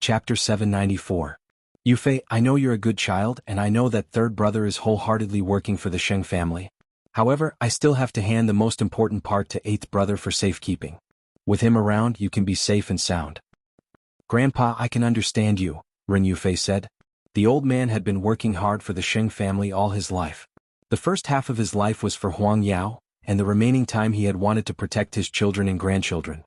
Chapter 794. Yufei, I know you're a good child and I know that third brother is wholeheartedly working for the Sheng family. However, I still have to hand the most important part to eighth brother for safekeeping. With him around, you can be safe and sound. Grandpa, I can understand you, Ren Yufei said. The old man had been working hard for the Sheng family all his life. The first half of his life was for Huang Yao, and the remaining time he had wanted to protect his children and grandchildren.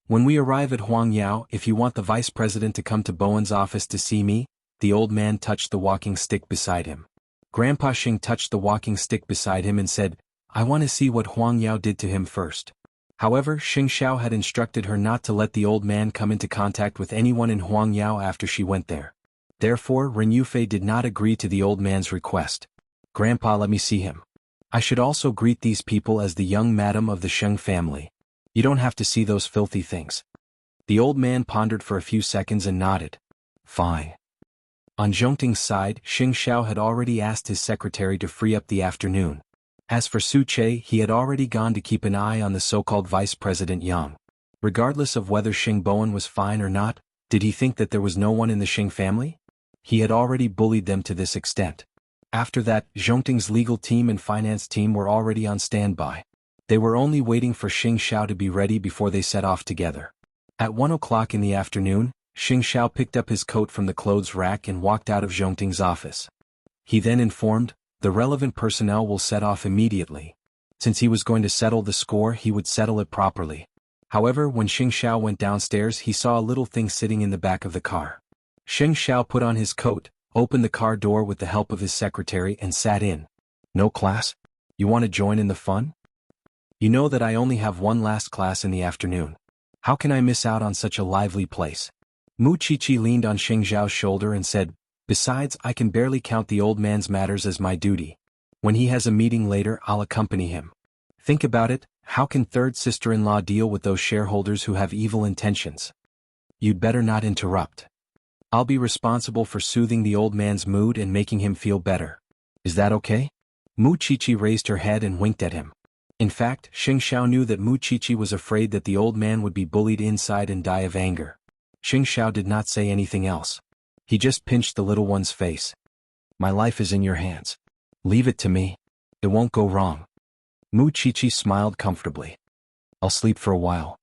When we arrive at Huang Yao, if you want the vice president to come to Bowen's office to see me, the old man touched the walking stick beside him. Grandpa Sheng touched the walking stick beside him and said, I want to see what Huang Yao did to him first. However, Xing Xiao had instructed her not to let the old man come into contact with anyone in Huang Yao after she went there. Therefore, Ren Yufei did not agree to the old man's request. Grandpa, let me see him. I should also greet these people as the young madam of the Sheng family. You don't have to see those filthy things. The old man pondered for a few seconds and nodded. Fine. On Zhongting's side, Xing Xiao had already asked his secretary to free up the afternoon. As for Su Che, he had already gone to keep an eye on the so-called Vice President Yang. Regardless of whether Xing Bowen was fine or not, did he think that there was no one in the Xing family? He had already bullied them to this extent. After that, Zhongting's legal team and finance team were already on standby. They were only waiting for Xing Xiao to be ready before they set off together. At 1 o'clock in the afternoon, Xing Xiao picked up his coat from the clothes rack and walked out of Zhongting's office. He then informed, the relevant personnel will set off immediately. Since he was going to settle the score, he would settle it properly. However, when Xing Xiao went downstairs, he saw a little thing sitting in the back of the car. Xing Xiao put on his coat, opened the car door with the help of his secretary and sat in. No class? You want to join in the fun? You know that I only have one last class in the afternoon. How can I miss out on such a lively place? Mu Qiqi leaned on Xing Xiao's shoulder and said, besides, I can barely count the old man's matters as my duty. When he has a meeting later, I'll accompany him. Think about it, how can third sister-in-law deal with those shareholders who have evil intentions? You'd better not interrupt. I'll be responsible for soothing the old man's mood and making him feel better. Is that okay? Mu Qiqi raised her head and winked at him. In fact, Xing Xiao knew that Mu Qiqi was afraid that the old man would be bullied inside and die of anger. Xing Xiao did not say anything else. He just pinched the little one's face. My life is in your hands. Leave it to me. It won't go wrong. Mu Qiqi smiled comfortably. I'll sleep for a while.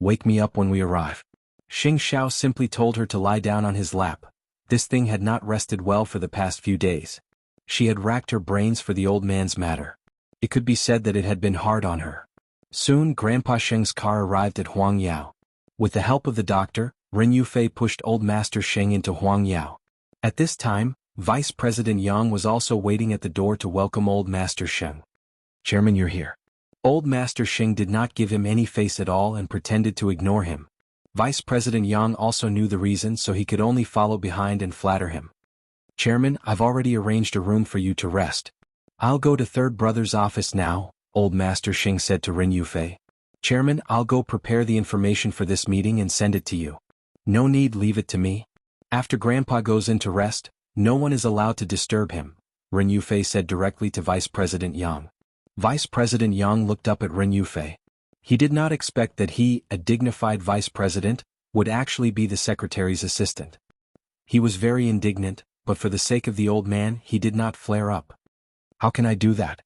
Wake me up when we arrive. Xing Xiao simply told her to lie down on his lap. This thing had not rested well for the past few days. She had racked her brains for the old man's matter. It could be said that it had been hard on her. Soon, Grandpa Sheng's car arrived at Huang Yao. With the help of the doctor, Ren Yufei pushed old Master Sheng into Huang Yao. At this time, Vice President Yang was also waiting at the door to welcome old Master Sheng. Chairman, you're here. Old Master Sheng did not give him any face at all and pretended to ignore him. Vice President Yang also knew the reason, so he could only follow behind and flatter him. Chairman, I've already arranged a room for you to rest. I'll go to third brother's office now, old Master Sheng said to Ren Yufei. Chairman, I'll go prepare the information for this meeting and send it to you. No need, leave it to me. After Grandpa goes in to rest, no one is allowed to disturb him, Ren Yufei said directly to Vice President Yang. Vice President Yang looked up at Ren Yufei. He did not expect that he, a dignified vice president, would actually be the secretary's assistant. He was very indignant, but for the sake of the old man, he did not flare up. How can I do that?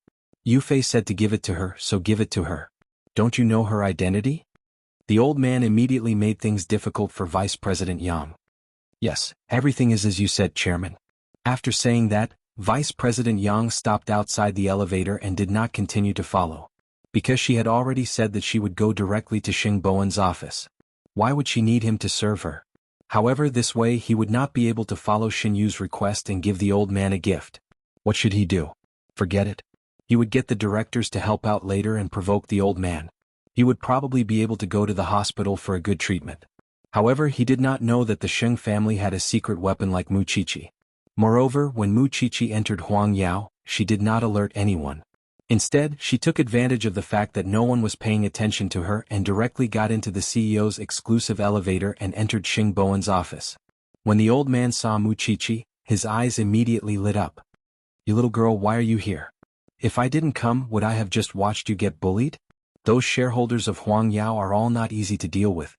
Yufei said to give it to her, so give it to her. Don't you know her identity? The old man immediately made things difficult for Vice President Yang. Yes, everything is as you said, Chairman. After saying that, Vice President Yang stopped outside the elevator and did not continue to follow. Because she had already said that she would go directly to Xing Bowen's office. Why would she need him to serve her? However, this way he would not be able to follow Xin Yu's request and give the old man a gift. What should he do? Forget it. He would get the directors to help out later and provoke the old man. He would probably be able to go to the hospital for a good treatment. However, he did not know that the Sheng family had a secret weapon like Mu Qiqi. Moreover, when Mu Qiqi entered Huang Yao, she did not alert anyone. Instead, she took advantage of the fact that no one was paying attention to her and directly got into the CEO's exclusive elevator and entered Xing Bowen's office. When the old man saw Mu Qiqi, his eyes immediately lit up. You little girl, why are you here? If I didn't come, would I have just watched you get bullied? Those shareholders of Huang Yao are all not easy to deal with.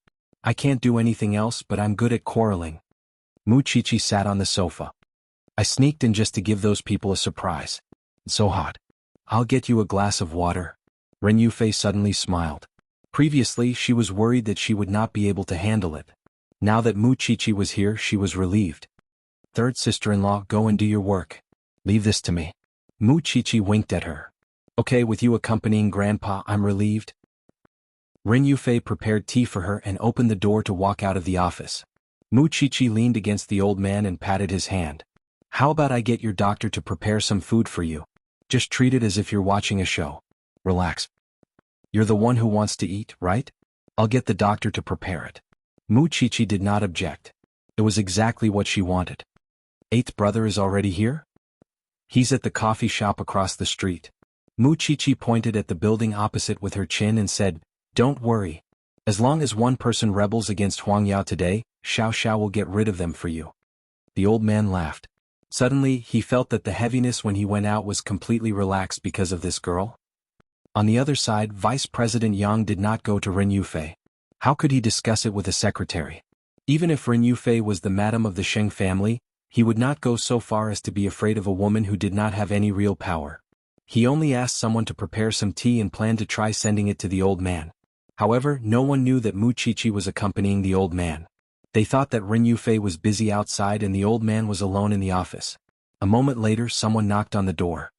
I can't do anything else, but I'm good at quarreling. Mu Chichi sat on the sofa. I sneaked in just to give those people a surprise. It's so hot. I'll get you a glass of water. Ren Yufei suddenly smiled. Previously, she was worried that she would not be able to handle it. Now that Mu Chichi was here, she was relieved. Third sister-in-law, go and do your work. Leave this to me. Mu Chichi winked at her. Okay, with you accompanying Grandpa, I'm relieved. Ren Yufei prepared tea for her and opened the door to walk out of the office. Mu Chichi leaned against the old man and patted his hand. How about I get your doctor to prepare some food for you? Just treat it as if you're watching a show. Relax. You're the one who wants to eat, right? I'll get the doctor to prepare it. Mu Chichi did not object. It was exactly what she wanted. Eighth brother is already here? He's at the coffee shop across the street. Mu Chichi pointed at the building opposite with her chin and said, Don't worry. As long as one person rebels against Huang Yao today, Xiao Xiao will get rid of them for you. The old man laughed. Suddenly, he felt that the heaviness when he went out was completely relaxed because of this girl. On the other side, Vice President Yang did not go to Ren Yufei. How could he discuss it with a secretary? Even if Ren Yufei was the madam of the Sheng family, he would not go so far as to be afraid of a woman who did not have any real power. He only asked someone to prepare some tea and planned to try sending it to the old man. However, no one knew that Mu Chichi was accompanying the old man. They thought that Ren Yufei was busy outside and the old man was alone in the office. A moment later, someone knocked on the door.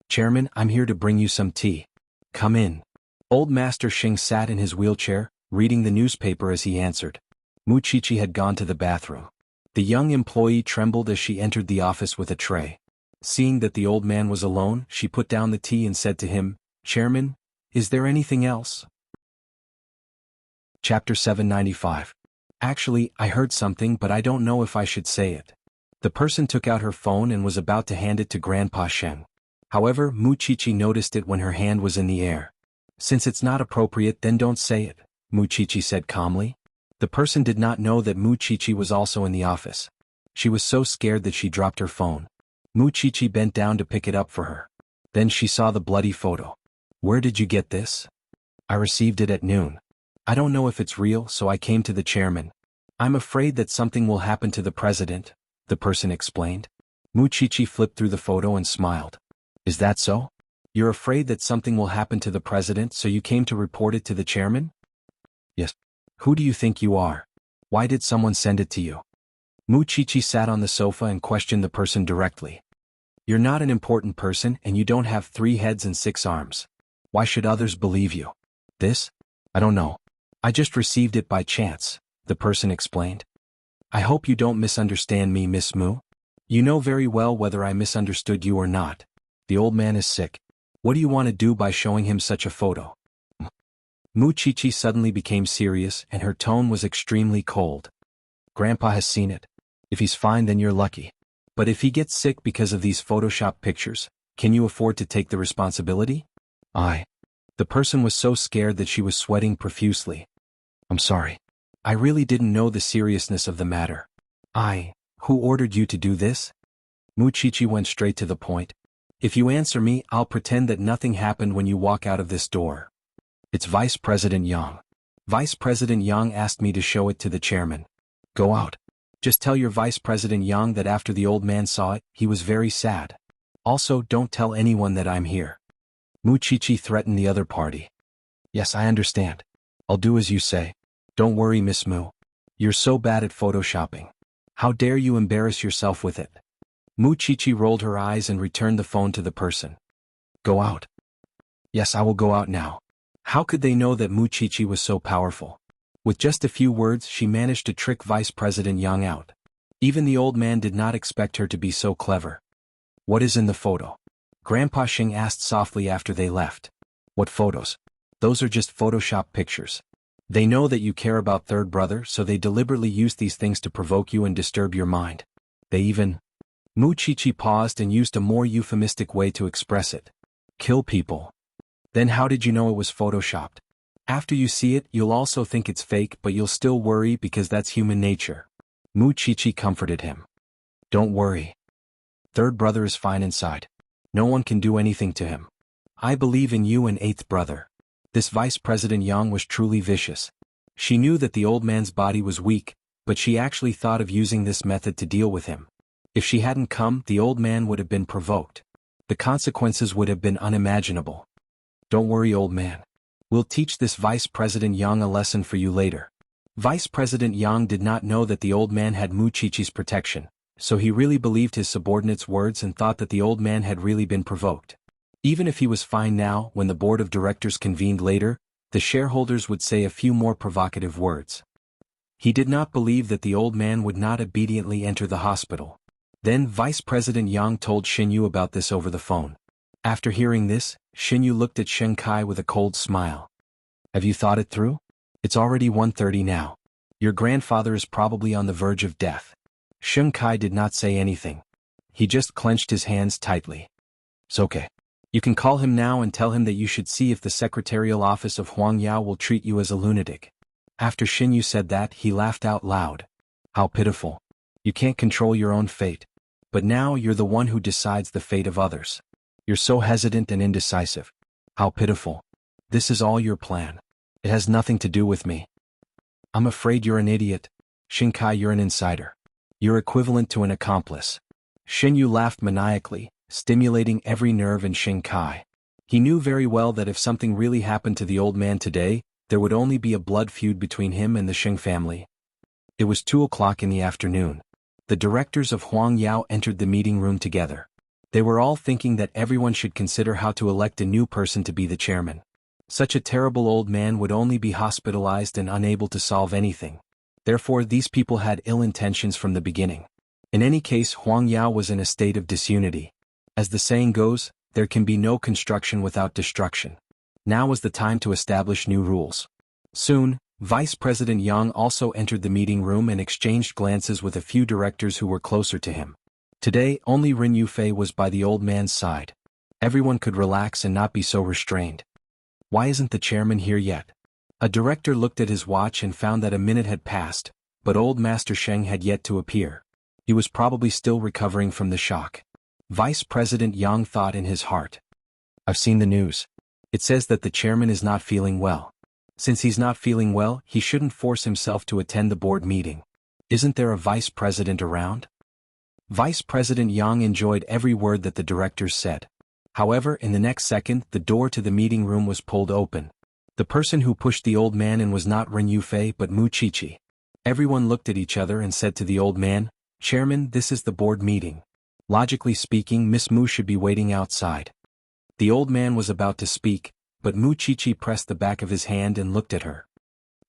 Chairman, I'm here to bring you some tea. Come in. Old Master Sheng sat in his wheelchair, reading the newspaper as he answered. Mu Chichi had gone to the bathroom. The young employee trembled as she entered the office with a tray. Seeing that the old man was alone, she put down the tea and said to him, Chairman, is there anything else? Chapter 795. Actually, I heard something but I don't know if I should say it. The person took out her phone and was about to hand it to Grandpa Sheng. However, Mu Chichi noticed it when her hand was in the air. Since it's not appropriate, then don't say it, Mu Chichi said calmly. The person did not know that Mu Chichi was also in the office. She was so scared that she dropped her phone. Mu Chichi bent down to pick it up for her. Then she saw the bloody photo. Where did you get this? I received it at noon. I don't know if it's real, so I came to the chairman. I'm afraid that something will happen to the president, the person explained. Mu Chichi flipped through the photo and smiled. Is that so? You're afraid that something will happen to the president, so you came to report it to the chairman? Yes. Who do you think you are? Why did someone send it to you? Mu Chichi sat on the sofa and questioned the person directly. You're not an important person and you don't have 3 heads and 6 arms. Why should others believe you? This? I don't know. I just received it by chance, the person explained. I hope you don't misunderstand me, Miss Mu. You know very well whether I misunderstood you or not. The old man is sick. What do you want to do by showing him such a photo? Mu Chichi suddenly became serious and her tone was extremely cold. Grandpa has seen it. If he's fine, then you're lucky. But if he gets sick because of these Photoshop pictures, can you afford to take the responsibility? The person was so scared that she was sweating profusely. I'm sorry. I really didn't know the seriousness of the matter. Who ordered you to do this? Mu Chichi went straight to the point. If you answer me, I'll pretend that nothing happened when you walk out of this door. It's Vice President Yang. Vice President Yang asked me to show it to the chairman. Go out. Just tell your Vice President Yang that after the old man saw it, he was very sad. Also, don't tell anyone that I'm here. Mu Chichi threatened the other party. Yes, I understand. I'll do as you say. Don't worry, Miss Mu. You're so bad at photoshopping. How dare you embarrass yourself with it? Mu Chichi rolled her eyes and returned the phone to the person. Go out. Yes, I will go out now. How could they know that Mu Chichi was so powerful? With just a few words, she managed to trick Vice President Yang out. Even the old man did not expect her to be so clever. What is in the photo? Grandpa Sheng asked softly after they left. What photos? Those are just Photoshop pictures. They know that you care about third brother, so they deliberately use these things to provoke you and disturb your mind. They even... Mu Chichi paused and used a more euphemistic way to express it. Kill people. Then how did you know it was photoshopped? After you see it, you'll also think it's fake, but you'll still worry because that's human nature. Mu Chichi comforted him. Don't worry. Third brother is fine inside. No one can do anything to him. I believe in you and eighth brother. This Vice President Yang was truly vicious. She knew that the old man's body was weak, but she actually thought of using this method to deal with him. If she hadn't come, the old man would have been provoked. The consequences would have been unimaginable. Don't worry, old man. We'll teach this Vice President Yang a lesson for you later. Vice President Yang did not know that the old man had Muchichi's protection, so he really believed his subordinate's words and thought that the old man had really been provoked. Even if he was fine now, when the board of directors convened later, the shareholders would say a few more provocative words. He did not believe that the old man would not obediently enter the hospital. Then Vice President Yang told Xinyu about this over the phone. After hearing this, Xinyu looked at Shen Kai with a cold smile. Have you thought it through? It's already 1:30 now. Your grandfather is probably on the verge of death. Shen Kai did not say anything. He just clenched his hands tightly. It's okay. You can call him now and tell him that you should see if the secretarial office of Huang Yao will treat you as a lunatic. After Xinyu said that, he laughed out loud. How pitiful. You can't control your own fate. But now you're the one who decides the fate of others. You're so hesitant and indecisive. How pitiful. This is all your plan. It has nothing to do with me. I'm afraid you're an idiot. Shinkai, you're an insider. You're equivalent to an accomplice. Xinyu laughed maniacally, stimulating every nerve in Shinkai. He knew very well that if something really happened to the old man today, there would only be a blood feud between him and the Sheng family. It was 2 o'clock in the afternoon. The directors of Huang Yao entered the meeting room together. They were all thinking that everyone should consider how to elect a new person to be the chairman. Such a terrible old man would only be hospitalized and unable to solve anything. Therefore, these people had ill intentions from the beginning. In any case, Huang Yao was in a state of disunity. As the saying goes, there can be no construction without destruction. Now was the time to establish new rules. Soon, Vice President Yang also entered the meeting room and exchanged glances with a few directors who were closer to him. Today, only Ren Yufei was by the old man's side. Everyone could relax and not be so restrained. Why isn't the chairman here yet? A director looked at his watch and found that a minute had passed, but old Master Sheng had yet to appear. He was probably still recovering from the shock. Vice President Yang thought in his heart. I've seen the news. It says that the chairman is not feeling well. Since he's not feeling well, he shouldn't force himself to attend the board meeting. Isn't there a vice president around? Vice President Yang enjoyed every word that the directors said. However, in the next second, the door to the meeting room was pulled open. The person who pushed the old man in was not Ren Yufei but Mu Chichi. Everyone looked at each other and said to the old man, Chairman, this is the board meeting. Logically speaking, Miss Mu should be waiting outside. The old man was about to speak, but Mu Chichi pressed the back of his hand and looked at her.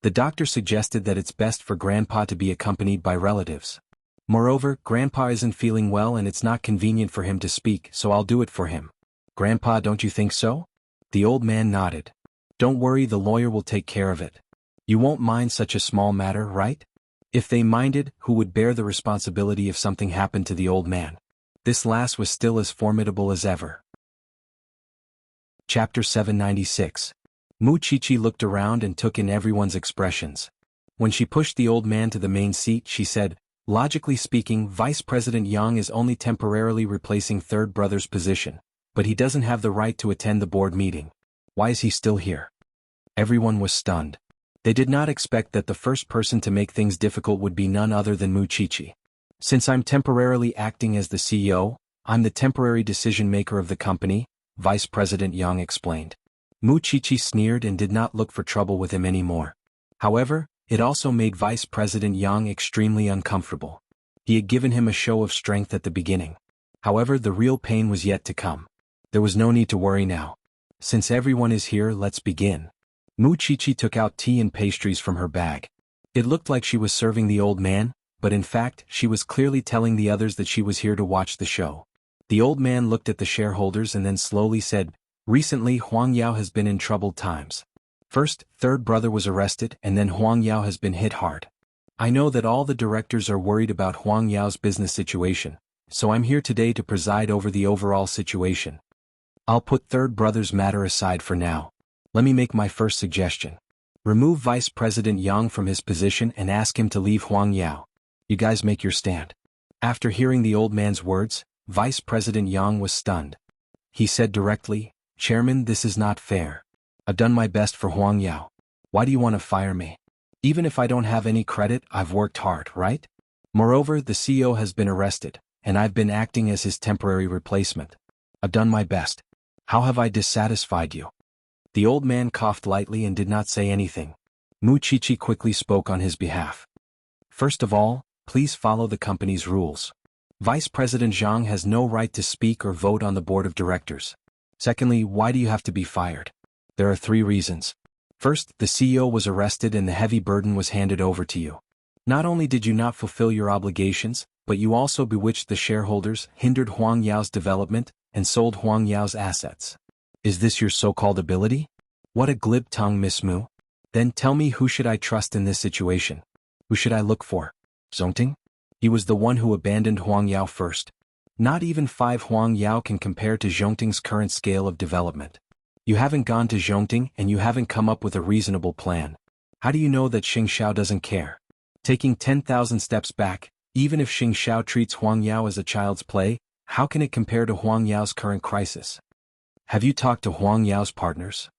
The doctor suggested that it's best for Grandpa to be accompanied by relatives. Moreover, Grandpa isn't feeling well and it's not convenient for him to speak, so I'll do it for him. Grandpa, don't you think so? The old man nodded. Don't worry, the lawyer will take care of it. You won't mind such a small matter, right? If they minded, who would bear the responsibility if something happened to the old man? This last was still as formidable as ever. Chapter 796. Mu Chichi looked around and took in everyone's expressions. When she pushed the old man to the main seat, she said, logically speaking, Vice President Yang is only temporarily replacing third brother's position, but he doesn't have the right to attend the board meeting. Why is he still here? Everyone was stunned. They did not expect that the first person to make things difficult would be none other than Mu Chichi. Since I'm temporarily acting as the CEO, I'm the temporary decision-maker of the company, Vice President Yang explained. Mu Chichi sneered and did not look for trouble with him anymore. However, it also made Vice President Yang extremely uncomfortable. He had given him a show of strength at the beginning. However, the real pain was yet to come. There was no need to worry now. Since everyone is here, let's begin. Mu Chichi took out tea and pastries from her bag. It looked like she was serving the old man, but in fact, she was clearly telling the others that she was here to watch the show. The old man looked at the shareholders and then slowly said, recently Huang Yao has been in troubled times. First, third brother was arrested and then Huang Yao has been hit hard. I know that all the directors are worried about Huang Yao's business situation, so I'm here today to preside over the overall situation. I'll put third brother's matter aside for now. Let me make my first suggestion. Remove Vice President Yang from his position and ask him to leave Huang Yao. You guys make your stand. After hearing the old man's words, Vice President Yang was stunned. He said directly, Chairman, this is not fair. I've done my best for Huang Yao. Why do you want to fire me? Even if I don't have any credit, I've worked hard, right? Moreover, the CEO has been arrested, and I've been acting as his temporary replacement. I've done my best. How have I dissatisfied you? The old man coughed lightly and did not say anything. Muchichi quickly spoke on his behalf. First of all, please follow the company's rules. Vice President Zhang has no right to speak or vote on the board of directors. Secondly, why do you have to be fired? There are 3 reasons. First, the CEO was arrested and the heavy burden was handed over to you. Not only did you not fulfill your obligations, but you also bewitched the shareholders, hindered Huang Yao's development, and sold Huang Yao's assets. Is this your so-called ability? What a glib tongue, Miss Mu. Then tell me, who should I trust in this situation? Who should I look for? Zongting? He was the one who abandoned Huang Yao first. Not even 5 Huang Yao can compare to Zhongting's current scale of development. You haven't gone to Zhongting and you haven't come up with a reasonable plan. How do you know that Xing Xiao doesn't care? Taking 10,000 steps back, even if Xing Xiao treats Huang Yao as a child's play, how can it compare to Huang Yao's current crisis? Have you talked to Huang Yao's partners?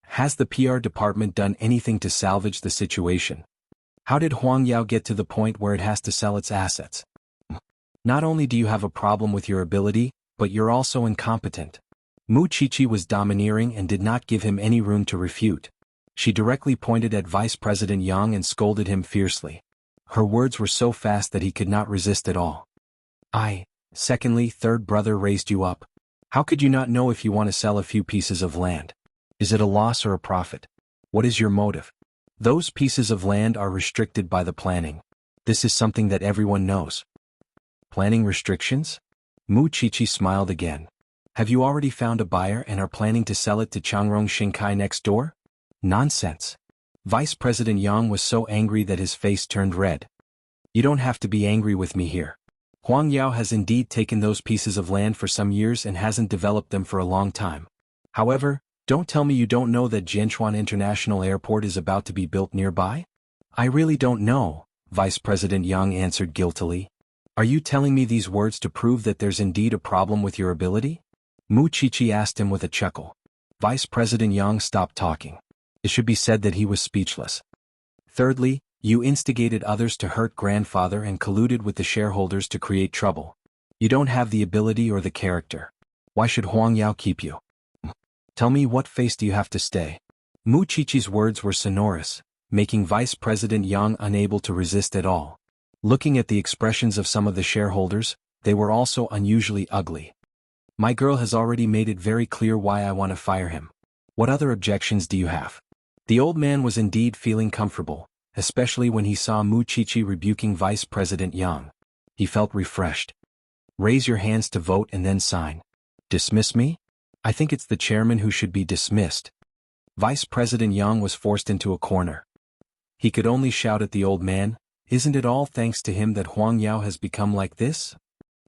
Has the PR department done anything to salvage the situation? How did Huang Yao get to the point where it has to sell its assets? Not only do you have a problem with your ability, but you're also incompetent. Muchichi was domineering and did not give him any room to refute. She directly pointed at Vice President Yang and scolded him fiercely. Her words were so fast that he could not resist at all. Secondly, third brother raised you up. How could you not know if you want to sell a few pieces of land? Is it a loss or a profit? What is your motive? Those pieces of land are restricted by the planning. This is something that everyone knows. Planning restrictions? Muchichi smiled again. Have you already found a buyer and are planning to sell it to Changrong Xinkai next door? Nonsense. Vice President Yang was so angry that his face turned red. You don't have to be angry with me here. Huang Yao has indeed taken those pieces of land for some years and hasn't developed them for a long time. However, don't tell me you don't know that Jianchuan International Airport is about to be built nearby? I really don't know, Vice President Yang answered guiltily. Are you telling me these words to prove that there's indeed a problem with your ability? Muchichi asked him with a chuckle. Vice President Yang stopped talking. It should be said that he was speechless. Thirdly, you instigated others to hurt grandfather and colluded with the shareholders to create trouble. You don't have the ability or the character. Why should Huang Yao keep you? Tell me, what face do you have to stay? Muchichi's words were sonorous, making Vice President Yang unable to resist at all. Looking at the expressions of some of the shareholders, they were also unusually ugly. My girl has already made it very clear why I want to fire him. What other objections do you have? The old man was indeed feeling comfortable, especially when he saw Muchichi rebuking Vice President Yang. He felt refreshed. Raise your hands to vote and then sign. Dismiss me? I think it's the chairman who should be dismissed. Vice President Yang was forced into a corner. He could only shout at the old man, isn't it all thanks to him that Huang Yao has become like this?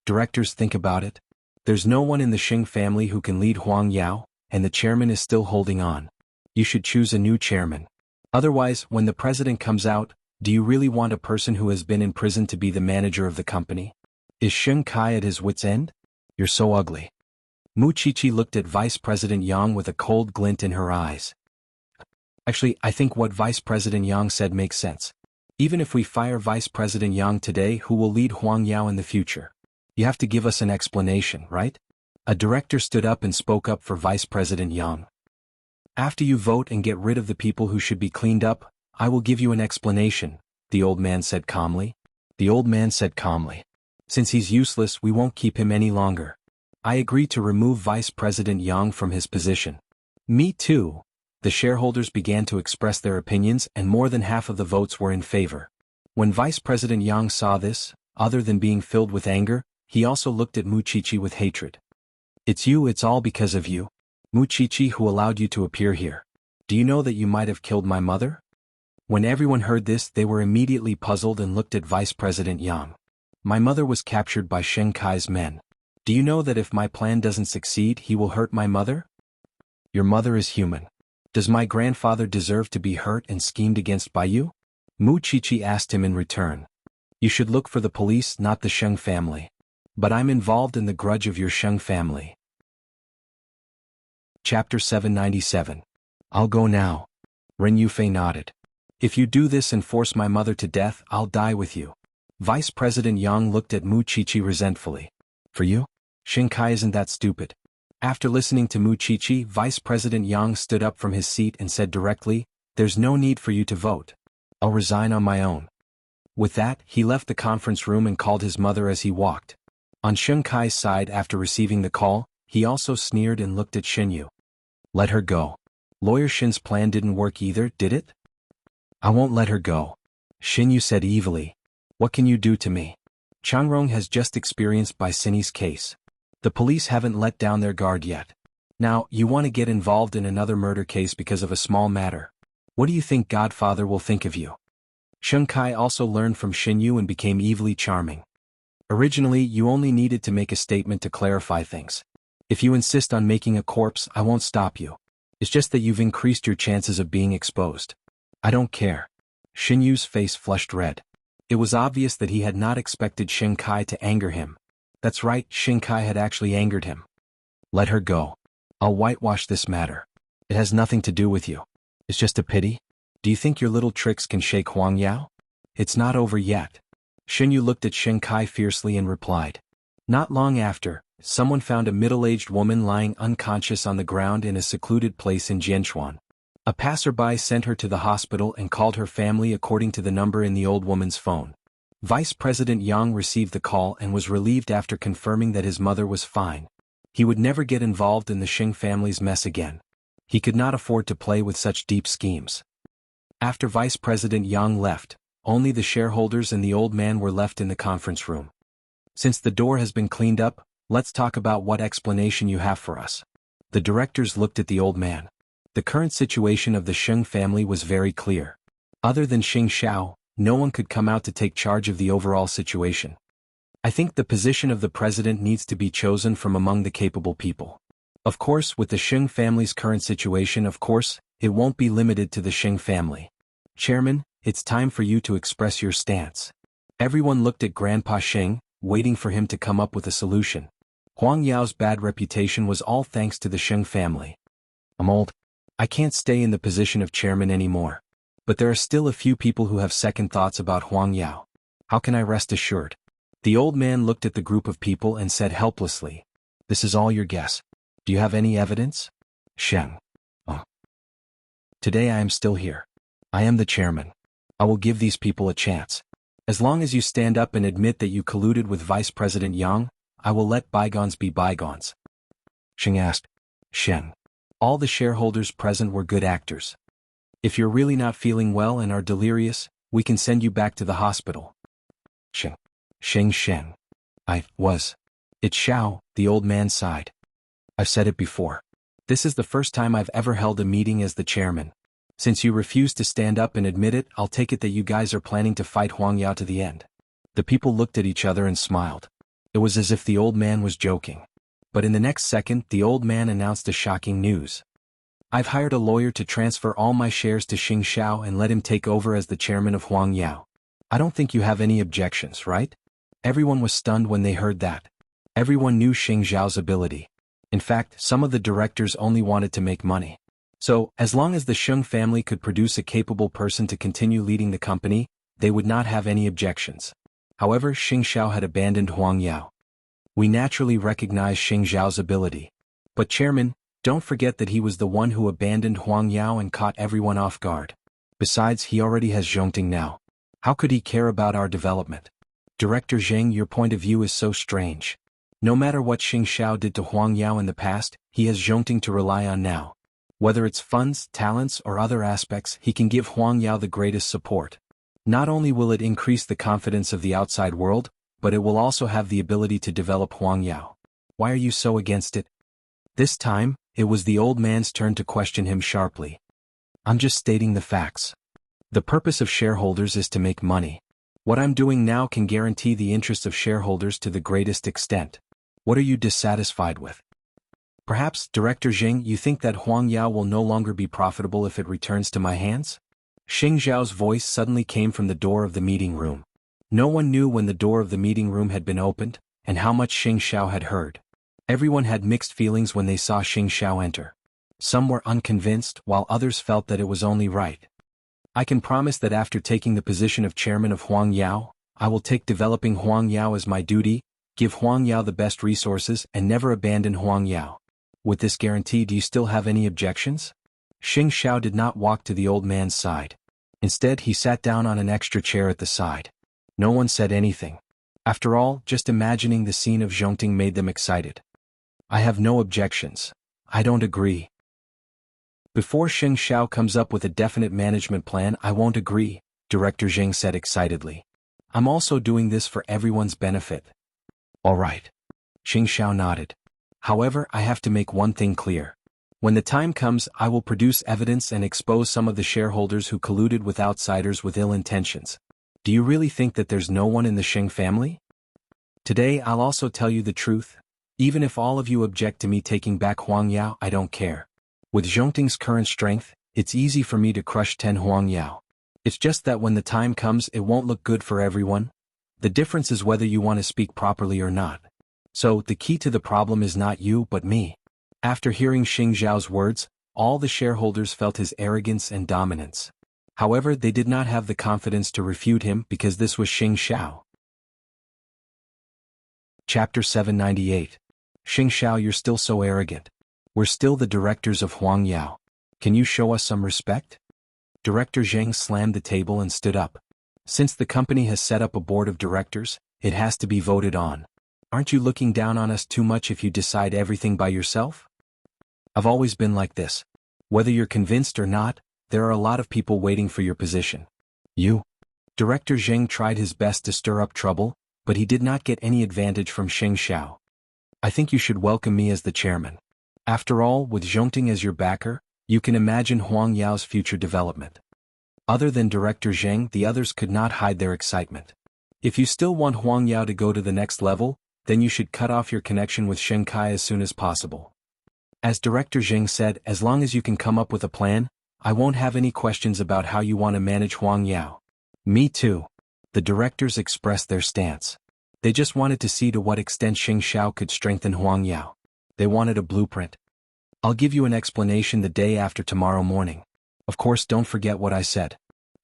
Directors, think about it. There's no one in the Xing family who can lead Huang Yao, and the chairman is still holding on. You should choose a new chairman. Otherwise, when the president comes out, do you really want a person who has been in prison to be the manager of the company? Is Xing Kai at his wit's end? You're so ugly. Muchichi looked at Vice President Yang with a cold glint in her eyes. Actually, I think what Vice President Yang said makes sense. Even if we fire Vice President Yang today, who will lead Huang Yao in the future? You have to give us an explanation, right? A director stood up and spoke up for Vice President Yang. After you vote and get rid of the people who should be cleaned up, I will give you an explanation, the old man said calmly. The old man said calmly. Since he's useless, we won't keep him any longer. I agree to remove Vice President Yang from his position. Me too. The shareholders began to express their opinions and more than half of the votes were in favor. When Vice President Yang saw this, other than being filled with anger, he also looked at Muchichi with hatred. It's you, it's all because of you. Muchichi, who allowed you to appear here. Do you know that you might have killed my mother? When everyone heard this, they were immediately puzzled and looked at Vice President Yang. My mother was captured by Xing Kai's men. Do you know that if my plan doesn't succeed, he will hurt my mother? Your mother is human. Does my grandfather deserve to be hurt and schemed against by you? Muchichi asked him in return. You should look for the police, not the Sheng family. But I'm involved in the grudge of your Sheng family. Chapter 797. I'll go now. Ren Yufei nodded. If you do this and force my mother to death, I'll die with you. Vice President Yang looked at Mu Chichi resentfully. For you? Xingkai isn't that stupid. After listening to Mu Chichi, Vice President Yang stood up from his seat and said directly, there's no need for you to vote. I'll resign on my own. With that, he left the conference room and called his mother as he walked. On Xingkai's side after receiving the call, he also sneered and looked at Xinyu. Let her go. Lawyer Shin's plan didn't work either, did it? I won't let her go. Xinyu said evilly. What can you do to me? Changrong has just experienced by Sini's case. The police haven't let down their guard yet. Now, you want to get involved in another murder case because of a small matter. What do you think Godfather will think of you? Xingkai also learned from Xinyu and became evilly charming. Originally, you only needed to make a statement to clarify things. If you insist on making a corpse, I won't stop you. It's just that you've increased your chances of being exposed. I don't care. Xinyu's face flushed red. It was obvious that he had not expected Xingkai to anger him. That's right, Xingkai had actually angered him. Let her go. I'll whitewash this matter. It has nothing to do with you. It's just a pity. Do you think your little tricks can shake Huang Yao? It's not over yet. Xinyu looked at Xingkai fiercely and replied. Not long after, someone found a middle-aged woman lying unconscious on the ground in a secluded place in Jianchuan. A passerby sent her to the hospital and called her family according to the number in the old woman's phone. Vice President Yang received the call and was relieved after confirming that his mother was fine. He would never get involved in the Xing family's mess again. He could not afford to play with such deep schemes. After Vice President Yang left, only the shareholders and the old man were left in the conference room. Since the door has been cleaned up, let's talk about what explanation you have for us. The directors looked at the old man. The current situation of the Xing family was very clear. Other than Xing Xiao, no one could come out to take charge of the overall situation. I think the position of the president needs to be chosen from among the capable people. Of course, with the Xing family's current situation, it won't be limited to the Xing family. Chairman, it's time for you to express your stance. Everyone looked at Grandpa Xing, waiting for him to come up with a solution. Huang Yao's bad reputation was all thanks to the Xing family. I'm old. I can't stay in the position of chairman anymore. But there are still a few people who have second thoughts about Huang Yao. How can I rest assured? The old man looked at the group of people and said helplessly, this is all your guess. Do you have any evidence? Sheng. Oh. Today I am still here. I am the chairman. I will give these people a chance. As long as you stand up and admit that you colluded with Vice President Yang, I will let bygones be bygones. Sheng asked. Sheng. All the shareholders present were good actors. If you're really not feeling well and are delirious, we can send you back to the hospital. Sheng. Sheng. It's Xiao, the old man sighed. I've said it before. This is the first time I've ever held a meeting as the chairman. Since you refuse to stand up and admit it, I'll take it that you guys are planning to fight Huang Yao to the end. The people looked at each other and smiled. It was as if the old man was joking. But in the next second, the old man announced a shocking news. I've hired a lawyer to transfer all my shares to Xing Xiao and let him take over as the chairman of Huang Yao. I don't think you have any objections, right? Everyone was stunned when they heard that. Everyone knew Xing Xiao's ability. In fact, some of the directors only wanted to make money. So, as long as the Xing family could produce a capable person to continue leading the company, they would not have any objections. However, Xing Xiao had abandoned Huang Yao. We naturally recognize Xing Xiao's ability. But Chairman, don't forget that he was the one who abandoned Huang Yao and caught everyone off guard. Besides, he already has Zhongting now. How could he care about our development? Director Zheng, your point of view is so strange. No matter what Xing Xiao did to Huang Yao in the past, he has Zhongting to rely on now. Whether it's funds, talents, or other aspects, he can give Huang Yao the greatest support. Not only will it increase the confidence of the outside world, but it will also have the ability to develop Huang Yao. Why are you so against it? This time, it was the old man's turn to question him sharply. I'm just stating the facts. The purpose of shareholders is to make money. What I'm doing now can guarantee the interests of shareholders to the greatest extent. What are you dissatisfied with? Perhaps, Director Xing, you think that Huang Yao will no longer be profitable if it returns to my hands? Xing Zhao's voice suddenly came from the door of the meeting room. No one knew when the door of the meeting room had been opened, and how much Xing Xiao had heard. Everyone had mixed feelings when they saw Xing Xiao enter. Some were unconvinced, while others felt that it was only right. I can promise that after taking the position of chairman of Huang Yao, I will take developing Huang Yao as my duty, give Huang Yao the best resources and never abandon Huang Yao. With this guarantee, do you still have any objections? Xing Xiao did not walk to the old man's side. Instead, he sat down on an extra chair at the side. No one said anything. After all, just imagining the scene of Zhongting made them excited. I have no objections. I don't agree. Before Xing Xiao comes up with a definite management plan, I won't agree, Director Zheng said excitedly. I'm also doing this for everyone's benefit. All right. Xing Xiao nodded. However, I have to make one thing clear. When the time comes, I will produce evidence and expose some of the shareholders who colluded with outsiders with ill intentions. Do you really think that there's no one in the Sheng family? Today I'll also tell you the truth. Even if all of you object to me taking back Huang Yao, I don't care. With Zhongting's current strength, it's easy for me to crush 10 Huang Yao. It's just that when the time comes, it won't look good for everyone. The difference is whether you want to speak properly or not. So, the key to the problem is not you but me. After hearing Xing Zhao's words, all the shareholders felt his arrogance and dominance. However, they did not have the confidence to refute him because this was Xing Xiao. Chapter 798. Xing Xiao, you're still so arrogant. We're still the directors of Huang Yao. Can you show us some respect? Director Zheng slammed the table and stood up. Since the company has set up a board of directors, it has to be voted on. Aren't you looking down on us too much if you decide everything by yourself? I've always been like this. Whether you're convinced or not, there are a lot of people waiting for your position. You? Director Zheng tried his best to stir up trouble, but he did not get any advantage from Xing Xiao. I think you should welcome me as the chairman. After all, with Zhongting as your backer, you can imagine Huang Yao's future development. Other than Director Zheng, the others could not hide their excitement. If you still want Huang Yao to go to the next level, then you should cut off your connection with Shen Kai as soon as possible. As Director Zheng said, as long as you can come up with a plan, I won't have any questions about how you want to manage Huang Yao. Me too. The directors expressed their stance. They just wanted to see to what extent Xing Xiao could strengthen Huang Yao. They wanted a blueprint. I'll give you an explanation the day after tomorrow morning. Of course, don't forget what I said.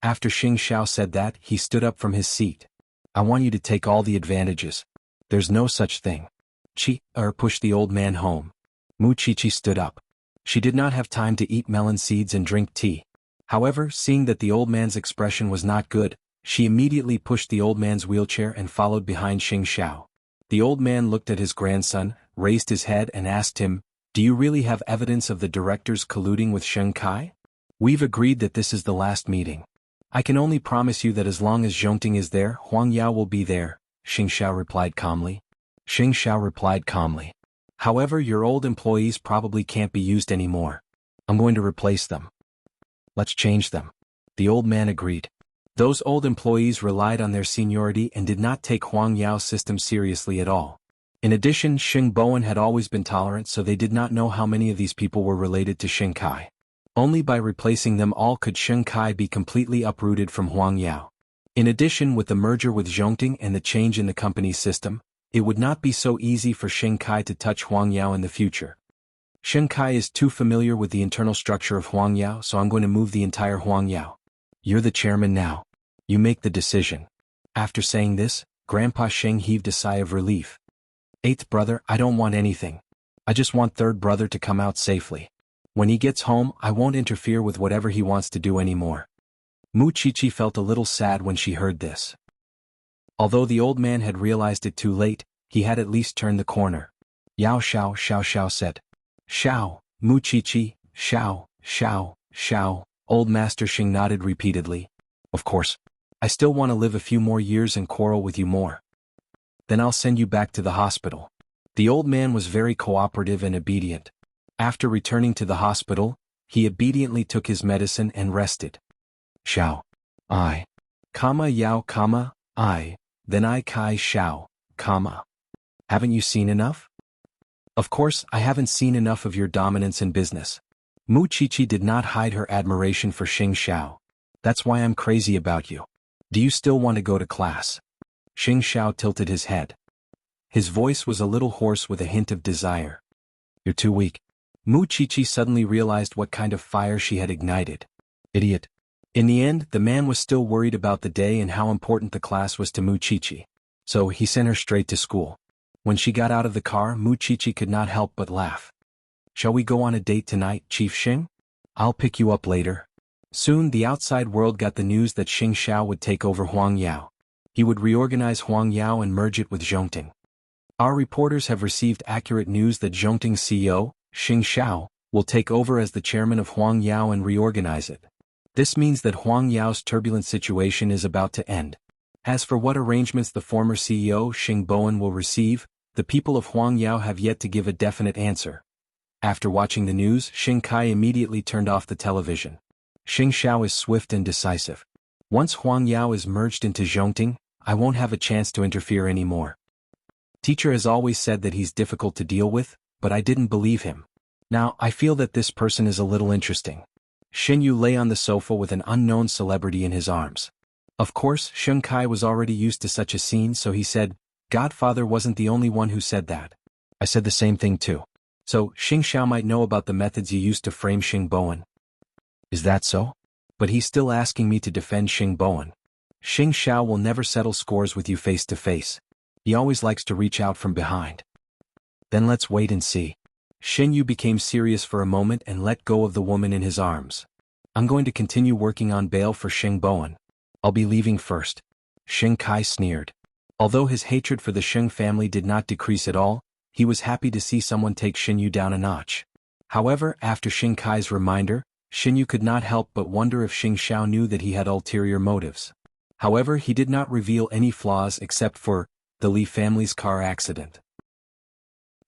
After Xing Xiao said that, he stood up from his seat. I want you to take all the advantages. There's no such thing. Pushed the old man home. Mu Qiqi stood up. She did not have time to eat melon seeds and drink tea. However, seeing that the old man's expression was not good, she immediately pushed the old man's wheelchair and followed behind Xing Xiao. The old man looked at his grandson, raised his head and asked him, "Do you really have evidence of the directors colluding with Shen Kai? We've agreed that this is the last meeting. I can only promise you that as long as Zhongting is there, Huang Yao will be there," Xing Xiao replied calmly. Xing Xiao replied calmly. "However, your old employees probably can't be used anymore. I'm going to replace them. Let's change them." The old man agreed. Those old employees relied on their seniority and did not take Huang Yao's system seriously at all. In addition, Xing Bowen had always been tolerant, so they did not know how many of these people were related to Shen Kai. Only by replacing them all could Shen Kai be completely uprooted from Huang Yao. In addition, with the merger with Zhongting and the change in the company's system, it would not be so easy for Shen Kai to touch Huang Yao in the future. Shen Kai is too familiar with the internal structure of Huang Yao, so I'm going to move the entire Huang Yao. You're the chairman now. You make the decision. After saying this, Grandpa Sheng heaved a sigh of relief. Eighth brother, I don't want anything. I just want third brother to come out safely. When he gets home, I won't interfere with whatever he wants to do anymore. Mu Qiqi felt a little sad when she heard this. Although the old man had realized it too late, he had at least turned the corner. Yao Xiao, Xiao Xiao said. Xiao, Mu Qiqi, Xiao, Xiao, Xiao. Old Master Xing nodded repeatedly. Of course. I still want to live a few more years and quarrel with you more. Then I'll send you back to the hospital. The old man was very cooperative and obedient. After returning to the hospital, he obediently took his medicine and rested. Xiao. I. Yao, I. Then I Kai Xiao, Haven't you seen enough? Of course, I haven't seen enough of your dominance in business. Mu Qiqi did not hide her admiration for Xing Xiao. That's why I'm crazy about you. Do you still want to go to class? Xing Xiao tilted his head. His voice was a little hoarse with a hint of desire. You're too weak. Mu Qiqi suddenly realized what kind of fire she had ignited. Idiot. In the end, the man was still worried about the day and how important the class was to Muchichi. So he sent her straight to school. When she got out of the car, Muchichi could not help but laugh. "Shall we go on a date tonight, Chief Xing? I'll pick you up later." Soon the outside world got the news that Xing Xiao would take over Huang Yao. He would reorganize Huang Yao and merge it with Zhongting. Our reporters have received accurate news that Zhongting's CEO, Xing Xiao, will take over as the chairman of Huang Yao and reorganize it. This means that Huang Yao's turbulent situation is about to end. As for what arrangements the former CEO Xing Bowen will receive, the people of Huang Yao have yet to give a definite answer. After watching the news, Xing Kai immediately turned off the television. Xing Xiao is swift and decisive. Once Huang Yao is merged into Zhongting, I won't have a chance to interfere anymore. Teacher has always said that he's difficult to deal with, but I didn't believe him. Now I feel that this person is a little interesting. Xin Yu lay on the sofa with an unknown celebrity in his arms. Of course, Xing Kai was already used to such a scene, so he said, "Godfather wasn't the only one who said that. I said the same thing too. So, Xing Xiao might know about the methods you used to frame Xing Bowen." "Is that so? But he's still asking me to defend Xing Bowen." "Xing Xiao will never settle scores with you face to face. He always likes to reach out from behind." "Then let's wait and see." Xin Yu became serious for a moment and let go of the woman in his arms. "I'm going to continue working on bail for Xing Bowen. I'll be leaving first." Xing Kai sneered. Although his hatred for the Xing family did not decrease at all, he was happy to see someone take Xin Yu down a notch. However, after Xing Kai's reminder, Xin Yu could not help but wonder if Xing Xiao knew that he had ulterior motives. However, he did not reveal any flaws except for the Li family's car accident.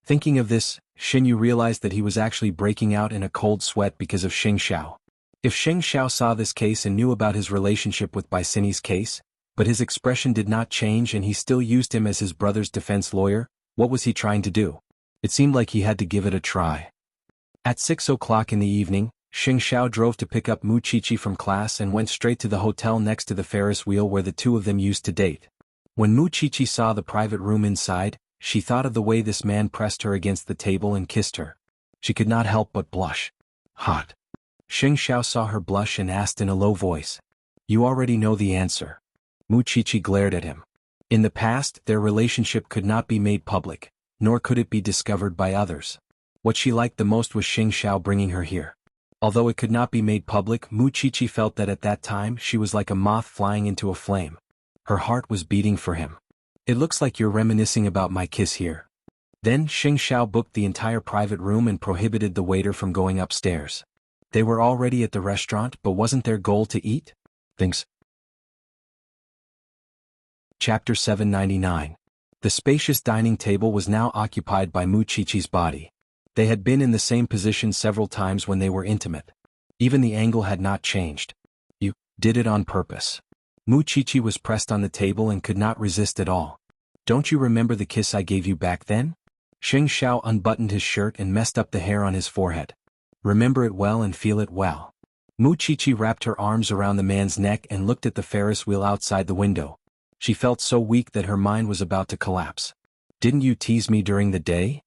Thinking of this, Xin Yu realized that he was actually breaking out in a cold sweat because of Xing Xiao. If Xing Xiao saw this case and knew about his relationship with Baisini's case, but his expression did not change and he still used him as his brother's defense lawyer, what was he trying to do? It seemed like he had to give it a try. At 6 o'clock in the evening, Xing Xiao drove to pick up Muchichi from class and went straight to the hotel next to the Ferris wheel where the two of them used to date. When Muchichi saw the private room inside, she thought of the way this man pressed her against the table and kissed her. She could not help but blush. "Hot." Xing Xiao saw her blush and asked in a low voice, "You already know the answer." Muchichi glared at him. In the past, their relationship could not be made public, nor could it be discovered by others. What she liked the most was Xing Xiao bringing her here. Although it could not be made public, Muchichi felt that at that time she was like a moth flying into a flame. Her heart was beating for him. "It looks like you're reminiscing about my kiss here." Then Xing Xiao booked the entire private room and prohibited the waiter from going upstairs. They were already at the restaurant, but wasn't their goal to eat? Thanks. Chapter 799. The spacious dining table was now occupied by Muchichi's body. They had been in the same position several times when they were intimate. Even the angle had not changed. "You did it on purpose." Muchichi was pressed on the table and could not resist at all. "Don't you remember the kiss I gave you back then?" Xing Xiao unbuttoned his shirt and messed up the hair on his forehead. "Remember it well and feel it well." Muchichi wrapped her arms around the man's neck and looked at the Ferris wheel outside the window. She felt so weak that her mind was about to collapse. "Didn't you tease me during the day?"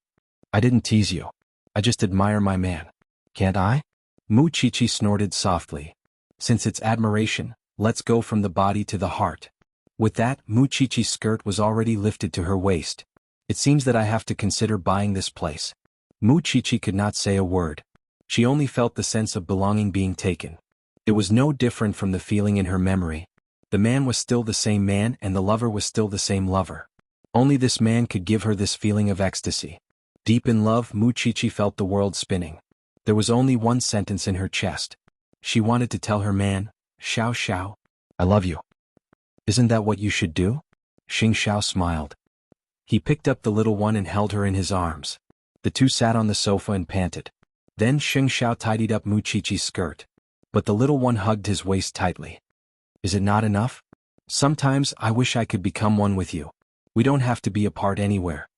"I didn't tease you. I just admire my man. Can't I?" Muchichi snorted softly. "Since it's admiration, let's go from the body to the heart." With that, Muchichi's skirt was already lifted to her waist. "It seems that I have to consider buying this place." Muchichi could not say a word. She only felt the sense of belonging being taken. It was no different from the feeling in her memory. The man was still the same man and the lover was still the same lover. Only this man could give her this feeling of ecstasy. Deep in love, Muchichi felt the world spinning. There was only one sentence in her chest. She wanted to tell her man, "Xiao Xiao, I love you." "Isn't that what you should do?" Xing Xiao smiled. He picked up the little one and held her in his arms. The two sat on the sofa and panted. Then Xing Xiao tidied up Muchichi's skirt. But the little one hugged his waist tightly. "Is it not enough? Sometimes I wish I could become one with you. We don't have to be apart anywhere."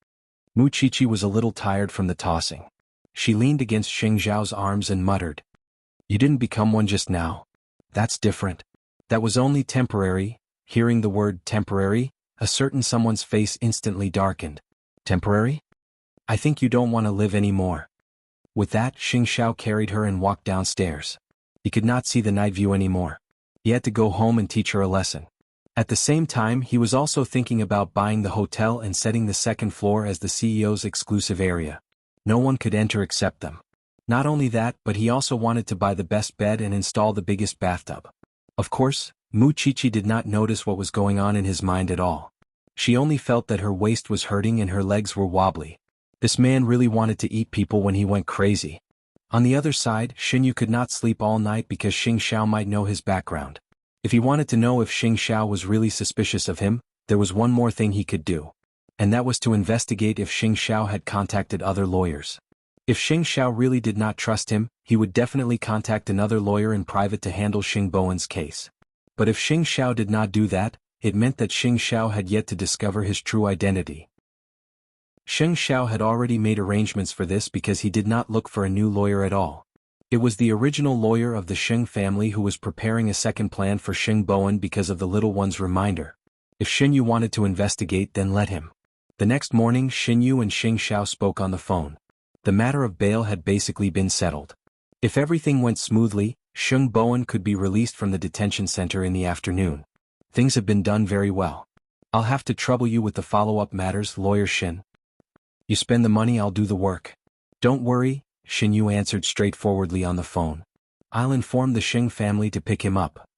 Muchichi was a little tired from the tossing. She leaned against Xing Xiao's arms and muttered, "You didn't become one just now. That's different." "That was only temporary." Hearing the word temporary, a certain someone's face instantly darkened. "Temporary? I think you don't want to live anymore." With that, Xing Xiao carried her and walked downstairs. He could not see the night view anymore. He had to go home and teach her a lesson. At the same time, he was also thinking about buying the hotel and setting the second floor as the CEO's exclusive area. No one could enter except them. Not only that, but he also wanted to buy the best bed and install the biggest bathtub. Of course, Muchichi did not notice what was going on in his mind at all. She only felt that her waist was hurting and her legs were wobbly. This man really wanted to eat people when he went crazy. On the other side, Xingyu could not sleep all night because Xing Xiao might know his background. If he wanted to know if Xing Xiao was really suspicious of him, there was one more thing he could do. And that was to investigate if Xing Xiao had contacted other lawyers. If Xing Xiao really did not trust him, he would definitely contact another lawyer in private to handle Xing Bowen's case. But if Xing Xiao did not do that, it meant that Xing Xiao had yet to discover his true identity. Xing Xiao had already made arrangements for this because he did not look for a new lawyer at all. It was the original lawyer of the Xing family who was preparing a second plan for Xing Bowen because of the little one's reminder. If Xingyu wanted to investigate, then let him. The next morning, Xingyu and Xing Xiao spoke on the phone. The matter of bail had basically been settled. If everything went smoothly, Xing Bowen could be released from the detention center in the afternoon. Things have been done very well. I'll have to trouble you with the follow-up matters, Lawyer Shin. You spend the money, I'll do the work. Don't worry, Xingyu answered straightforwardly on the phone. I'll inform the Xing family to pick him up.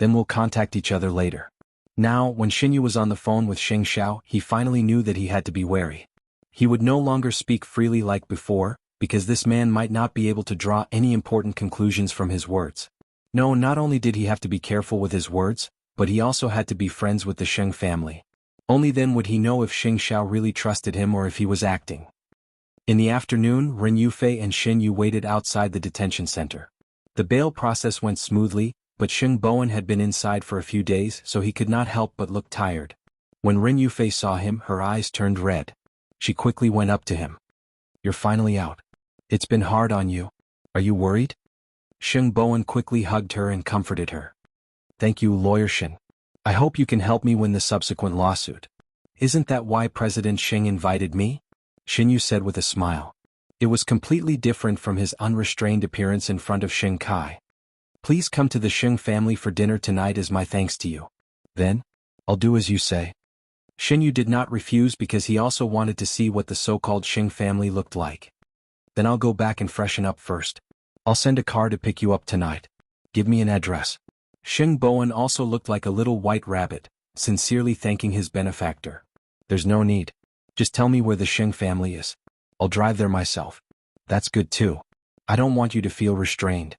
Then we'll contact each other later. Now, when Xingyu was on the phone with Xing Xiao, he finally knew that he had to be wary. He would no longer speak freely like before, because this man might not be able to draw any important conclusions from his words. No, not only did he have to be careful with his words, but he also had to be friends with the Xing family. Only then would he know if Xing Xiao really trusted him or if he was acting. In the afternoon, Ren Yufei and Xin Yu waited outside the detention center. The bail process went smoothly, but Xing Bowen had been inside for a few days, so he could not help but look tired. When Ren Yufei saw him, her eyes turned red. She quickly went up to him. You're finally out. It's been hard on you. Are you worried? Xing Bowen quickly hugged her and comforted her. Thank you, Lawyer Shin. I hope you can help me win the subsequent lawsuit. Isn't that why President Xing invited me? Xinyu said with a smile. It was completely different from his unrestrained appearance in front of Xing Kai. Please come to the Xing family for dinner tonight as my thanks to you. Then, I'll do as you say. Xinyu did not refuse because he also wanted to see what the so-called Xing family looked like. Then I'll go back and freshen up first. I'll send a car to pick you up tonight. Give me an address. Xing Bowen also looked like a little white rabbit, sincerely thanking his benefactor. There's no need. Just tell me where the Xing family is. I'll drive there myself. That's good too. I don't want you to feel restrained.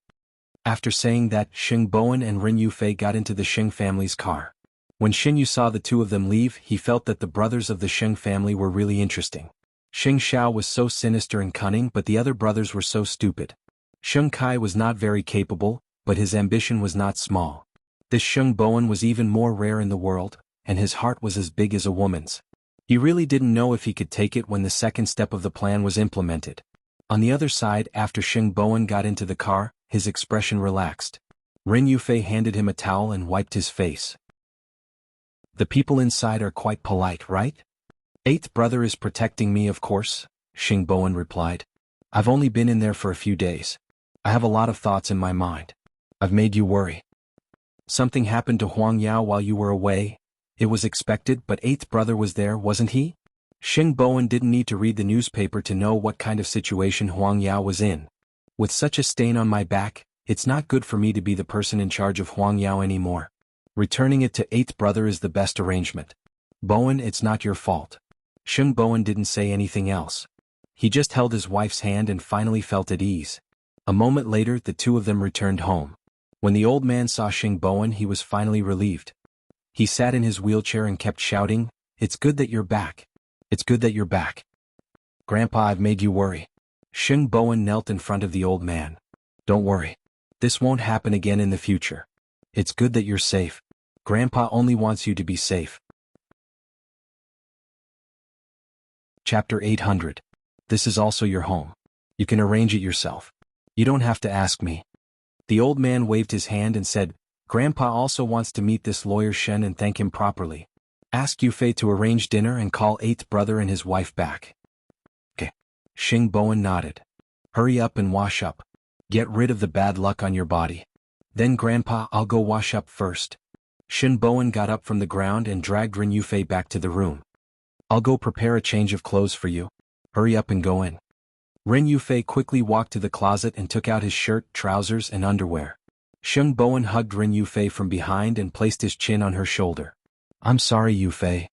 After saying that, Xing Bowen and Ren Yufei got into the Xing family's car. When Xinyu saw the two of them leave, he felt that the brothers of the Xing family were really interesting. Xing Xiao was so sinister and cunning, but the other brothers were so stupid. Xing Kai was not very capable, but his ambition was not small. This Xing Bowen was even more rare in the world, and his heart was as big as a woman's. He really didn't know if he could take it when the second step of the plan was implemented. On the other side, after Xing Bowen got into the car, his expression relaxed. Ren Yufei handed him a towel and wiped his face. The people inside are quite polite, right? Eighth brother is protecting me, of course, Xing Bowen replied. I've only been in there for a few days. I have a lot of thoughts in my mind. I've made you worry. Something happened to Huang Yao while you were away. It was expected, but eighth brother was there, wasn't he? Xing Bowen didn't need to read the newspaper to know what kind of situation Huang Yao was in. With such a stain on my back, it's not good for me to be the person in charge of Huang Yao anymore. Returning it to eighth brother is the best arrangement. Bowen, it's not your fault. Xing Bowen didn't say anything else. He just held his wife's hand and finally felt at ease. A moment later, the two of them returned home. When the old man saw Xing Bowen, he was finally relieved. He sat in his wheelchair and kept shouting, "It's good that you're back. It's good that you're back. Grandpa, I've made you worry." Xing Bowen knelt in front of the old man. Don't worry. This won't happen again in the future. It's good that you're safe. Grandpa only wants you to be safe. Chapter 800. This is also your home. You can arrange it yourself. You don't have to ask me. The old man waved his hand and said, Grandpa also wants to meet this lawyer Shen and thank him properly. Ask Yufei to arrange dinner and call eighth brother and his wife back. Okay. Xing Bowen nodded. Hurry up and wash up. Get rid of the bad luck on your body. Then Grandpa, I'll go wash up first. Shin Bowen got up from the ground and dragged Ren Yufei back to the room. I'll go prepare a change of clothes for you. Hurry up and go in. Ren Yufei quickly walked to the closet and took out his shirt, trousers, and underwear. Shin Bowen hugged Ren Yufei from behind and placed his chin on her shoulder. I'm sorry, Yufei.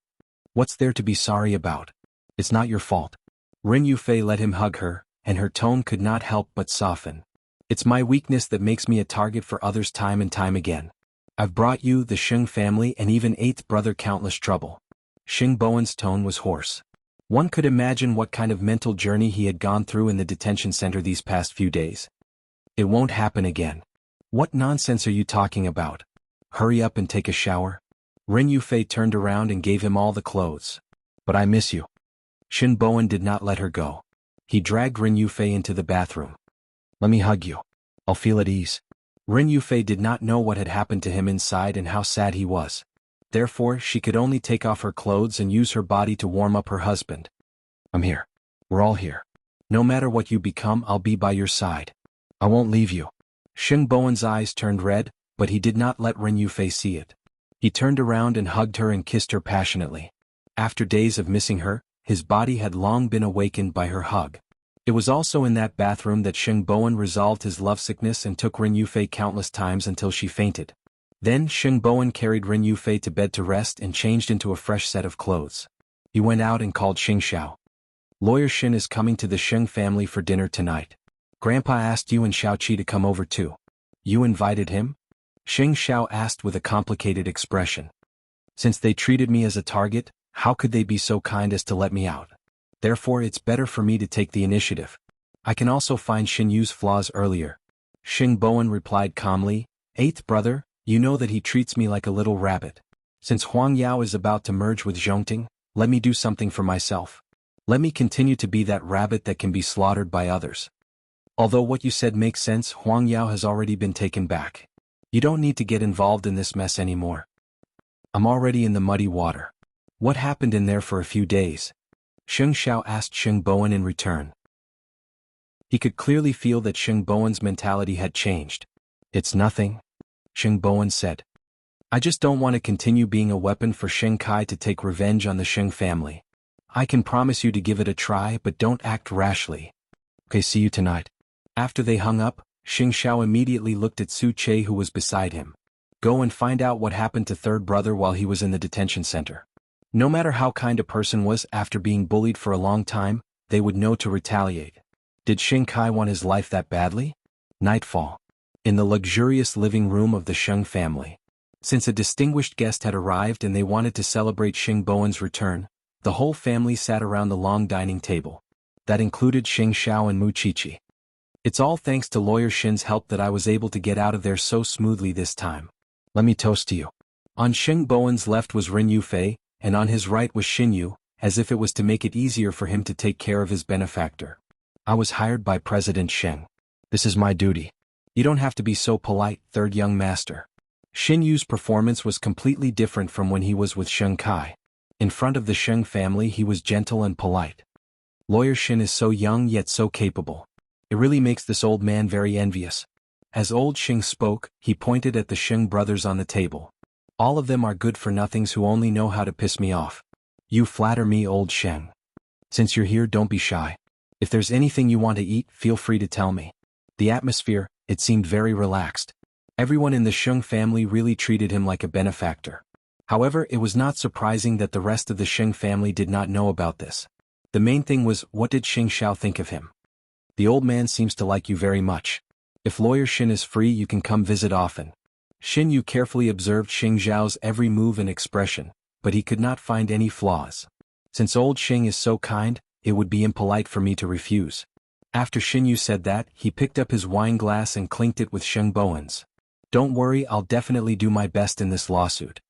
What's there to be sorry about? It's not your fault. Ren Yufei let him hug her, and her tone could not help but soften. It's my weakness that makes me a target for others time and time again. I've brought you, the Sheng family, and even eighth brother countless trouble. Shin Bowen's tone was hoarse. One could imagine what kind of mental journey he had gone through in the detention center these past few days. It won't happen again. What nonsense are you talking about? Hurry up and take a shower. Ren Yufei turned around and gave him all the clothes. But I miss you. Shin Bowen did not let her go. He dragged Ren Yufei into the bathroom. Let me hug you. I'll feel at ease. Ren Yufei did not know what had happened to him inside and how sad he was. Therefore, she could only take off her clothes and use her body to warm up her husband. I'm here. We're all here. No matter what you become, I'll be by your side. I won't leave you. Shin Bowen's eyes turned red, but he did not let Ren Yufei see it. He turned around and hugged her and kissed her passionately. After days of missing her, his body had long been awakened by her hug. It was also in that bathroom that Shin Bowen resolved his lovesickness and took Ren Yufei countless times until she fainted. Then Shin Bowen carried Ren Yufei to bed to rest and changed into a fresh set of clothes. He went out and called Xing Xiao. Lawyer Shin is coming to the Sheng family for dinner tonight. Grandpa asked you and Xiaoqi to come over too. You invited him? Xing Xiao asked with a complicated expression. Since they treated me as a target, how could they be so kind as to let me out? Therefore it's better for me to take the initiative. I can also find Xin Yu's flaws earlier. Xing Bowen replied calmly, Eighth brother, you know that he treats me like a little rabbit. Since Huang Yao is about to merge with Zhongting, let me do something for myself. Let me continue to be that rabbit that can be slaughtered by others. Although what you said makes sense, Huang Yao has already been taken back. You don't need to get involved in this mess anymore. I'm already in the muddy water. What happened in there for a few days? Xing Xiao asked Xing Bowen in return. He could clearly feel that Xing Bowen's mentality had changed. It's nothing, Xing Bowen said. I just don't want to continue being a weapon for Sheng Kai to take revenge on the Sheng family. I can promise you to give it a try, but don't act rashly. Okay, see you tonight. After they hung up, Xing Xiao immediately looked at Su Che, who was beside him. Go and find out what happened to third brother while he was in the detention center. No matter how kind a person was after being bullied for a long time, they would know to retaliate. Did Sheng Kai want his life that badly? Nightfall. In the luxurious living room of the Sheng family. Since a distinguished guest had arrived and they wanted to celebrate Xing Bowen's return, the whole family sat around the long dining table. That included Xing Xiao and Mu Qiqi. It's all thanks to Lawyer Shin's help that I was able to get out of there so smoothly this time. Let me toast to you. On Xing Bowen's left was Ren Yufei, and on his right was Xin Yu, as if it was to make it easier for him to take care of his benefactor. I was hired by President Sheng. This is my duty. You don't have to be so polite, third young master. Xin Yu's performance was completely different from when he was with Sheng Kai. In front of the Sheng family he was gentle and polite. Lawyer Shin is so young yet so capable. It really makes this old man very envious. As old Sheng spoke, he pointed at the Sheng brothers on the table. All of them are good-for-nothings who only know how to piss me off. You flatter me, old Sheng. Since you're here, don't be shy. If there's anything you want to eat, feel free to tell me. The atmosphere, it seemed very relaxed. Everyone in the Sheng family really treated him like a benefactor. However, it was not surprising that the rest of the Sheng family did not know about this. The main thing was, what did Xing Xiao think of him? The old man seems to like you very much. If Lawyer Shin is free, you can come visit often. Xin Yu carefully observed Xing Xiao's every move and expression, but he could not find any flaws. Since old Xing is so kind, it would be impolite for me to refuse. After Xin Yu said that, he picked up his wine glass and clinked it with Sheng Bowen's. Don't worry, I'll definitely do my best in this lawsuit.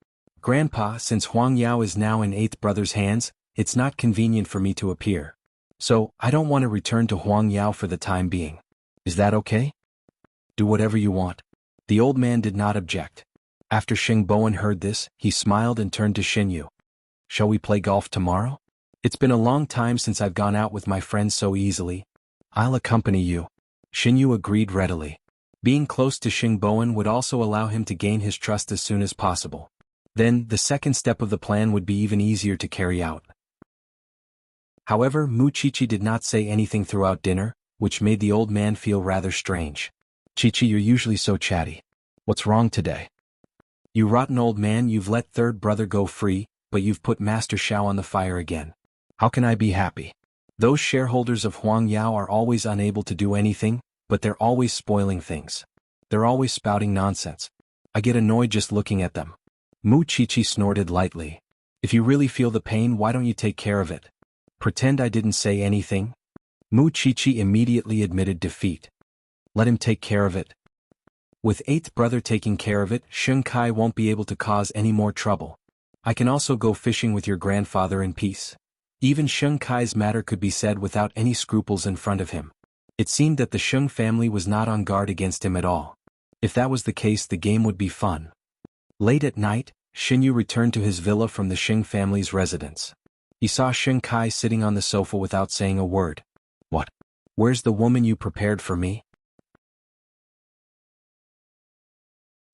Grandpa, since Huang Yao is now in eighth brother's hands, it's not convenient for me to appear. So, I don't want to return to Huang Yao for the time being. Is that okay? Do whatever you want. The old man did not object. After Xing Bowen heard this, he smiled and turned to Xin Yu. Shall we play golf tomorrow? It's been a long time since I've gone out with my friends so easily. I'll accompany you. Xin Yu agreed readily. Being close to Xing Bowen would also allow him to gain his trust as soon as possible. Then, the second step of the plan would be even easier to carry out. However, Mu Chichi did not say anything throughout dinner, which made the old man feel rather strange. Chichi, you're usually so chatty. What's wrong today? You rotten old man, you've let third brother go free, but you've put Master Xiao on the fire again. How can I be happy? Those shareholders of Huang Yao are always unable to do anything, but they're always spoiling things. They're always spouting nonsense. I get annoyed just looking at them. Mu Chichi snorted lightly. If you really feel the pain, why don't you take care of it? Pretend I didn't say anything? Mu Chichi immediately admitted defeat. Let him take care of it. With eighth brother taking care of it, Sheng Kai won't be able to cause any more trouble. I can also go fishing with your grandfather in peace. Even Sheng Kai's matter could be said without any scruples in front of him. It seemed that the Sheng family was not on guard against him at all. If that was the case, the game would be fun. Late at night, Xinyu returned to his villa from the Sheng family's residence. He saw Sheng Kai sitting on the sofa without saying a word. What? Where's the woman you prepared for me?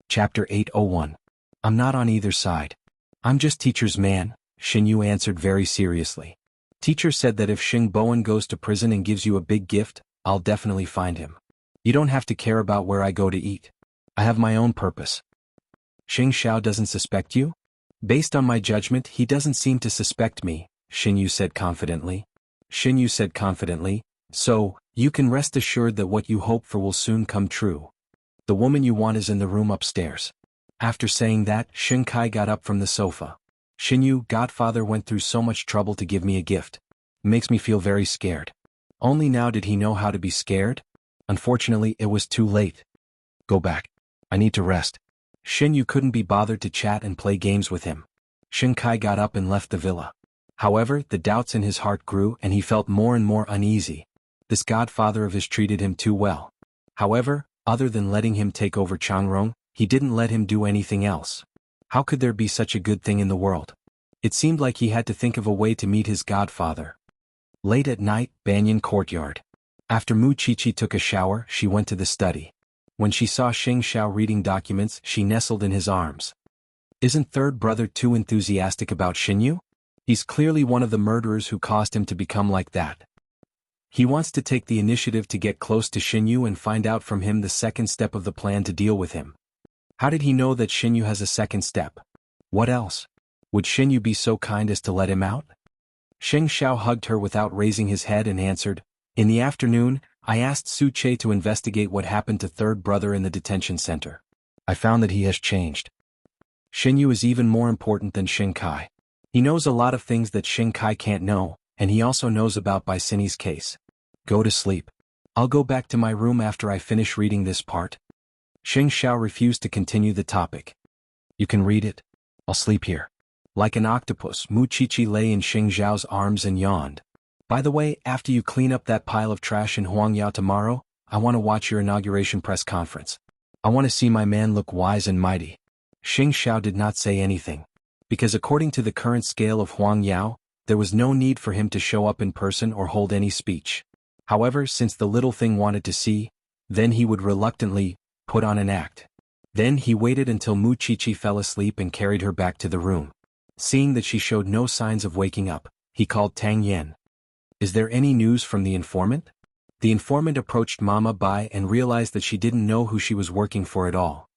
Chapter 801. I'm not on either side. I'm just teacher's man, Xinyu answered very seriously. Teacher said that if Xing Bowen goes to prison and gives you a big gift, I'll definitely find him. You don't have to care about where I go to eat. I have my own purpose. Xing Xiao doesn't suspect you? Based on my judgment, he doesn't seem to suspect me, Xinyu said confidently. Xinyu said confidently, so, you can rest assured that what you hope for will soon come true. The woman you want is in the room upstairs. After saying that, Sheng Kai got up from the sofa. Xinyu, Godfather went through so much trouble to give me a gift. It makes me feel very scared. Only now did he know how to be scared? Unfortunately, it was too late. Go back. I need to rest. Xinyu couldn't be bothered to chat and play games with him. Sheng Kai got up and left the villa. However, the doubts in his heart grew and he felt more and more uneasy. This godfather of his treated him too well. However, other than letting him take over Changrong, he didn't let him do anything else. How could there be such a good thing in the world? It seemed like he had to think of a way to meet his godfather. Late at night, Banyan Courtyard. After Mu Chichi took a shower, she went to the study. When she saw Xing Xiao reading documents, she nestled in his arms. Isn't third brother too enthusiastic about Xinyu? He's clearly one of the murderers who caused him to become like that. He wants to take the initiative to get close to Xinyu and find out from him the second step of the plan to deal with him. How did he know that Xinyu has a second step? What else? Would Xinyu be so kind as to let him out? Xing Xiao hugged her without raising his head and answered, In the afternoon, I asked Su Che to investigate what happened to third brother in the detention center. I found that he has changed. Xinyu is even more important than Xing Kai. He knows a lot of things that Xing Kai can't know, and he also knows about Baisini's case. Go to sleep. I'll go back to my room after I finish reading this part. Xing Xiao refused to continue the topic. You can read it. I'll sleep here. Like an octopus, Mu Chichi lay in Xing Xiao's arms and yawned. By the way, after you clean up that pile of trash in Huangyao tomorrow, I want to watch your inauguration press conference. I want to see my man look wise and mighty. Xing Xiao did not say anything. Because according to the current scale of Huangyao, there was no need for him to show up in person or hold any speech. However, since the little thing wanted to see, then he would reluctantly put on an act. Then he waited until Mu Chichi fell asleep and carried her back to the room. Seeing that she showed no signs of waking up, he called Tang Yen. Is there any news from the informant? The informant approached Mama Bai and realized that she didn't know who she was working for at all.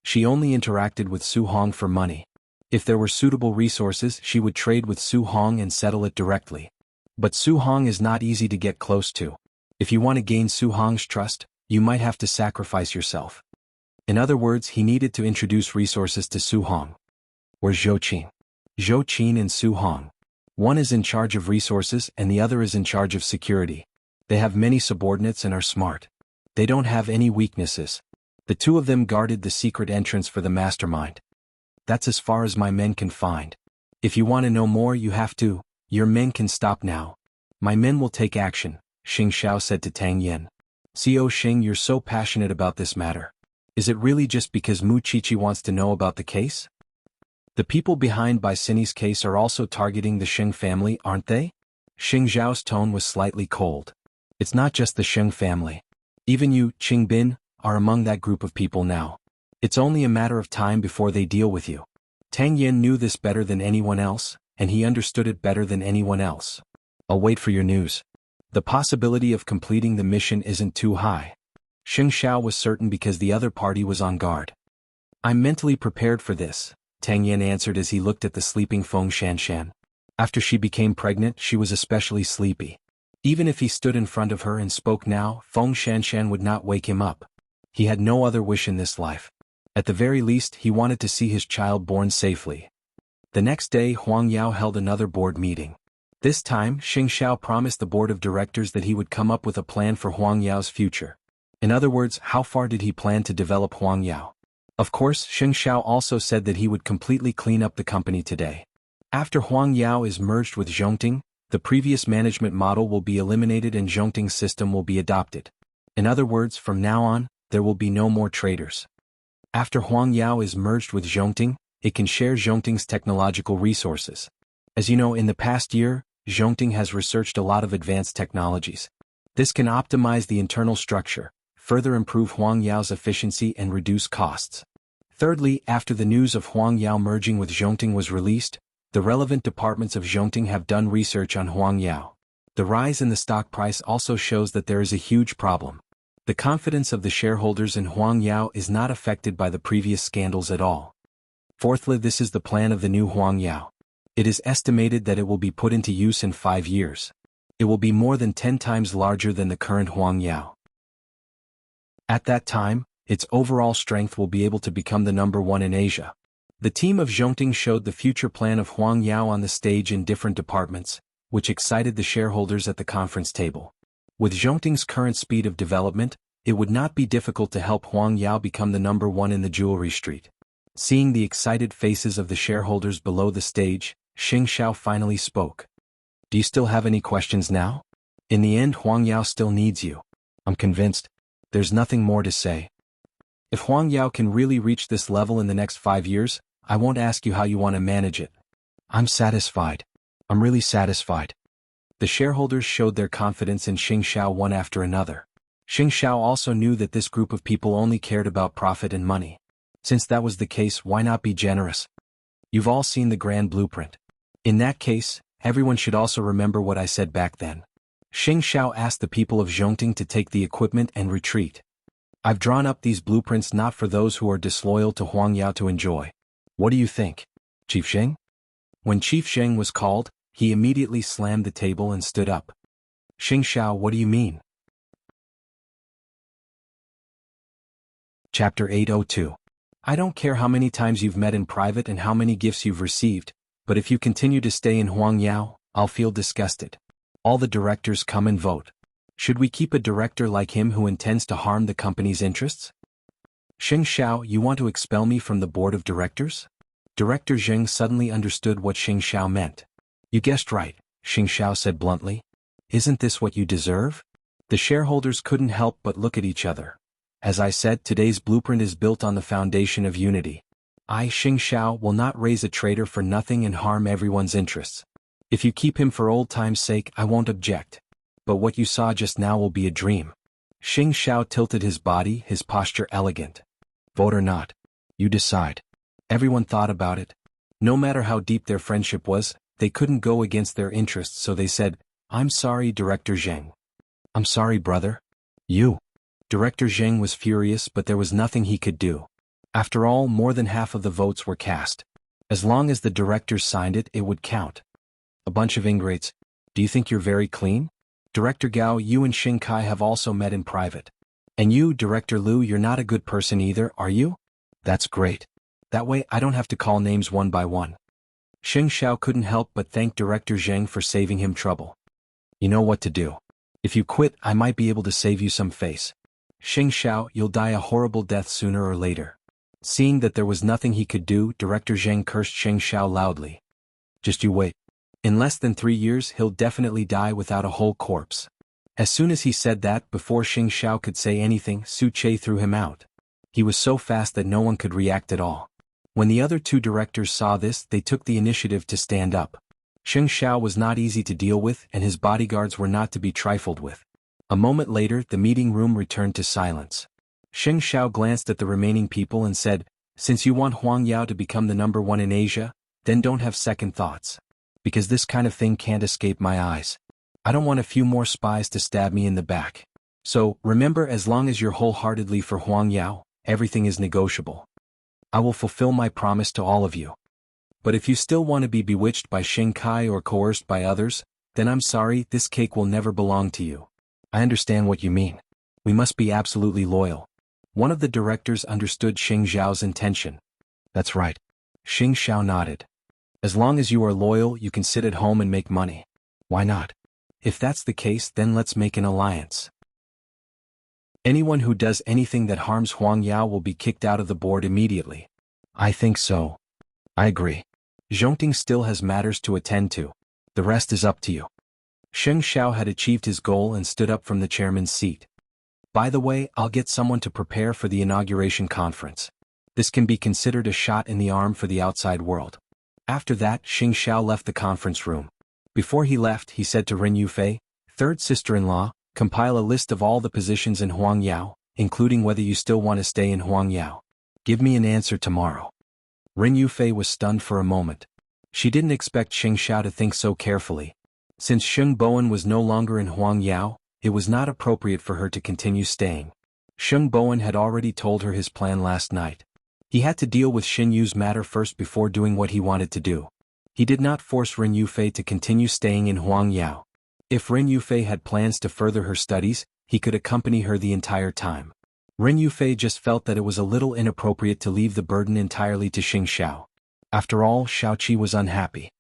She only interacted with Su Hong for money. If there were suitable resources, she would trade with Su Hong and settle it directly. But Su Hong is not easy to get close to. If you want to gain Su Hong's trust, you might have to sacrifice yourself. In other words, he needed to introduce resources to Su Hong. Where's Zhou Qin? Zhou Qin and Su Hong. One is in charge of resources and the other is in charge of security. They have many subordinates and are smart. They don't have any weaknesses. The two of them guarded the secret entrance for the mastermind. That's as far as my men can find. If you want to know more, you have to. Your men can stop now. My men will take action, Xing Xiao said to Tang Yen. Co Xing, you're so passionate about this matter. Is it really just because Mu Chichi wants to know about the case? The people behind Baisini's case are also targeting the Sheng family, aren't they? Xing Zhao's tone was slightly cold. It's not just the Sheng family. Even you, Qing Bin, are among that group of people now. It's only a matter of time before they deal with you. Tang Yin knew this better than anyone else, and he understood it better than anyone else. I'll wait for your news. The possibility of completing the mission isn't too high. Xing Xiao was certain because the other party was on guard. I'm mentally prepared for this, Tang Yin answered as he looked at the sleeping Feng Shanshan. After she became pregnant, she was especially sleepy. Even if he stood in front of her and spoke now, Feng Shanshan would not wake him up. He had no other wish in this life. At the very least, he wanted to see his child born safely. The next day, Huang Yao held another board meeting. This time, Xing Xiao promised the board of directors that he would come up with a plan for Huang Yao's future. In other words, how far did he plan to develop Huang Yao? Of course, Xing Xiao also said that he would completely clean up the company today. After Huang Yao is merged with Zhongting, the previous management model will be eliminated and Zhongting's system will be adopted. In other words, from now on, there will be no more traders. After Huang Yao is merged with Zhongting, it can share Zhongting's technological resources. As you know, in the past year, Zhongting has researched a lot of advanced technologies. This can optimize the internal structure, further improve Huang Yao's efficiency and reduce costs. Thirdly, after the news of Huang Yao merging with Zhongting was released, the relevant departments of Zhongting have done research on Huang Yao. The rise in the stock price also shows that there is a huge problem. The confidence of the shareholders in Huang Yao is not affected by the previous scandals at all. Fourthly, this is the plan of the new Huang Yao. It is estimated that it will be put into use in 5 years. It will be more than 10 times larger than the current Huang Yao. At that time, its overall strength will be able to become the #1 in Asia. The team of Zhongting showed the future plan of Huang Yao on the stage in different departments, which excited the shareholders at the conference table. With Zhongting's current speed of development, it would not be difficult to help Huang Yao become the #1 in the jewelry street. Seeing the excited faces of the shareholders below the stage, Xing Xiao finally spoke. Do you still have any questions now? In the end, Huang Yao still needs you. I'm convinced. There's nothing more to say. If Huang Yao can really reach this level in the next 5 years, I won't ask you how you want to manage it. I'm satisfied. I'm really satisfied. The shareholders showed their confidence in Xing Xiao one after another. Xing Xiao also knew that this group of people only cared about profit and money. Since that was the case, why not be generous? You've all seen the grand blueprint. In that case, everyone should also remember what I said back then. Xing Xiao asked the people of Zhongting to take the equipment and retreat. I've drawn up these blueprints not for those who are disloyal to Huang Yao to enjoy. What do you think, Chief Zheng? When Chief Zheng was called, he immediately slammed the table and stood up. Xing Xiao, what do you mean? Chapter 802. I don't care how many times you've met in private and how many gifts you've received, but if you continue to stay in Huang Yao, I'll feel disgusted. All the directors come and vote. Should we keep a director like him who intends to harm the company's interests? Xing Xiao, you want to expel me from the board of directors? Director Zheng suddenly understood what Xing Xiao meant. You guessed right, Xing Xiao said bluntly. Isn't this what you deserve? The shareholders couldn't help but look at each other. As I said, today's blueprint is built on the foundation of unity. I, Xing Xiao, will not raise a traitor for nothing and harm everyone's interests. If you keep him for old time's sake, I won't object. But what you saw just now will be a dream. Xing Xiao tilted his body, his posture elegant. Vote or not. You decide. Everyone thought about it. No matter how deep their friendship was, they couldn't go against their interests, so they said, I'm sorry, Director Zheng. I'm sorry, brother. You. Director Zheng was furious, but there was nothing he could do. After all, more than half of the votes were cast. As long as the directors signed it, it would count. A bunch of ingrates. Do you think you're very clean? Director Gao, you and Xing Kai have also met in private. And you, Director Liu, you're not a good person either, are you? That's great. That way I don't have to call names one by one. Xing Xiao couldn't help but thank Director Zheng for saving him trouble. You know what to do. If you quit, I might be able to save you some face. Xing Xiao, you'll die a horrible death sooner or later. Seeing that there was nothing he could do, Director Zheng cursed Xing Xiao loudly. Just you wait. In less than 3 years, he'll definitely die without a whole corpse. As soon as he said that, before Xing Xiao could say anything, Su Che threw him out. He was so fast that no one could react at all. When the other 2 directors saw this, they took the initiative to stand up. Xing Xiao was not easy to deal with, and his bodyguards were not to be trifled with. A moment later, the meeting room returned to silence. Sheng Xiao glanced at the remaining people and said, "Since you want Huang Yao to become the number one in Asia, then don't have second thoughts. Because this kind of thing can't escape my eyes. I don't want a few more spies to stab me in the back. So, remember, as long as you're wholeheartedly for Huang Yao, everything is negotiable. I will fulfill my promise to all of you. But if you still want to be bewitched by Xing Kai or coerced by others, then I'm sorry, this cake will never belong to you. I understand what you mean. We must be absolutely loyal." One of the directors understood Xing Xiao's intention. "That's right." Xing Xiao nodded. "As long as you are loyal, you can sit at home and make money. Why not? If that's the case, then let's make an alliance. Anyone who does anything that harms Huang Yao will be kicked out of the board immediately." "I think so. I agree. Zhongting still has matters to attend to. The rest is up to you." Sheng Xiao had achieved his goal and stood up from the chairman's seat. "By the way, I'll get someone to prepare for the inauguration conference. This can be considered a shot in the arm for the outside world." After that, Xing Xiao left the conference room. Before he left, he said to Ren Yufei, third sister-in-law, "Compile a list of all the positions in Huang Yao, including whether you still want to stay in Huang Yao. Give me an answer tomorrow." Ren Yufei was stunned for a moment. She didn't expect Xing Xiao to think so carefully. Since Sheng Bowen was no longer in Huang Yao, it was not appropriate for her to continue staying. Sheng Bowen had already told her his plan last night. He had to deal with Xin Yu's matter first before doing what he wanted to do. He did not force Ren Yufei to continue staying in Huang Yao. If Ren Yufei had plans to further her studies, he could accompany her the entire time. Ren Yufei just felt that it was a little inappropriate to leave the burden entirely to Xing Xiao. After all, Xiaoqi was unhappy.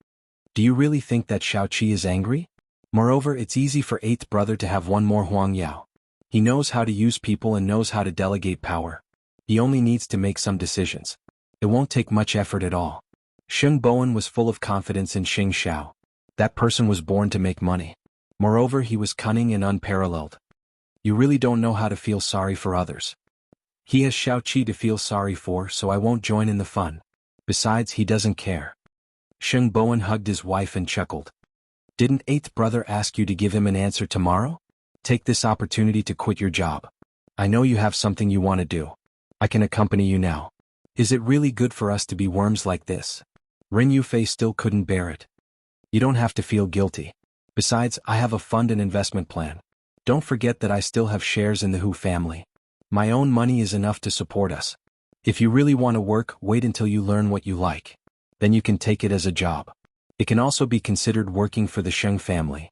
Do you really think that Xiaoqi is angry? Moreover, it's easy for eighth brother to have one more Huang Yao. He knows how to use people and knows how to delegate power. He only needs to make some decisions. It won't take much effort at all. Sheng Bowen was full of confidence in Xing Xiao. That person was born to make money. Moreover, he was cunning and unparalleled. You really don't know how to feel sorry for others. He has Xiaoqi to feel sorry for, so I won't join in the fun. Besides, he doesn't care. Sheng Bowen hugged his wife and chuckled. Didn't eighth brother ask you to give him an answer tomorrow? Take this opportunity to quit your job. I know you have something you want to do. I can accompany you now. Is it really good for us to be worms like this? Ren Yufei still couldn't bear it. You don't have to feel guilty. Besides, I have a fund and investment plan. Don't forget that I still have shares in the Hu family. My own money is enough to support us. If you really want to work, wait until you learn what you like. Then you can take it as a job. It can also be considered working for the Sheng family.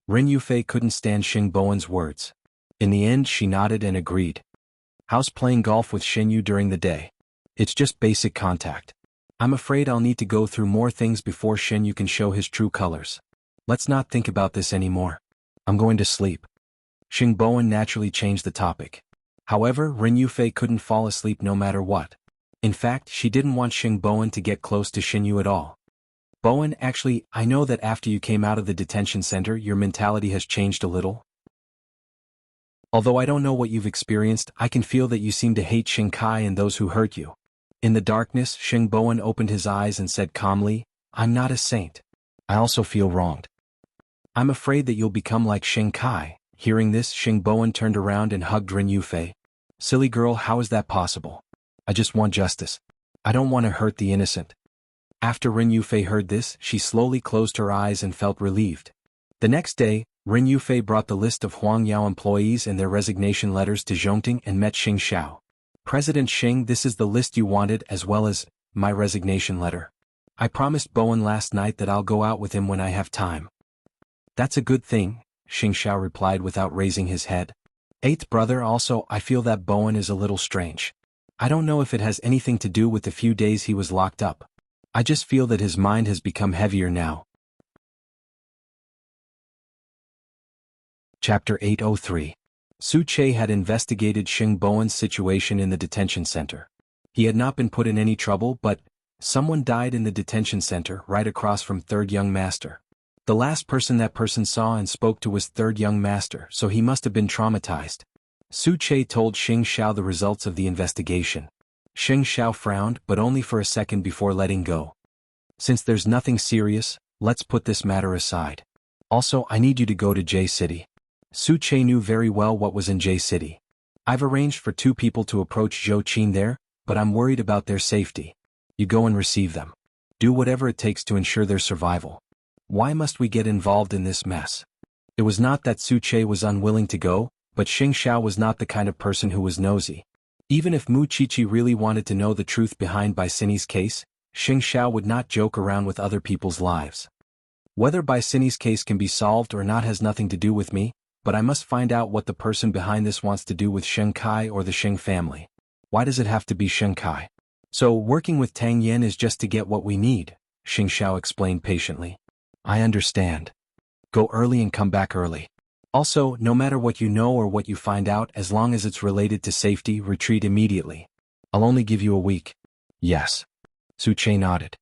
Ren Yufei couldn't stand Xing Bowen's words. In the end, she nodded and agreed. How's playing golf with Shen Yu during the day? It's just basic contact. I'm afraid I'll need to go through more things before Shen Yu can show his true colors. Let's not think about this anymore. I'm going to sleep. Xing Bowen naturally changed the topic. However, Ren Yufei couldn't fall asleep no matter what. In fact, she didn't want Xing Bowen to get close to Shen Yu at all. Bowen, actually, I know that after you came out of the detention center, your mentality has changed a little. Although I don't know what you've experienced, I can feel that you seem to hate Xing Kai and those who hurt you. In the darkness, Xing Bowen opened his eyes and said calmly, I'm not a saint. I also feel wronged. I'm afraid that you'll become like Xing Kai. Hearing this, Xing Bowen turned around and hugged Ren Yufei. Silly girl, how is that possible? I just want justice. I don't want to hurt the innocent. After Ren Yufei heard this, she slowly closed her eyes and felt relieved. The next day, Ren Yufei brought the list of Huang Yao employees and their resignation letters to Zhongting and met Xing Xiao. President Xing, this is the list you wanted as well as my resignation letter. I promised Bowen last night that I'll go out with him when I have time. That's a good thing, Xing Xiao replied without raising his head. Eighth brother, also, I feel that Bowen is a little strange. I don't know if it has anything to do with the few days he was locked up. I just feel that his mind has become heavier now. Chapter 803. Su Che had investigated Xing Bowen's situation in the detention center. He had not been put in any trouble, but someone died in the detention center right across from third young master. The last person that person saw and spoke to was third young master, so he must have been traumatized. Su Che told Xing Xiao the results of the investigation. Xing Xiao frowned, but only for a second before letting go. Since there's nothing serious, let's put this matter aside. Also, I need you to go to J City. Su Che knew very well what was in J City. I've arranged for 2 people to approach Zhou Qin there, but I'm worried about their safety. You go and receive them. Do whatever it takes to ensure their survival. Why must we get involved in this mess? It was not that Su Che was unwilling to go, but Xing Xiao was not the kind of person who was nosy. Even if Mu Qiqi really wanted to know the truth behind Baisini's case, Xing Xiao would not joke around with other people's lives. Whether Baisini's case can be solved or not has nothing to do with me, but I must find out what the person behind this wants to do with Sheng Kai or the Sheng family. Why does it have to be Sheng Kai? So working with Tang Yen is just to get what we need, Xing Xiao explained patiently. I understand. Go early and come back early. Also, no matter what you know or what you find out, as long as it's related to safety, retreat immediately. I'll only give you a week. Yes. Su Che nodded.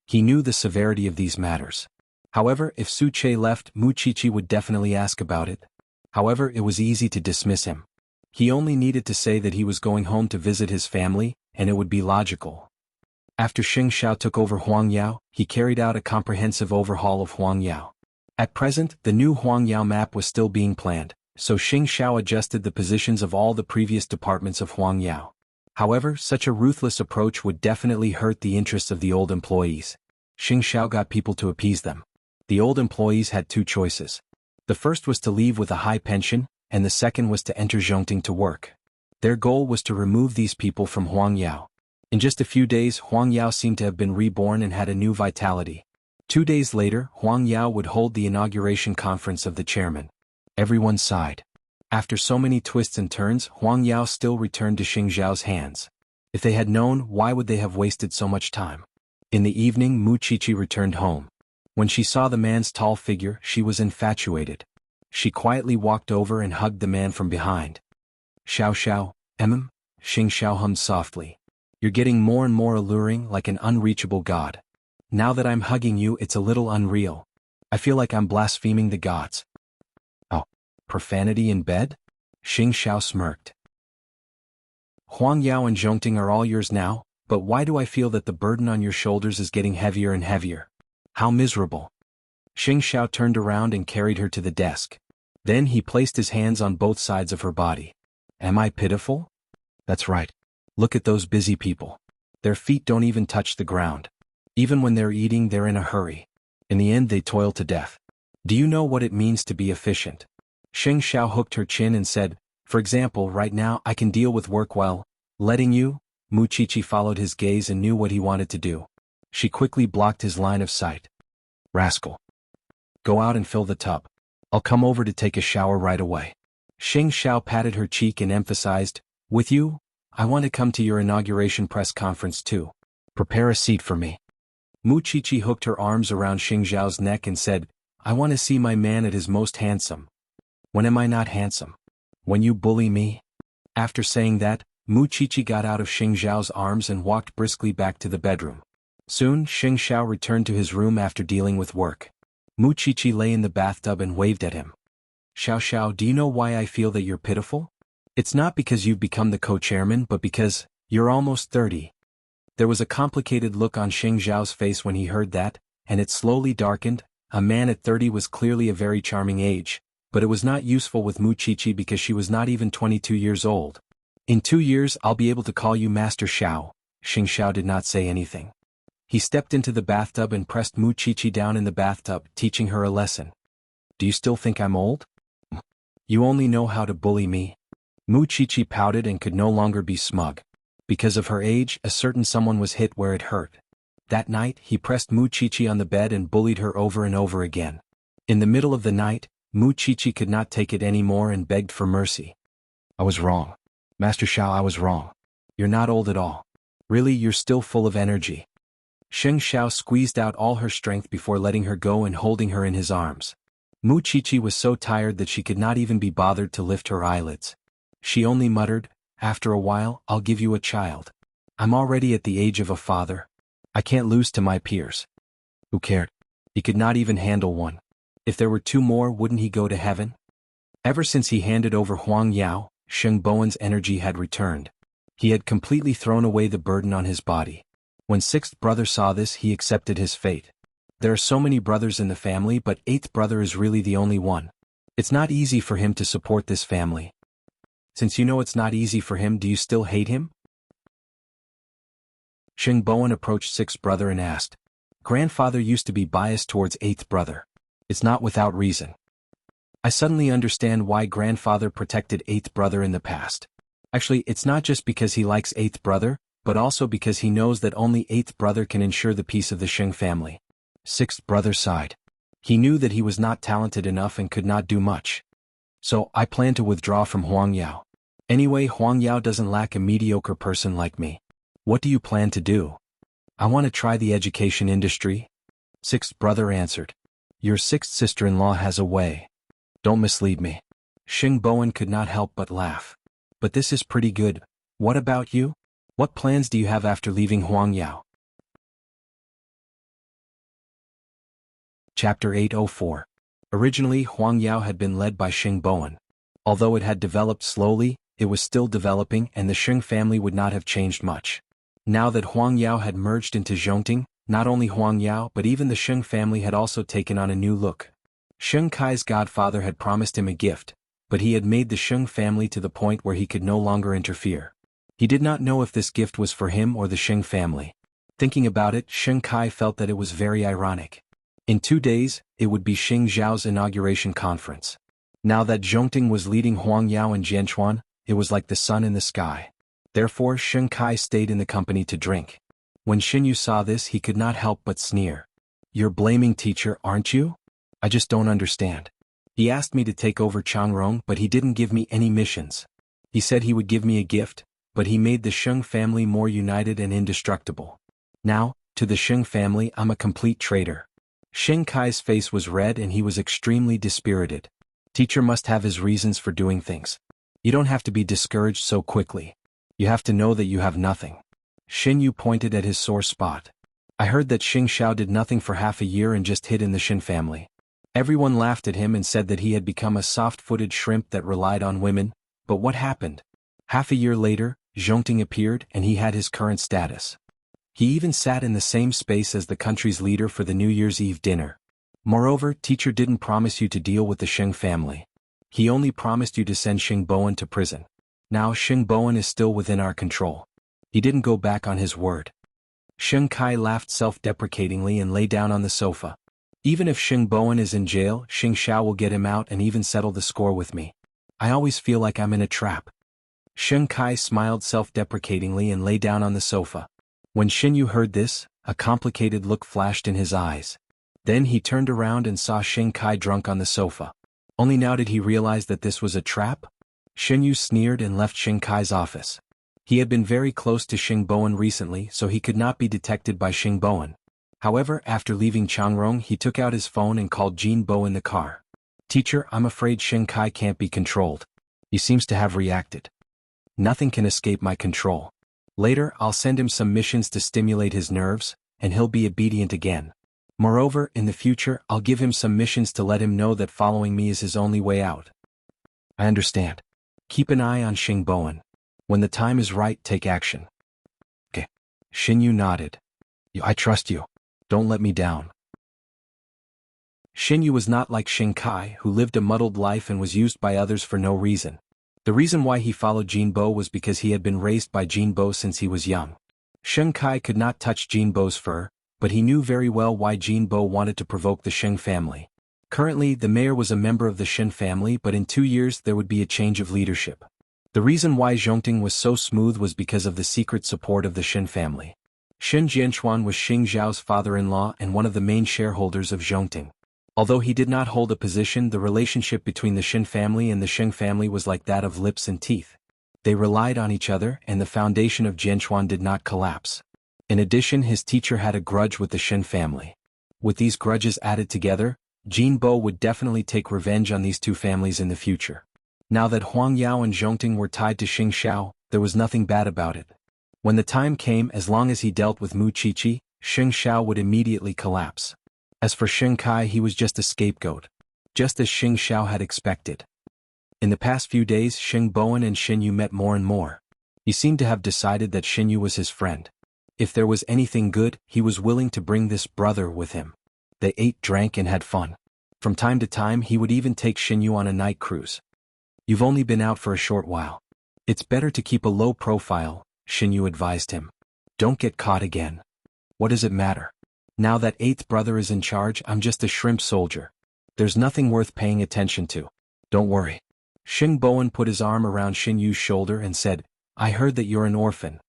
He knew the severity of these matters. However, if Su Che left, Mu Qiqi would definitely ask about it. However, it was easy to dismiss him. He only needed to say that he was going home to visit his family, and it would be logical. After Xing Xiao took over Huangyao, he carried out a comprehensive overhaul of Huangyao. At present, the new Huangyao map was still being planned, so Xing Xiao adjusted the positions of all the previous departments of Huangyao. However, such a ruthless approach would definitely hurt the interests of the old employees. Xing Xiao got people to appease them. The old employees had 2 choices. The first was to leave with a high pension, and the second was to enter Zhongting to work. Their goal was to remove these people from Huangyao. In just a few days, Huangyao seemed to have been reborn and had a new vitality. 2 days later, Huangyao would hold the inauguration conference of the chairman. Everyone sighed. After so many twists and turns, Huangyao still returned to Xing Xiao's hands. If they had known, why would they have wasted so much time? In the evening, Mu Qiqi returned home. When she saw the man's tall figure, she was infatuated. She quietly walked over and hugged the man from behind. Xiao Xiao, Xing Xiao hummed softly. You're getting more and more alluring, like an unreachable god. Now that I'm hugging you, it's a little unreal. I feel like I'm blaspheming the gods. Oh, profanity in bed? Xing Xiao smirked. Huangyao and Zhongting are all yours now, but why do I feel that the burden on your shoulders is getting heavier and heavier? How miserable. Xing Xiao turned around and carried her to the desk. Then he placed his hands on both sides of her body. Am I pitiful? That's right. Look at those busy people. Their feet don't even touch the ground. Even when they're eating, they're in a hurry. In the end, they toil to death. Do you know what it means to be efficient? Xing Xiao hooked her chin and said, for example, right now I can deal with work while letting you. Mu Qiqi followed his gaze and knew what he wanted to do. She quickly blocked his line of sight. Rascal. Go out and fill the tub. I'll come over to take a shower right away. Xing Xiao patted her cheek and emphasized, with you? I want to come to your inauguration press conference too. Prepare a seat for me. Mu Qiqi hooked her arms around Xing Xiao's neck and said, I want to see my man at his most handsome. When am I not handsome? When you bully me? After saying that, Mu Qiqi got out of Xing Xiao's arms and walked briskly back to the bedroom. Soon, Xing Xiao returned to his room after dealing with work. Mu Qiqi lay in the bathtub and waved at him. Xiao Xiao, do you know why I feel that you're pitiful? It's not because you've become the co-chairman, but because you're almost 30. There was a complicated look on Xing Xiao's face when he heard that, and it slowly darkened. A man at 30 was clearly a very charming age, but it was not useful with Mu Qiqi because she was not even 22 years old. In 2 years I'll be able to call you Master Xiao. Xing Xiao did not say anything. He stepped into the bathtub and pressed Mu Qiqi down in the bathtub, teaching her a lesson. Do you still think I'm old? You only know how to bully me. Mu Qiqi pouted and could no longer be smug. Because of her age, a certain someone was hit where it hurt. That night, he pressed Mu Qiqi on the bed and bullied her over and over again. In the middle of the night, Mu Qiqi could not take it anymore and begged for mercy. I was wrong. Master Xiao, I was wrong. You're not old at all. Really, you're still full of energy. Xing Xiao squeezed out all her strength before letting her go and holding her in his arms. Mu Qiqi was so tired that she could not even be bothered to lift her eyelids. She only muttered, after a while, I'll give you a child. I'm already at the age of a father. I can't lose to my peers. Who cared? He could not even handle one. If there were 2 more, wouldn't he go to heaven? Ever since he handed over Huangyao, Sheng Bowen's energy had returned. He had completely thrown away the burden on his body. When 6th brother saw this, he accepted his fate. There are so many brothers in the family, but 8th brother is really the only one. It's not easy for him to support this family. Since you know it's not easy for him, do you still hate him? Xing Bowen approached sixth brother and asked. Grandfather used to be biased towards eighth brother. It's not without reason. I suddenly understand why grandfather protected eighth brother in the past. Actually, it's not just because he likes eighth brother, but also because he knows that only eighth brother can ensure the peace of the Sheng family. Sixth brother sighed. He knew that he was not talented enough and could not do much. So, I plan to withdraw from Huang Yao. Anyway, Huang Yao doesn't lack a mediocre person like me. What do you plan to do? I want to try the education industry. Sixth brother answered. Your sixth sister-in-law has a way. Don't mislead me. Xing Bowen could not help but laugh. But this is pretty good. What about you? What plans do you have after leaving Huang Yao? Chapter 804. Originally, Huang Yao had been led by Xing Bowen. Although it had developed slowly, it was still developing and the Sheng family would not have changed much. Now that Huang Yao had merged into Zhongting, not only Huang Yao but even the Sheng family had also taken on a new look. Sheng Kai's godfather had promised him a gift, but he had made the Sheng family to the point where he could no longer interfere. He did not know if this gift was for him or the Sheng family. Thinking about it, Sheng Kai felt that it was very ironic. In 2 days, it would be Xing Zhao's inauguration conference. Now that Zhongting was leading Huang Yao and Jianchuan, it was like the sun in the sky. Therefore, Sheng Kai stayed in the company to drink. When Xin Yu saw this, he could not help but sneer. You're blaming teacher, aren't you? I just don't understand. He asked me to take over Changrong, but he didn't give me any missions. He said he would give me a gift, but he made the Sheng family more united and indestructible. Now, to the Sheng family, I'm a complete traitor. Sheng Kai's face was red and he was extremely dispirited. Teacher must have his reasons for doing things. You don't have to be discouraged so quickly. You have to know that you have nothing. Xin Yu pointed at his sore spot. I heard that Xing Xiao did nothing for half a year and just hid in the Shin family. Everyone laughed at him and said that he had become a soft-footed shrimp that relied on women, but what happened? Half a year later, Zhongting appeared and he had his current status. He even sat in the same space as the country's leader for the New Year's Eve dinner. Moreover, teacher didn't promise you to deal with the Sheng family. He only promised you to send Xing Bowen to prison. Now Xing Bowen is still within our control. He didn't go back on his word. Sheng Kai laughed self-deprecatingly and lay down on the sofa. Even if Xing Bowen is in jail, Xing Xiao will get him out and even settle the score with me. I always feel like I'm in a trap. Sheng Kai smiled self-deprecatingly and lay down on the sofa. When Xin Yu heard this, a complicated look flashed in his eyes. Then he turned around and saw Xing Kai drunk on the sofa. Only now did he realize that this was a trap? Xin Yu sneered and left Xing Kai's office. He had been very close to Xing Bowen recently, so he could not be detected by Xing Bowen. However, after leaving Changrong, he took out his phone and called Jin Bo in the car. Teacher, I'm afraid Xing Kai can't be controlled. He seems to have reacted. Nothing can escape my control. Later, I'll send him some missions to stimulate his nerves, and he'll be obedient again. Moreover, in the future, I'll give him some missions to let him know that following me is his only way out. I understand. Keep an eye on Xing Bowen. When the time is right, take action. Okay. Xin Yu nodded. I trust you. Don't let me down. Xin Yu was not like Xing Kai, who lived a muddled life and was used by others for no reason. The reason why he followed Jin Bo was because he had been raised by Jin Bo since he was young. Xing Kai could not touch Jin Bo's fur, but he knew very well why Jin Bo wanted to provoke the Sheng family. Currently, the mayor was a member of the Shen family, but in 2 years there would be a change of leadership. The reason why Zhongting was so smooth was because of the secret support of the Shen family. Shen Jianchuan was Xing Zhao's father-in-law and one of the main shareholders of Zhongting. Although he did not hold a position, the relationship between the Shen family and the Sheng family was like that of lips and teeth. They relied on each other, and the foundation of Jianchuan did not collapse. In addition, his teacher had a grudge with the Shen family. With these grudges added together, Jin Bo would definitely take revenge on these two families in the future. Now that Huang Yao and Zhongting were tied to Xing Xiao, there was nothing bad about it. When the time came, as long as he dealt with Mu Qiqi, Xing Xiao would immediately collapse. As for Xing Kai, he was just a scapegoat. Just as Xing Xiao had expected. In the past few days, Xing Bowen and Xin Yu met more and more. He seemed to have decided that Xin Yu was his friend. If there was anything good, he was willing to bring this brother with him. They ate, drank, and had fun. From time to time he would even take Xinyu on a night cruise. You've only been out for a short while. It's better to keep a low profile, Xinyu advised him. Don't get caught again. What does it matter? Now that eighth brother is in charge, I'm just a shrimp soldier. There's nothing worth paying attention to. Don't worry. Xing Bowen put his arm around Xinyu's shoulder and said, I heard that you're an orphan.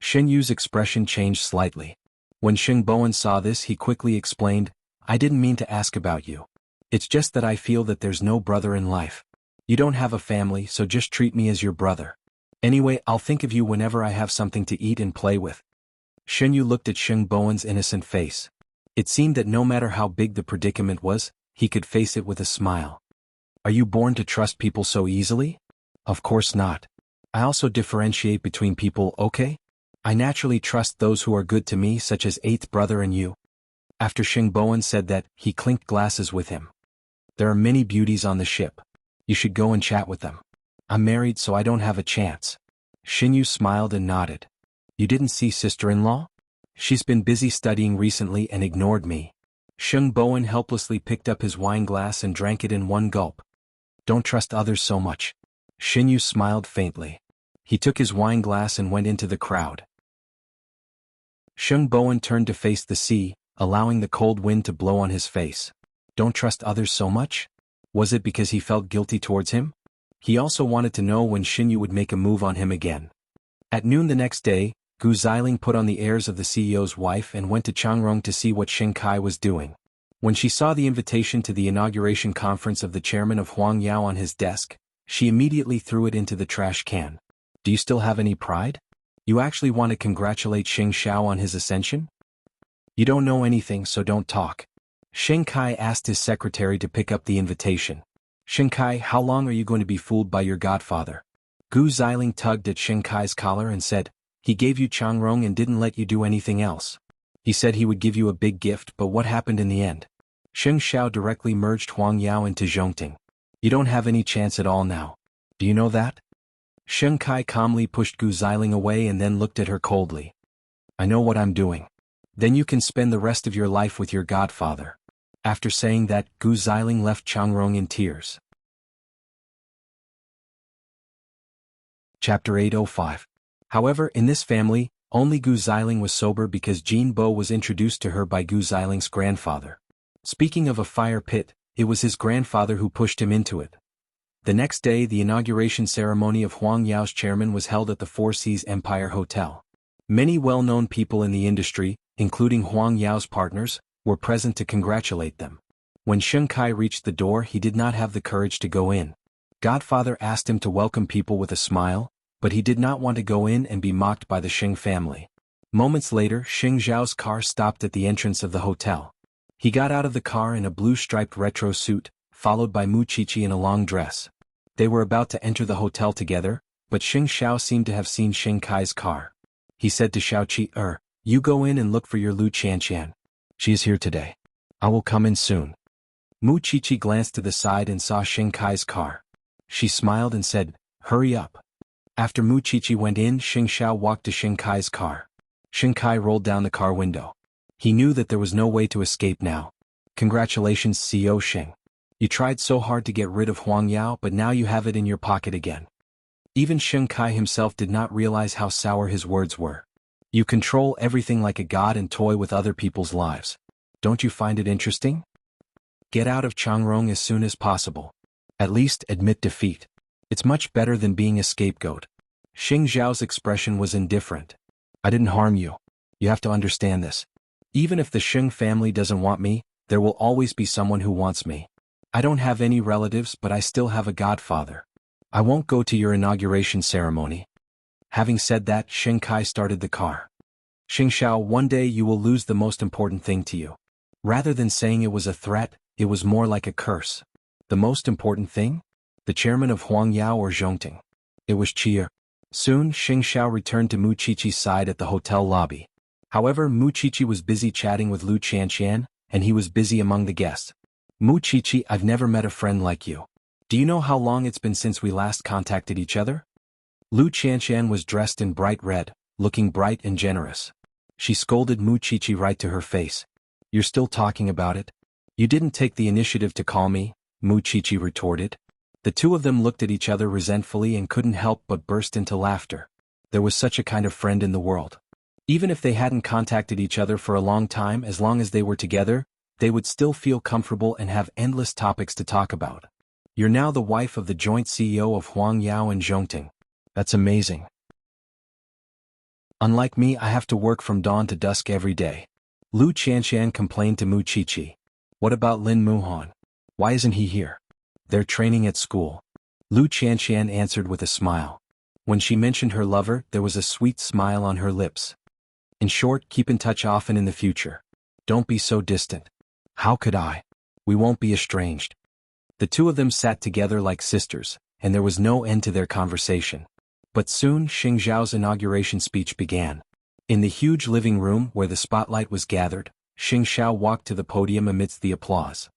Xinyu's expression changed slightly. When Xing Bowen saw this, he quickly explained, I didn't mean to ask about you. It's just that I feel that there's no brother in life. You don't have a family, so just treat me as your brother. Anyway, I'll think of you whenever I have something to eat and play with. Xinyu looked at Xing Bowen's innocent face. It seemed that no matter how big the predicament was, he could face it with a smile. Are you born to trust people so easily? Of course not. I also differentiate between people, okay? I naturally trust those who are good to me, such as eighth brother and you. After Xing Bowen said that, he clinked glasses with him. There are many beauties on the ship. You should go and chat with them. I'm married, so I don't have a chance. Xinyu smiled and nodded. You didn't see sister-in-law? She's been busy studying recently and ignored me. Xing Bowen helplessly picked up his wine glass and drank it in one gulp. Don't trust others so much. Xinyu smiled faintly. He took his wine glass and went into the crowd. Xing Bowen turned to face the sea, allowing the cold wind to blow on his face. Don't trust others so much? Was it because he felt guilty towards him? He also wanted to know when Xinyu would make a move on him again. At noon the next day, Gu Xiling put on the airs of the CEO's wife and went to Changrong to see what Xing Kai was doing. When she saw the invitation to the inauguration conference of the chairman of Huang Yao on his desk, she immediately threw it into the trash can. Do you still have any pride? You actually want to congratulate Xing Xiao on his ascension? You don't know anything, so don't talk. Xing Kai asked his secretary to pick up the invitation. Xing Kai, how long are you going to be fooled by your godfather? Gu Xiling tugged at Xing Kai's collar and said, he gave you Changrong and didn't let you do anything else. He said he would give you a big gift, but what happened in the end? Xing Xiao directly merged Huang Yao into Zhongting. You don't have any chance at all now. Do you know that? Xing Kai calmly pushed Gu Xiling away and then looked at her coldly. I know what I'm doing. Then you can spend the rest of your life with your godfather. After saying that, Gu Xiling left Changrong in tears. Chapter 805. However, in this family, only Gu Xiling was sober because Jin Bo was introduced to her by Gu Xiling's grandfather. Speaking of a fire pit, it was his grandfather who pushed him into it. The next day, the inauguration ceremony of Huang Yao's chairman was held at the Four Seas Empire Hotel. Many well-known people in the industry, including Huang Yao's partners, were present to congratulate them. When Xing Kai reached the door, he did not have the courage to go in. Godfather asked him to welcome people with a smile, but he did not want to go in and be mocked by the Xing family. Moments later, Xing Zhao's car stopped at the entrance of the hotel. He got out of the car in a blue-striped retro suit, followed by Mu Qiqi in a long dress. They were about to enter the hotel together, but Xing Xiao seemed to have seen Xing Kai's car. He said to Xiao Qi, you go in and look for your Lu Qianqian. She is here today. I will come in soon. Mu Qiqi glanced to the side and saw Xing Kai's car. She smiled and said, hurry up. After Mu Qiqi went in, Xing Xiao walked to Xing Kai's car. Xing Kai rolled down the car window. He knew that there was no way to escape now. Congratulations, CEO Xing. You tried so hard to get rid of Huang Yao, but now you have it in your pocket again. Even Xing Kai himself did not realize how sour his words were. You control everything like a god and toy with other people's lives. Don't you find it interesting? Get out of Changrong as soon as possible. At least admit defeat. It's much better than being a scapegoat. Xing Zhao's expression was indifferent. I didn't harm you. You have to understand this. Even if the Xing family doesn't want me, there will always be someone who wants me. I don't have any relatives, but I still have a godfather. I won't go to your inauguration ceremony. Having said that, Xing Kai started the car. Xing Xiao, one day you will lose the most important thing to you. Rather than saying it was a threat, it was more like a curse. The most important thing? The chairman of Huang Yao or Zhongting. It was Qie. Soon, Xing Xiao returned to Mu Qiqi's side at the hotel lobby. However, Mu Qiqi was busy chatting with Lu Qianqian, and he was busy among the guests. Mu Qiqi, I've never met a friend like you. Do you know how long it's been since we last contacted each other? Lu Qianqian was dressed in bright red, looking bright and generous. She scolded Mu Qiqi right to her face. You're still talking about it? You didn't take the initiative to call me, Mu Chichi retorted. The two of them looked at each other resentfully and couldn't help but burst into laughter. There was such a kind of friend in the world. Even if they hadn't contacted each other for a long time, as long as they were together, they would still feel comfortable and have endless topics to talk about. You're now the wife of the joint CEO of Huangyao and Zhongting. That's amazing. Unlike me, I have to work from dawn to dusk every day. Lu Qianshan complained to Mu Chichi. What about Lin Muhan? Why isn't he here? They're training at school. Lu Qianshan answered with a smile. When she mentioned her lover, there was a sweet smile on her lips. In short, keep in touch often in the future. Don't be so distant. How could I? We won't be estranged. The two of them sat together like sisters, and there was no end to their conversation. But soon Xing Zhao's inauguration speech began. In the huge living room where the spotlight was gathered, Xing Zhao walked to the podium amidst the applause.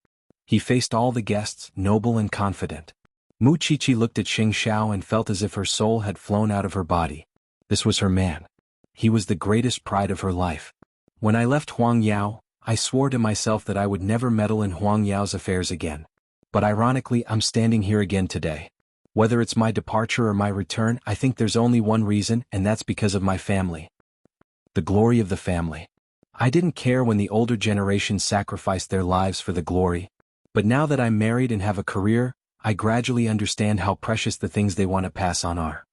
He faced all the guests, noble and confident. Mu Chichi looked at Xing Zhao and felt as if her soul had flown out of her body. This was her man. He was the greatest pride of her life. When I left Huangyao, I swore to myself that I would never meddle in Huangyao's affairs again. But ironically, I'm standing here again today. Whether it's my departure or my return, I think there's only one reason, and that's because of my family. The glory of the family. I didn't care when the older generation sacrificed their lives for the glory. But now that I'm married and have a career, I gradually understand how precious the things they want to pass on are.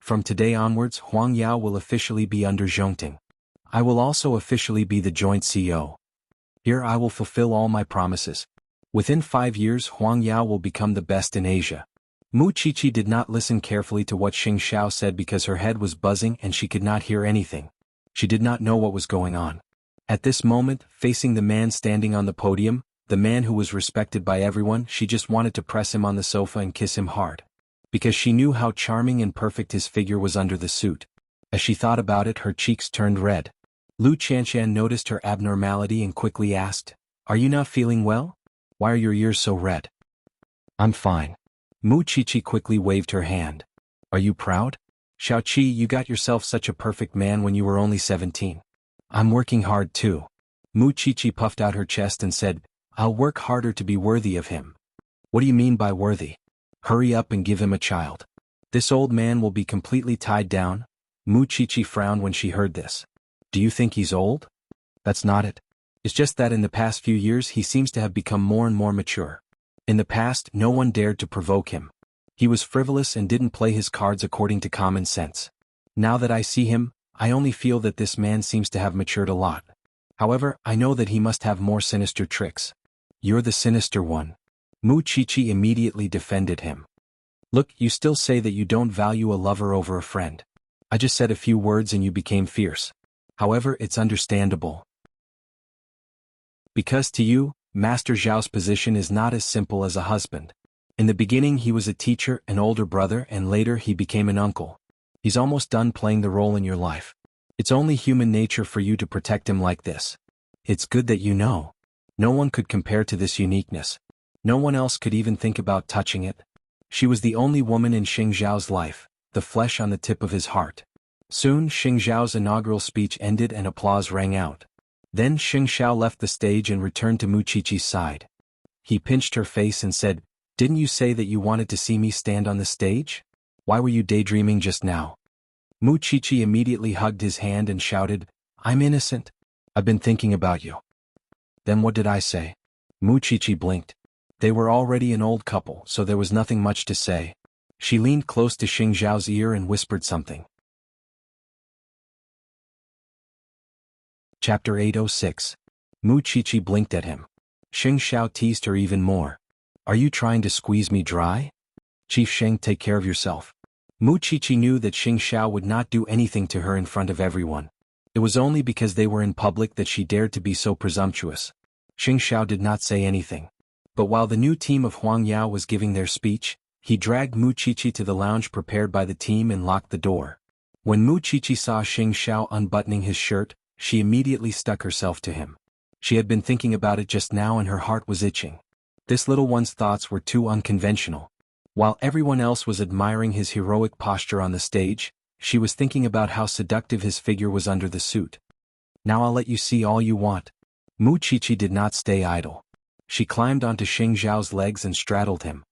From today onwards, Huangyao will officially be under Zhongting. I will also officially be the joint CEO. Here I will fulfill all my promises. Within 5 years, Huangyao will become the best in Asia. Mu Chichi did not listen carefully to what Xing Zhao said because her head was buzzing and she could not hear anything. She did not know what was going on. At this moment, facing the man standing on the podium, the man who was respected by everyone, she just wanted to press him on the sofa and kiss him hard. Because she knew how charming and perfect his figure was under the suit. As she thought about it, her cheeks turned red. Lu Qianshan noticed her abnormality and quickly asked, "Are you not feeling well? Why are your ears so red?" "I'm fine." Mu Chichi quickly waved her hand. "Are you proud? Xiaoqi, you got yourself such a perfect man when you were only 17. I'm working hard too." Mu Chichi puffed out her chest and said, "I'll work harder to be worthy of him." "What do you mean by worthy? Hurry up and give him a child. This old man will be completely tied down." Mu Chichi frowned when she heard this. "Do you think he's old?" "That's not it. It's just that in the past few years he seems to have become more and more mature. In the past, no one dared to provoke him. He was frivolous and didn't play his cards according to common sense. Now that I see him, I only feel that this man seems to have matured a lot. However, I know that he must have more sinister tricks." "You're the sinister one." Mu Chichi immediately defended him. "Look, you still say that you don't value a lover over a friend. I just said a few words and you became fierce. However, it's understandable. Because to you, Master Zhao's position is not as simple as a husband. In the beginning he was a teacher, an older brother, and later he became an uncle. He's almost done playing the role in your life. It's only human nature for you to protect him like this. It's good that you know. No one could compare to this uniqueness. No one else could even think about touching it. She was the only woman in Xing Zhao's life, the flesh on the tip of his heart." Soon Xing Zhao's inaugural speech ended and applause rang out. Then Xing Zhao left the stage and returned to Mu Chichi's side. He pinched her face and said, "Didn't you say that you wanted to see me stand on the stage? Why were you daydreaming just now?" Mu Chichi immediately hugged his hand and shouted, "I'm innocent. I've been thinking about you." "Then what did I say?" Mu Chichi blinked. They were already an old couple, so there was nothing much to say. She leaned close to Xing Zhao's ear and whispered something. Chapter 806. Mu Chichi blinked at him. Xing Zhao teased her even more. "Are you trying to squeeze me dry? Chief Sheng, take care of yourself." Mu Chichi knew that Xing Zhao would not do anything to her in front of everyone. It was only because they were in public that she dared to be so presumptuous. Xing Zhao did not say anything. But while the new team of Huangyao was giving their speech, he dragged Mu Chichi to the lounge prepared by the team and locked the door. When Mu Chichi saw Xing Zhao unbuttoning his shirt, she immediately stuck herself to him. She had been thinking about it just now and her heart was itching. This little one's thoughts were too unconventional. While everyone else was admiring his heroic posture on the stage, she was thinking about how seductive his figure was under the suit. "Now I'll let you see all you want." Mu Chichi did not stay idle. She climbed onto Xing Zhao's legs and straddled him.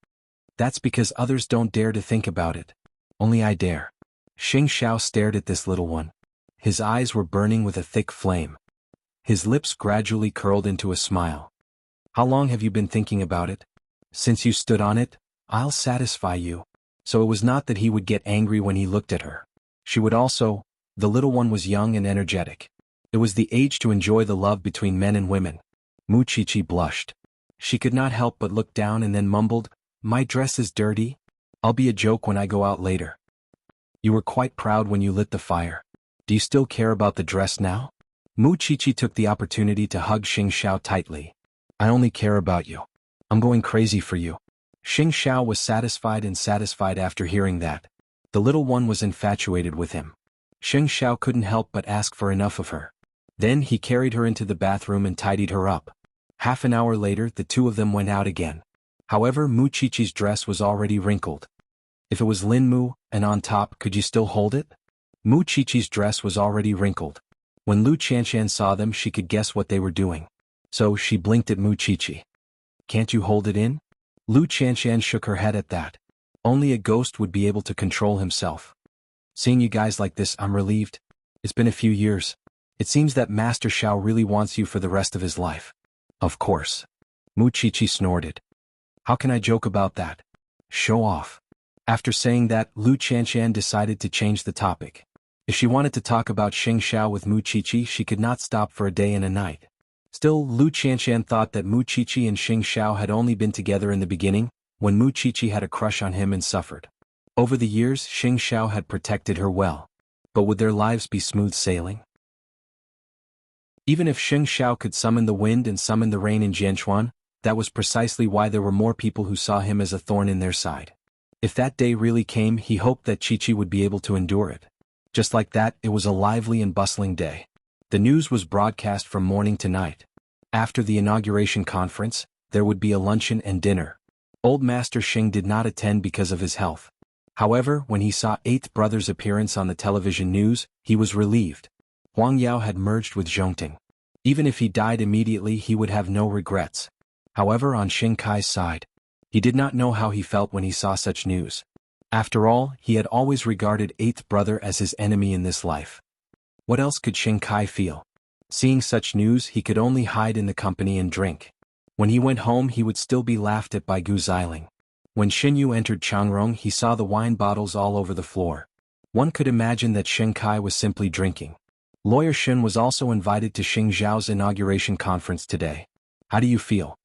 That's because others don't dare to think about it. Only I dare. Xing Zhao stared at this little one. His eyes were burning with a thick flame. His lips gradually curled into a smile. How long have you been thinking about it? Since you stood on it, I'll satisfy you. So it was not that he would get angry when he looked at her. She would also. The little one was young and energetic. It was the age to enjoy the love between men and women. Mu Qiqi blushed. She could not help but look down and then mumbled, "My dress is dirty. I'll be a joke when I go out later." You were quite proud when you lit the fire. Do you still care about the dress now? Mu Qiqi took the opportunity to hug Xing Xiao tightly. I only care about you. I'm going crazy for you. Xing Xiao was satisfied after hearing that. The little one was infatuated with him. Xing Xiao couldn't help but ask for enough of her. Then he carried her into the bathroom and tidied her up. Half an hour later, the two of them went out again. However, Mu Qiqi's dress was already wrinkled. If it was Lin Mu, and on top, could you still hold it? Mu Qiqi's dress was already wrinkled. When Lu Qianshan saw them, she could guess what they were doing. So she blinked at Mu Qiqi. Can't you hold it in? Lu Qianshan shook her head at that. Only a ghost would be able to control himself. Seeing you guys like this, I'm relieved. It's been a few years. It seems that Master Xiao really wants you for the rest of his life. Of course. Mu Qiqi snorted. How can I joke about that? Show off. After saying that, Lu Qianshan decided to change the topic. If she wanted to talk about Xing Xiao with Mu Qiqi, she could not stop for a day and a night. Still, Lu Qianshan thought that Mu Qiqi and Xing Xiao had only been together in the beginning, when Mu Qiqi had a crush on him and suffered. Over the years, Xing Xiao had protected her well. But would their lives be smooth sailing? Even if Xing Xiao could summon the wind and summon the rain in Jianchuan, that was precisely why there were more people who saw him as a thorn in their side. If that day really came, he hoped that Qiqi would be able to endure it. Just like that, it was a lively and bustling day. The news was broadcast from morning to night. After the inauguration conference, there would be a luncheon and dinner. Old Master Xing did not attend because of his health. However, when he saw Eighth Brother's appearance on the television news, he was relieved. Huang Yao had merged with Zhongting. Even if he died immediately, he would have no regrets. However, on Xing Kai's side, he did not know how he felt when he saw such news. After all, he had always regarded Eighth Brother as his enemy in this life. What else could Xing Kai feel? Seeing such news, he could only hide in the company and drink. When he went home, he would still be laughed at by Gu Xiling. When Xin Yu entered Changrong, he saw the wine bottles all over the floor. One could imagine that Xing Kai was simply drinking. Lawyer Xin was also invited to Xing Zhao's inauguration conference today. How do you feel?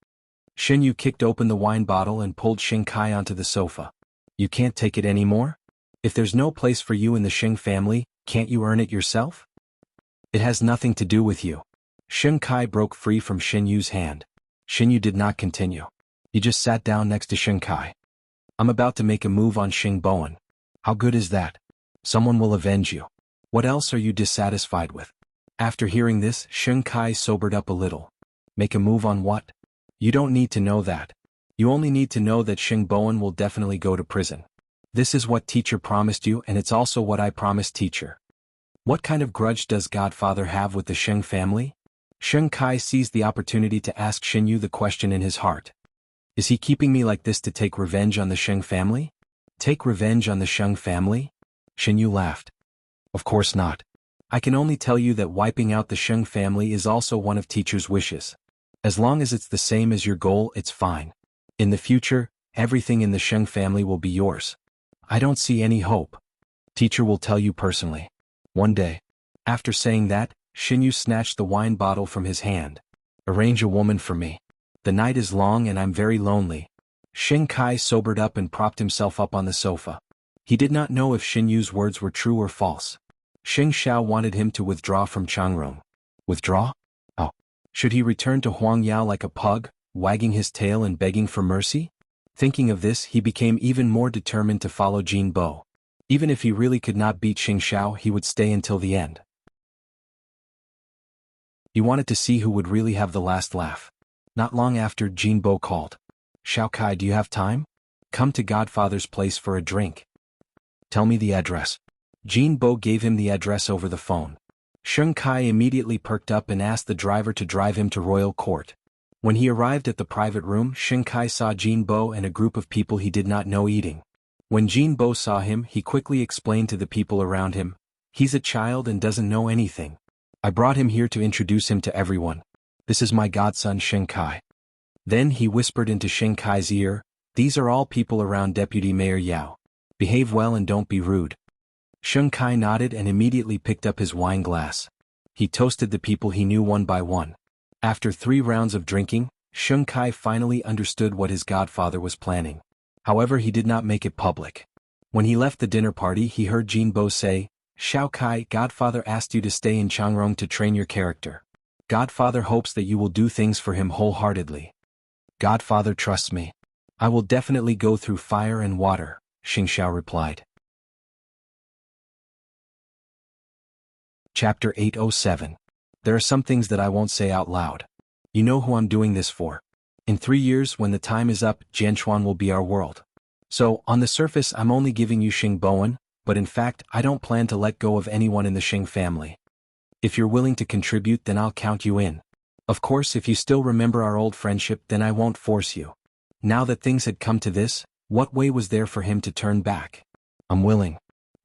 Xin Yu kicked open the wine bottle and pulled Xing Kai onto the sofa. You can't take it anymore? If there's no place for you in the Xing family, can't you earn it yourself? It has nothing to do with you. Xing Kai broke free from Xin Yu's hand. Xin Yu did not continue. He just sat down next to Xing Kai. I'm about to make a move on Xing Bowen. How good is that? Someone will avenge you. What else are you dissatisfied with? After hearing this, Xing Kai sobered up a little. Make a move on what? You don't need to know that. You only need to know that Xing Bowen will definitely go to prison. This is what teacher promised you, and it's also what I promised teacher. What kind of grudge does Godfather have with the Xing family? Xing Kai seized the opportunity to ask Xin Yu the question in his heart. Is he keeping me like this to take revenge on the Xing family? Take revenge on the Xing family? Xin Yu laughed. Of course not. I can only tell you that wiping out the Xing family is also one of teacher's wishes. As long as it's the same as your goal, it's fine. In the future, everything in the Xing family will be yours. I don't see any hope. Teacher will tell you personally. One day. After saying that, Xin Yu snatched the wine bottle from his hand. Arrange a woman for me. The night is long and I'm very lonely. Xing Kai sobered up and propped himself up on the sofa. He did not know if Xin Yu's words were true or false. Xing Xiao wanted him to withdraw from Changrong. Withdraw? Oh. Should he return to Huang Yao like a pug, wagging his tail and begging for mercy? Thinking of this, he became even more determined to follow Jin Bo. Even if he really could not beat Xing Xiao, he would stay until the end. He wanted to see who would really have the last laugh. Not long after, Jin Bo called. Xiao Kai, do you have time? Come to Godfather's place for a drink. Tell me the address. Jin Bo gave him the address over the phone. Xing Kai immediately perked up and asked the driver to drive him to Royal Court. When he arrived at the private room, Xing Kai saw Jin Bo and a group of people he did not know eating. When Jin Bo saw him, he quickly explained to the people around him, "He's a child and doesn't know anything. I brought him here to introduce him to everyone. This is my godson Xing Kai." Then he whispered into Xing Kai's ear, "These are all people around Deputy Mayor Yao. Behave well and don't be rude." Xing Kai nodded and immediately picked up his wine glass. He toasted the people he knew one by one. After 3 rounds of drinking, Xing Kai finally understood what his godfather was planning. However, he did not make it public. When he left the dinner party, he heard Jin Bo say, "Xiao Kai, Godfather asked you to stay in Changrong to train your character. Godfather hopes that you will do things for him wholeheartedly." "Godfather trusts me. I will definitely go through fire and water," Xing Xiao replied. Chapter 807. There are some things that I won't say out loud. You know who I'm doing this for. In 3 years, when the time is up, Jianchuan will be our world. So, on the surface I'm only giving you Xing Bowen, but in fact I don't plan to let go of anyone in the Xing family. If you're willing to contribute, then I'll count you in. Of course, if you still remember our old friendship, then I won't force you. Now that things had come to this, what way was there for him to turn back? I'm willing.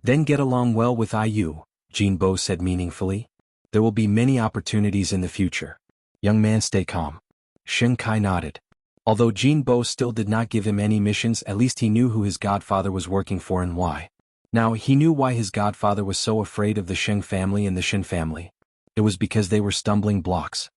Then get along well with IU, Jin Bo said meaningfully. There will be many opportunities in the future. Young man, stay calm. Xing Kai nodded. Although Jin Bo still did not give him any missions, at least he knew who his godfather was working for and why. Now he knew why his godfather was so afraid of the Sheng family and the Shin family. It was because they were stumbling blocks.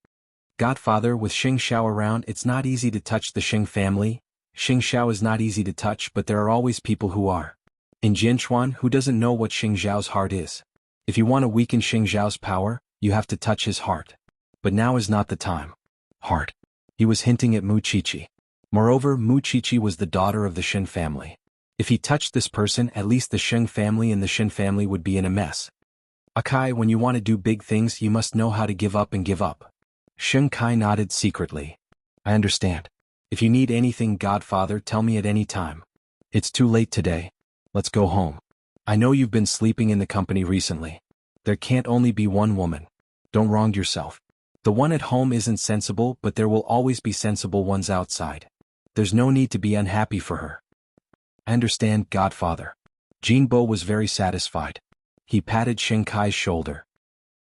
"Godfather, with Xing Xiao around, it's not easy to touch the Xing family. Xing Xiao is not easy to touch, but there are always people who are. In Jianchuan, who doesn't know what Xing Xiao's heart is? If you want to weaken Xing Xiao's power, you have to touch his heart. But now is not the time." Heart. He was hinting at Mu Qiqi. Moreover, Mu Qiqi was the daughter of the Shin family. If he touched this person, at least the Sheng family and the Shin family would be in a mess. "Akai, when you want to do big things, you must know how to give up and give up." Xing Kai nodded secretly. "I understand. If you need anything, Godfather, tell me at any time. It's too late today. Let's go home. I know you've been sleeping in the company recently. There can't only be one woman. Don't wrong yourself. The one at home isn't sensible, but there will always be sensible ones outside. There's no need to be unhappy for her." "I understand, Godfather." Jin Bo was very satisfied. He patted Xing Kai's shoulder.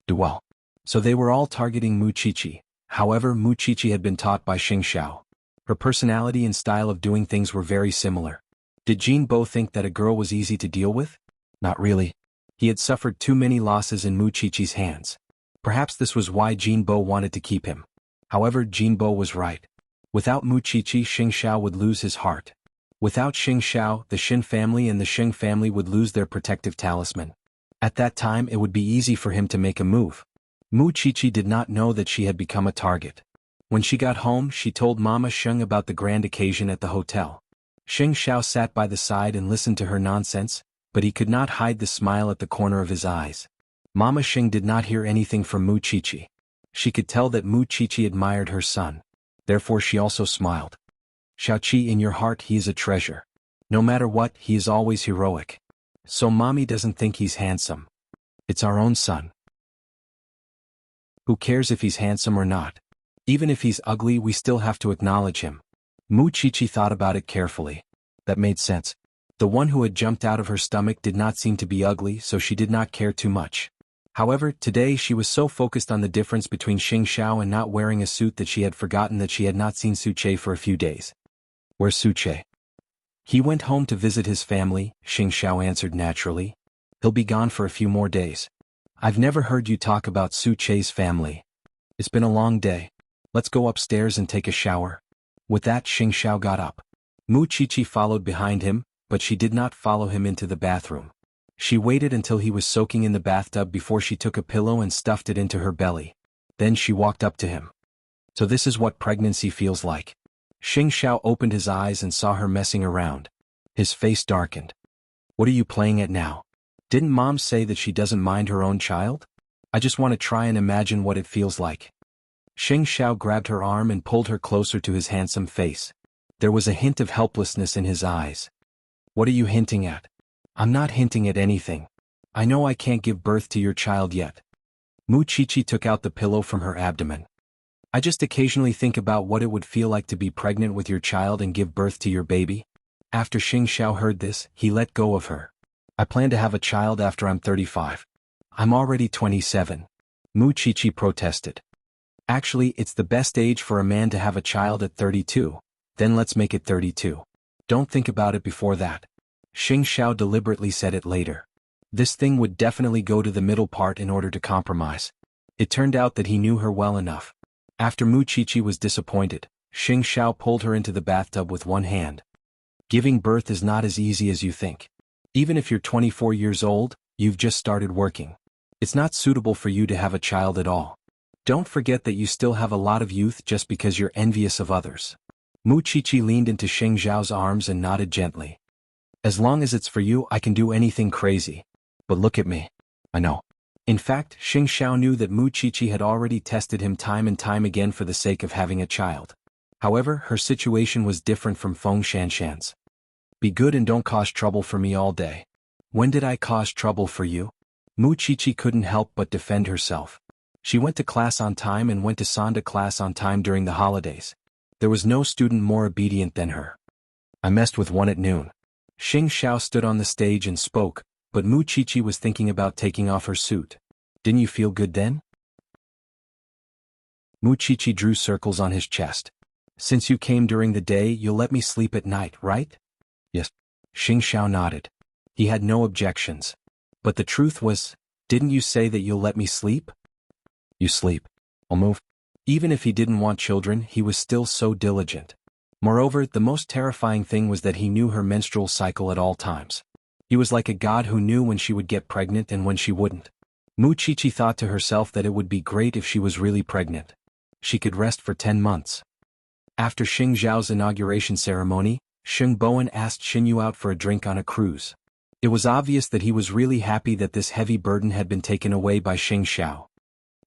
"Do well." So they were all targeting Mu Qiqi. However, Mu Qiqi had been taught by Xing Xiao. Her personality and style of doing things were very similar. Did Jin Bo think that a girl was easy to deal with? Not really. He had suffered too many losses in Mu Qiqi's hands. Perhaps this was why Jin Bo wanted to keep him. However, Jin Bo was right. Without Mu Qiqi, Xing Xiao would lose his heart. Without Xing Xiao, the Shin family and the Sheng family would lose their protective talisman. At that time, it would be easy for him to make a move. Mu Qiqi did not know that she had become a target. When she got home, she told Mama Sheng about the grand occasion at the hotel. Xing Xiao sat by the side and listened to her nonsense, but he could not hide the smile at the corner of his eyes. Mama Sheng did not hear anything from Mu Qiqi. She could tell that Mu Qiqi admired her son. Therefore she also smiled. "Xiaoqi, in your heart he is a treasure. No matter what, he is always heroic. So mommy doesn't think he's handsome. It's our own son. Who cares if he's handsome or not? Even if he's ugly, we still have to acknowledge him." Mu Qiqi thought about it carefully. That made sense. The one who had jumped out of her stomach did not seem to be ugly, so she did not care too much. However, today she was so focused on the difference between Xing Xiao and not wearing a suit that she had forgotten that she had not seen Suche for a few days. "Where's Suche?" "He went home to visit his family," Xing Xiao answered naturally. "He'll be gone for a few more days." "I've never heard you talk about Suche's family. It's been a long day. Let's go upstairs and take a shower." With that, Xing Xiao got up. Mu Qiqi followed behind him, but she did not follow him into the bathroom. She waited until he was soaking in the bathtub before she took a pillow and stuffed it into her belly. Then she walked up to him. "So this is what pregnancy feels like." Xing Xiao opened his eyes and saw her messing around. His face darkened. "What are you playing at now? Didn't Mom say that she doesn't mind her own child? I just want to try and imagine what it feels like." Xing Xiao grabbed her arm and pulled her closer to his handsome face. There was a hint of helplessness in his eyes. "What are you hinting at?" "I'm not hinting at anything. I know I can't give birth to your child yet." Mu Qiqi took out the pillow from her abdomen. I just occasionally think about what it would feel like to be pregnant with your child and give birth to your baby. After Xing Xiao heard this, he let go of her. I plan to have a child after I'm 35. I'm already 27. Mu Qiqi protested. Actually, it's the best age for a man to have a child at 32. Then let's make it 32. Don't think about it before that. Xing Xiao deliberately said it later. This thing would definitely go to the middle part in order to compromise. It turned out that he knew her well enough. After Mu Qiqi was disappointed, Xing Xiao pulled her into the bathtub with one hand. Giving birth is not as easy as you think. Even if you're 24 years old, you've just started working. It's not suitable for you to have a child at all. Don't forget that you still have a lot of youth just because you're envious of others. Mu Qiqi leaned into Xing Xiao's arms and nodded gently. As long as it's for you, I can do anything crazy. But look at me. I know. In fact, Xing Xiao knew that Mu Qiqi had already tested him time and time again for the sake of having a child. However, her situation was different from Feng Shanshan's. Be good and don't cause trouble for me all day. When did I cause trouble for you? Mu Qiqi couldn't help but defend herself. She went to class on time and went to Sonda class on time during the holidays. There was no student more obedient than her. I messed with one at noon. Xing Xiao stood on the stage and spoke, but Mu Qiqi was thinking about taking off her suit. Didn't you feel good then? Mu Qiqi drew circles on his chest. Since you came during the day, you'll let me sleep at night, right? Yes. Xing Xiao nodded. He had no objections. But the truth was, didn't you say that you'll let me sleep? You sleep. I'll move. Even if he didn't want children, he was still so diligent. Moreover, the most terrifying thing was that he knew her menstrual cycle at all times. He was like a god who knew when she would get pregnant and when she wouldn't. Mu Qiqi thought to herself that it would be great if she was really pregnant. She could rest for 10 months. After Xing Zhao's inauguration ceremony, Xing Bowen asked Xin Yu out for a drink on a cruise. It was obvious that he was really happy that this heavy burden had been taken away by Xing Xiao.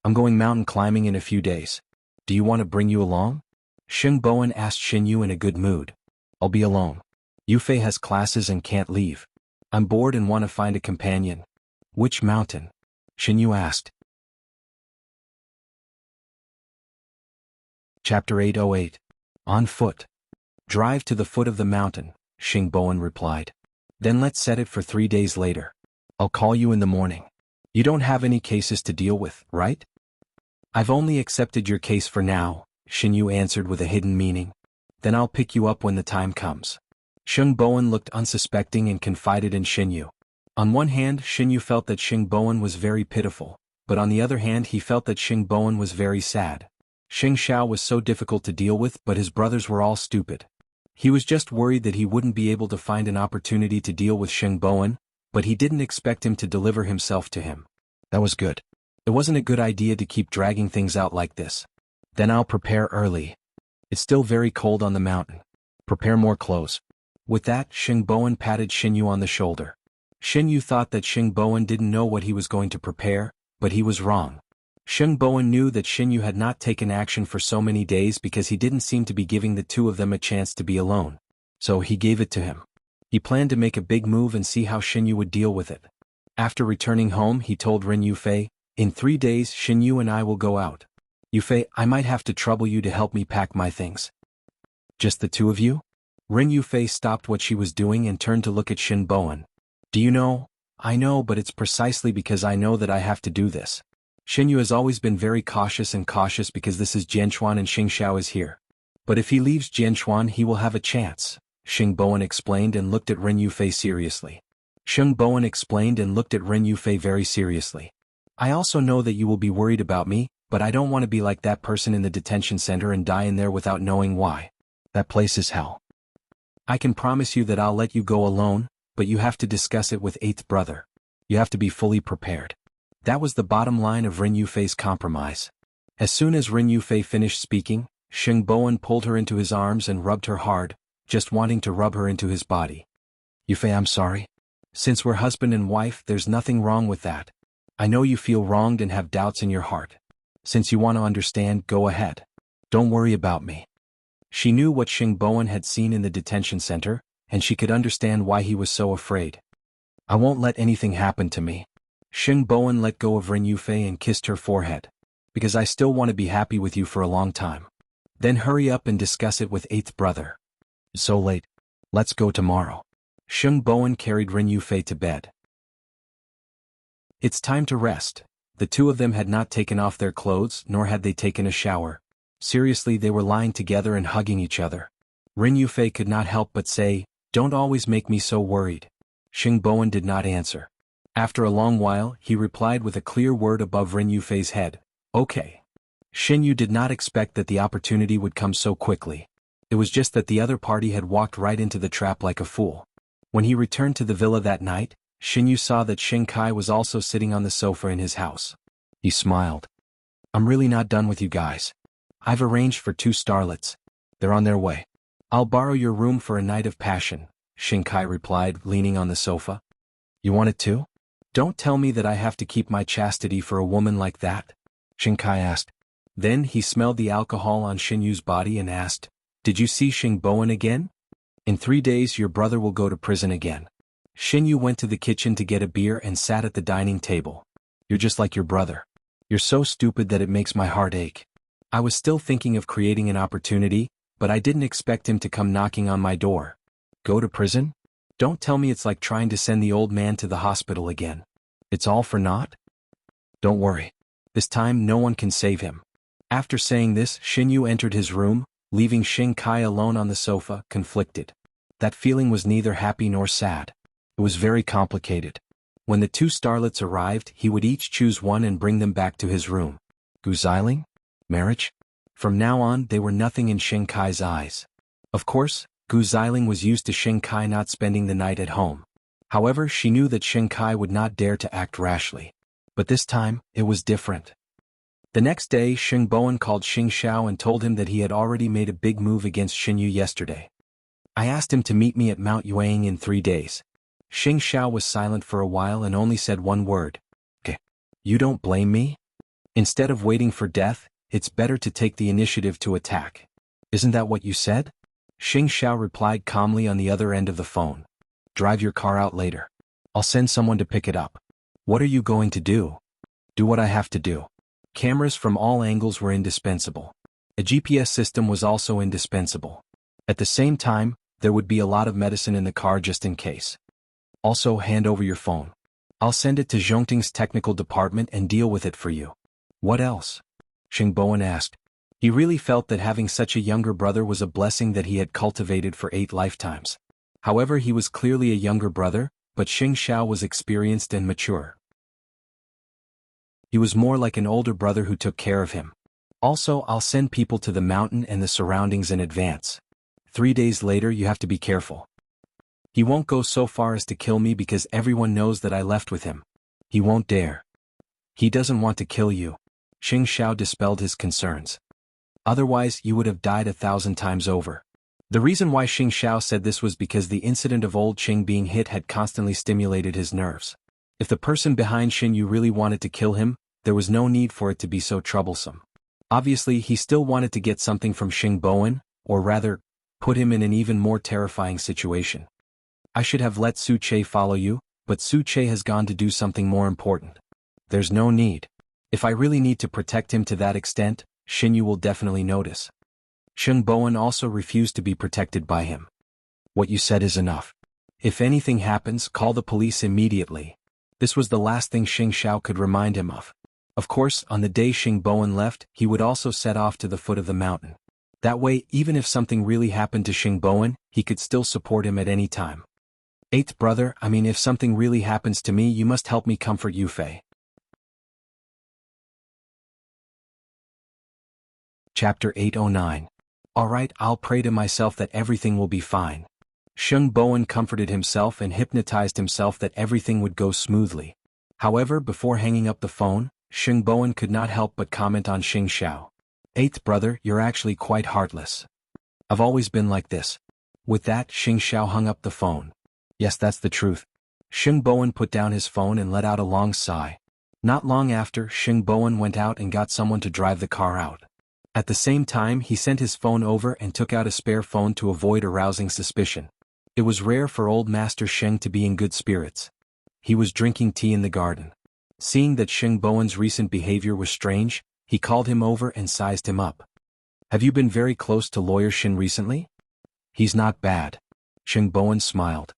I'm going mountain climbing in a few days. Do you want to bring you along? Xing Bowen asked Xin Yu in a good mood. I'll be alone. Yufei has classes and can't leave. I'm bored and want to find a companion. Which mountain? Xin Yu asked. Chapter 808. On foot. Drive to the foot of the mountain, Xing Bowen replied. Then let's set it for 3 days later. I'll call you in the morning. You don't have any cases to deal with, right? I've only accepted your case for now, Xin Yu answered with a hidden meaning. Then I'll pick you up when the time comes. Xing Bowen looked unsuspecting and confided in Xin Yu. On one hand, Xin Yu felt that Xing Bowen was very pitiful, but on the other hand he felt that Xing Bowen was very sad. Xing Xiao was so difficult to deal with, but his brothers were all stupid. He was just worried that he wouldn't be able to find an opportunity to deal with Xing Bowen, but he didn't expect him to deliver himself to him. That was good. It wasn't a good idea to keep dragging things out like this. Then I'll prepare early. It's still very cold on the mountain. Prepare more clothes. With that, Xing Bowen patted Xin Yu on the shoulder. Xin Yu thought that Xing Bowen didn't know what he was going to prepare, but he was wrong. Xing Bowen knew that Xin Yu had not taken action for so many days because he didn't seem to be giving the two of them a chance to be alone. So he gave it to him. He planned to make a big move and see how Xin Yu would deal with it. After returning home, he told Ren Yufei, in 3 days Xin Yu and I will go out. Yufei, I might have to trouble you to help me pack my things. Just the two of you? Ren Yufei stopped what she was doing and turned to look at Xin Bowen. Do you know? I know, but it's precisely because I know that I have to do this. Xin Yu has always been very cautious because this is Jianchuan and Xing Xiao is here. But if he leaves Jianchuan, he will have a chance, Xing Bowen explained and looked at Ren Yufei seriously. Xing Bowen explained and looked at Ren Yufei very seriously. I also know that you will be worried about me, but I don't want to be like that person in the detention center and die in there without knowing why. That place is hell. I can promise you that I'll let you go alone, but you have to discuss it with eighth brother. You have to be fully prepared. That was the bottom line of Ren Yufei's compromise. As soon as Ren Yufei finished speaking, Xing Bowen pulled her into his arms and rubbed her hard, just wanting to rub her into his body. Yufei, I'm sorry. Since we're husband and wife, there's nothing wrong with that. I know you feel wronged and have doubts in your heart. Since you want to understand, go ahead. Don't worry about me. She knew what Xing Bowen had seen in the detention center, and she could understand why he was so afraid. I won't let anything happen to me. Xing Bowen let go of Ren Yufei and kissed her forehead. Because I still want to be happy with you for a long time. Then hurry up and discuss it with eighth brother. So late. Let's go tomorrow. Sheng Bowen carried Ren Yufei to bed. It's time to rest. The two of them had not taken off their clothes, nor had they taken a shower. Seriously, they were lying together and hugging each other. Ren Yufei could not help but say, "Don't always make me so worried." Sheng Bowen did not answer. After a long while, he replied with a clear word above Ren Yufei's head, "Okay." Shen Yu did not expect that the opportunity would come so quickly. It was just that the other party had walked right into the trap like a fool. When he returned to the villa that night, Shen Yu saw that Sheng Kai was also sitting on the sofa in his house. He smiled. "I'm really not done with you guys. I've arranged for 2 starlets. They're on their way. I'll borrow your room for a night of passion," Sheng Kai replied, leaning on the sofa. "You want it too? Don't tell me that I have to keep my chastity for a woman like that?" Sheng Kai asked. Then he smelled the alcohol on Shen Yu's body and asked, "Did you see Sheng Bowen again? In 3 days your brother will go to prison again." Shen Yu went to the kitchen to get a beer and sat at the dining table. "You're just like your brother. You're so stupid that it makes my heart ache. I was still thinking of creating an opportunity, but I didn't expect him to come knocking on my door. Go to prison? Don't tell me it's like trying to send the old man to the hospital again. It's all for naught? Don't worry. This time no one can save him." After saying this, Shen Yu entered his room, leaving Sheng Kai alone on the sofa, conflicted. That feeling was neither happy nor sad. It was very complicated. When the 2 starlets arrived, he would each choose one and bring them back to his room. Guxiling? Marriage? From now on, they were nothing in Sheng Kai's eyes. Of course, Guxiling was used to Sheng Kai not spending the night at home. However, she knew that Sheng Kai would not dare to act rashly. But this time, it was different. The next day, Sheng Bowen called Xing Xiao and told him that he had already made a big move against Shen Yu yesterday. "I asked him to meet me at Mount Yueying in 3 days. Xing Xiao was silent for a while and only said one word. "Okay. You don't blame me? Instead of waiting for death, it's better to take the initiative to attack. Isn't that what you said?" Xing Xiao replied calmly on the other end of the phone. "Drive your car out later. I'll send someone to pick it up." "What are you going to do?" "Do what I have to do." Cameras from all angles were indispensable. A GPS system was also indispensable. At the same time, there would be a lot of medicine in the car just in case. "Also, hand over your phone. I'll send it to Zhongting's technical department and deal with it for you." "What else?" Sheng Bowen asked. He really felt that having such a younger brother was a blessing that he had cultivated for 8 lifetimes. However, he was clearly a younger brother, but Xing Xiao was experienced and mature. He was more like an older brother who took care of him. "Also, I'll send people to the mountain and the surroundings in advance. 3 days later you have to be careful. He won't go so far as to kill me because everyone knows that I left with him. He won't dare. He doesn't want to kill you." Xing Xiao dispelled his concerns. "Otherwise you would have died 1,000 times over." The reason why Xing Xiao said this was because the incident of old Qing being hit had constantly stimulated his nerves. If the person behind Shen Yu really wanted to kill him, there was no need for it to be so troublesome. Obviously, he still wanted to get something from Sheng Bowen, or rather, put him in an even more terrifying situation. "I should have let Su Che follow you, but Su Che has gone to do something more important." "There's no need. If I really need to protect him to that extent, Shen Yu will definitely notice." Sheng Bowen also refused to be protected by him. "What you said is enough. If anything happens, call the police immediately." This was the last thing Xing Xiao could remind him of. Of course, on the day Sheng Bowen left, he would also set off to the foot of the mountain. That way, even if something really happened to Sheng Bowen, he could still support him at any time. "Eighth brother, if something really happens to me, you must help me comfort Yufei." Chapter 809. "Alright, I'll pray to myself that everything will be fine." Sheng Bowen comforted himself and hypnotized himself that everything would go smoothly. However, before hanging up the phone, Sheng Bowen could not help but comment on Xing Xiao. "Eighth brother, you're actually quite heartless. I've always been like this." With that, Xing Xiao hung up the phone. "Yes, that's the truth." Sheng Bowen put down his phone and let out a long sigh. Not long after, Sheng Bowen went out and got someone to drive the car out. At the same time, he sent his phone over and took out a spare phone to avoid arousing suspicion. It was rare for old Master Sheng to be in good spirits. He was drinking tea in the garden. Seeing that Sheng Bowen's recent behavior was strange, He called him over and sized him up. Have you been very close to Lawyer Shin recently? He's not bad. Sheng Bowen smiled.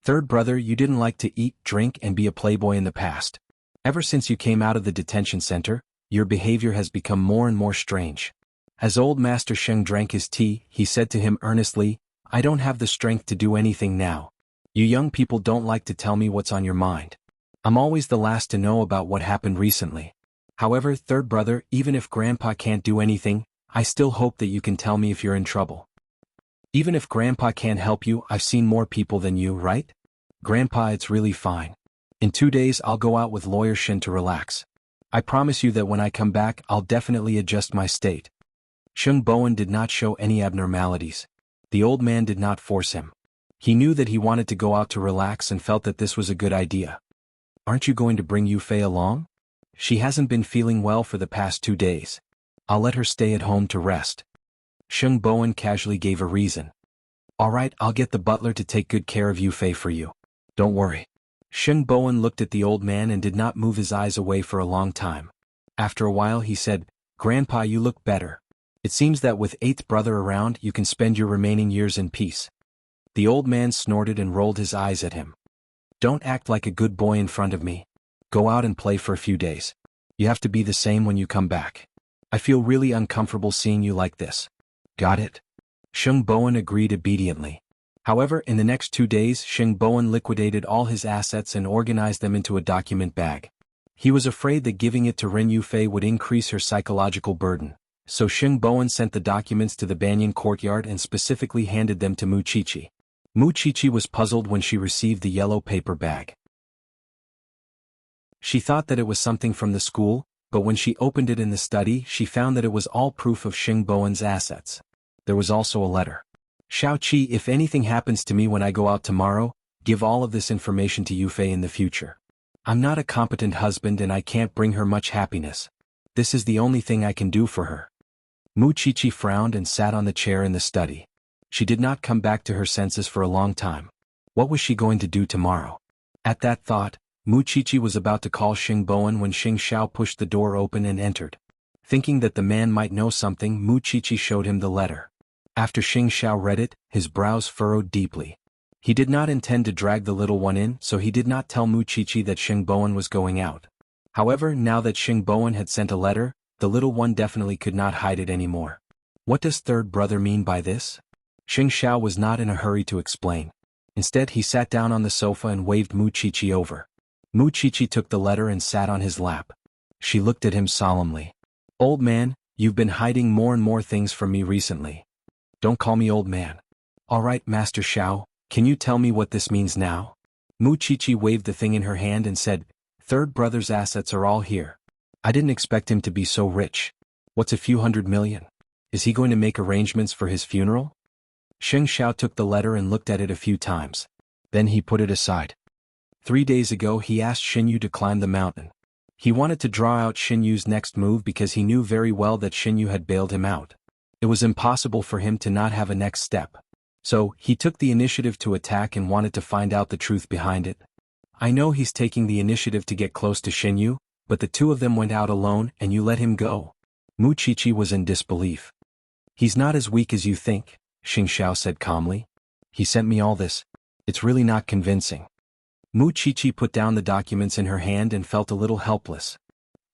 Third brother, you didn't like to eat, drink, and be a playboy in the past. Ever since you came out of the detention center, your behavior has become more and more strange. As old Master Sheng drank his tea, he said to him earnestly, I don't have the strength to do anything now. You young people don't like to tell me what's on your mind. I'm always the last to know about what happened recently. However, third brother, even if Grandpa can't do anything, I still hope that you can tell me if you're in trouble. Even if Grandpa can't help you, I've seen more people than you, right? Grandpa, it's really fine. In 2 days I'll go out with Lawyer Shin to relax. I promise you that when I come back I'll definitely adjust my state. Sheng Bowen did not show any abnormalities. The old man did not force him. He knew that he wanted to go out to relax and felt that this was a good idea. Aren't you going to bring Yufei along? She hasn't been feeling well for the past 2 days. I'll let her stay at home to rest. Sheng Bowen casually gave a reason. All right, I'll get the butler to take good care of Yufei for you. Don't worry. Sheng Bowen looked at the old man and did not move his eyes away for a long time. After a while he said, Grandpa, you look better. It seems that with eighth brother around you can spend your remaining years in peace. The old man snorted and rolled his eyes at him. Don't act like a good boy in front of me. Go out and play for a few days. You have to be the same when you come back. I feel really uncomfortable seeing you like this. Got it? Sheng Bowen agreed obediently. However, in the next 2 days Sheng Bowen liquidated all his assets and organized them into a document bag. He was afraid that giving it to Ren Yufei would increase her psychological burden, so Sheng Bowen sent the documents to the Banyan courtyard and specifically handed them to Mu Chichi. Mu Chichi was puzzled when she received the yellow paper bag. She thought that it was something from the school, but when she opened it in the study she found that it was all proof of Sheng Bowen's assets. There was also a letter. Xiao Qi, if anything happens to me when I go out tomorrow, give all of this information to Yufei in the future. I'm not a competent husband and I can't bring her much happiness. This is the only thing I can do for her. Mu Chichi frowned and sat on the chair in the study. She did not come back to her senses for a long time. What was she going to do tomorrow? At that thought, Mu Chichi was about to call Sheng Bowen when Xing Xiao pushed the door open and entered. Thinking that the man might know something, Mu Chichi showed him the letter. After Xing Xiao read it, his brows furrowed deeply. He did not intend to drag the little one in, so he did not tell Mu Chichi that Sheng Bowen was going out. However, now that Sheng Bowen had sent a letter, the little one definitely could not hide it anymore. What does third brother mean by this? Xing Xiao was not in a hurry to explain. Instead, he sat down on the sofa and waved Mu Chichi over. Mu Chichi took the letter and sat on his lap. She looked at him solemnly. Old man, you've been hiding more and more things from me recently. Don't call me old man. All right, Master Xiao, can you tell me what this means now? Mu Chichi waved the thing in her hand and said, Third brother's assets are all here. I didn't expect him to be so rich. What's a few $100 million? Is he going to make arrangements for his funeral? Xing Xiao took the letter and looked at it a few times. Then he put it aside. 3 days ago he asked Xinyu to climb the mountain. He wanted to draw out Xinyu's next move because he knew very well that Xinyu had bailed him out. It was impossible for him to not have a next step. So, he took the initiative to attack and wanted to find out the truth behind it. I know he's taking the initiative to get close to Xinyu, but the two of them went out alone and you let him go. Mu Chichi was in disbelief. He's not as weak as you think, Xing Xiao said calmly. He sent me all this. It's really not convincing. Mu Chichi put down the documents in her hand and felt a little helpless.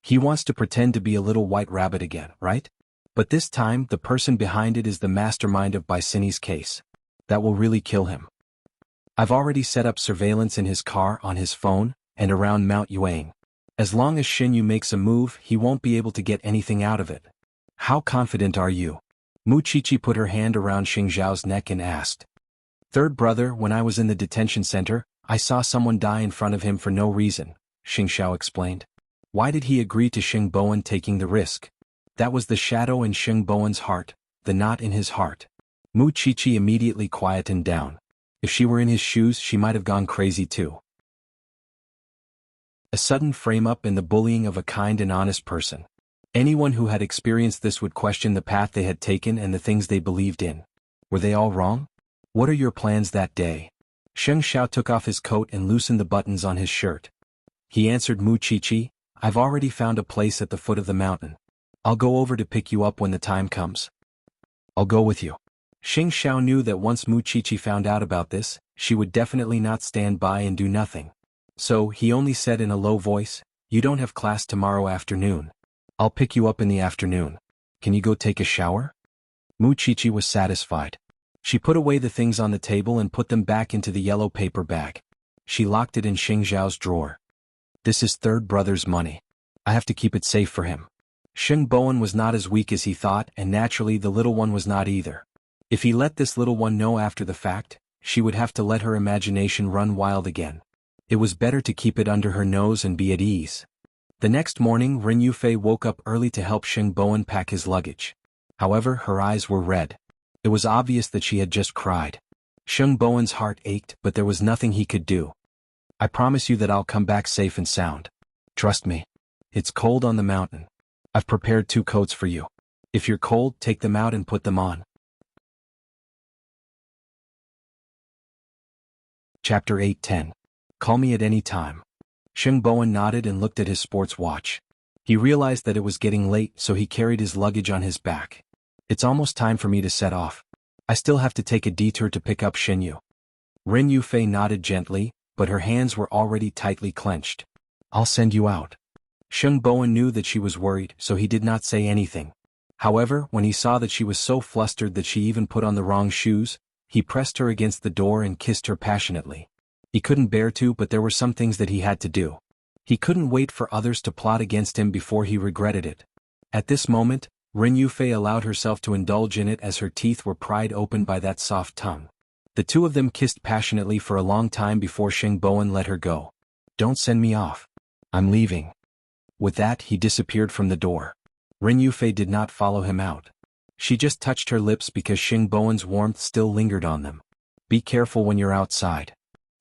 He wants to pretend to be a little white rabbit again, right? But this time the person behind it is the mastermind of Bicini's case. That will really kill him. I've already set up surveillance in his car, on his phone, and around Mount Yuang. As long as Xinyu makes a move, he won't be able to get anything out of it. How confident are you? Mu Chichi put her hand around Xing Zhao's neck and asked. Third brother, when I was in the detention center, I saw someone die in front of him for no reason, Xing Xiao explained. Why did he agree to Sheng Bowen taking the risk? That was the shadow in Sheng Bowen's heart, the knot in his heart. Mu Chichi immediately quietened down. If she were in his shoes she might have gone crazy too. A sudden frame-up in the bullying of a kind and honest person. Anyone who had experienced this would question the path they had taken and the things they believed in. Were they all wrong? What are your plans that day? Sheng Xiao took off his coat and loosened the buttons on his shirt. He answered Mu Chichi, I've already found a place at the foot of the mountain. I'll go over to pick you up when the time comes. I'll go with you. Xing Xiao knew that once Mu Qiqi found out about this, she would definitely not stand by and do nothing. So, he only said in a low voice, "You don't have class tomorrow afternoon. I'll pick you up in the afternoon. Can you go take a shower?" Mu Qiqi was satisfied. She put away the things on the table and put them back into the yellow paper bag. She locked it in Xing Xiao's drawer. This is third brother's money. I have to keep it safe for him. Sheng Bowen was not as weak as he thought, and naturally the little one was not either. If he let this little one know after the fact, she would have to let her imagination run wild again. It was better to keep it under her nose and be at ease. The next morning Ren Yufei woke up early to help Sheng Bowen pack his luggage. However, her eyes were red. It was obvious that she had just cried. Sheng Bowen's heart ached, but there was nothing he could do. I promise you that I'll come back safe and sound. Trust me. It's cold on the mountain. I've prepared 2 coats for you. If you're cold, take them out and put them on. Chapter 8:10. Call me at any time. Sheng Bowen nodded and looked at his sports watch. He realized that it was getting late, so he carried his luggage on his back. It's almost time for me to set off. I still have to take a detour to pick up Shinyu. Ren Yufei nodded gently, but her hands were already tightly clenched. I'll send you out. Sheng Bowen knew that she was worried, so he did not say anything. However, when he saw that she was so flustered that she even put on the wrong shoes, he pressed her against the door and kissed her passionately. He couldn't bear to, but there were some things that he had to do. He couldn't wait for others to plot against him before he regretted it. At this moment, Ren Yufei allowed herself to indulge in it as her teeth were pried open by that soft tongue. The two of them kissed passionately for a long time before Sheng Bowen let her go. Don't send me off. I'm leaving. With that, he disappeared from the door. Ren Yufei did not follow him out. She just touched her lips because Sheng Bowen's warmth still lingered on them. Be careful when you're outside.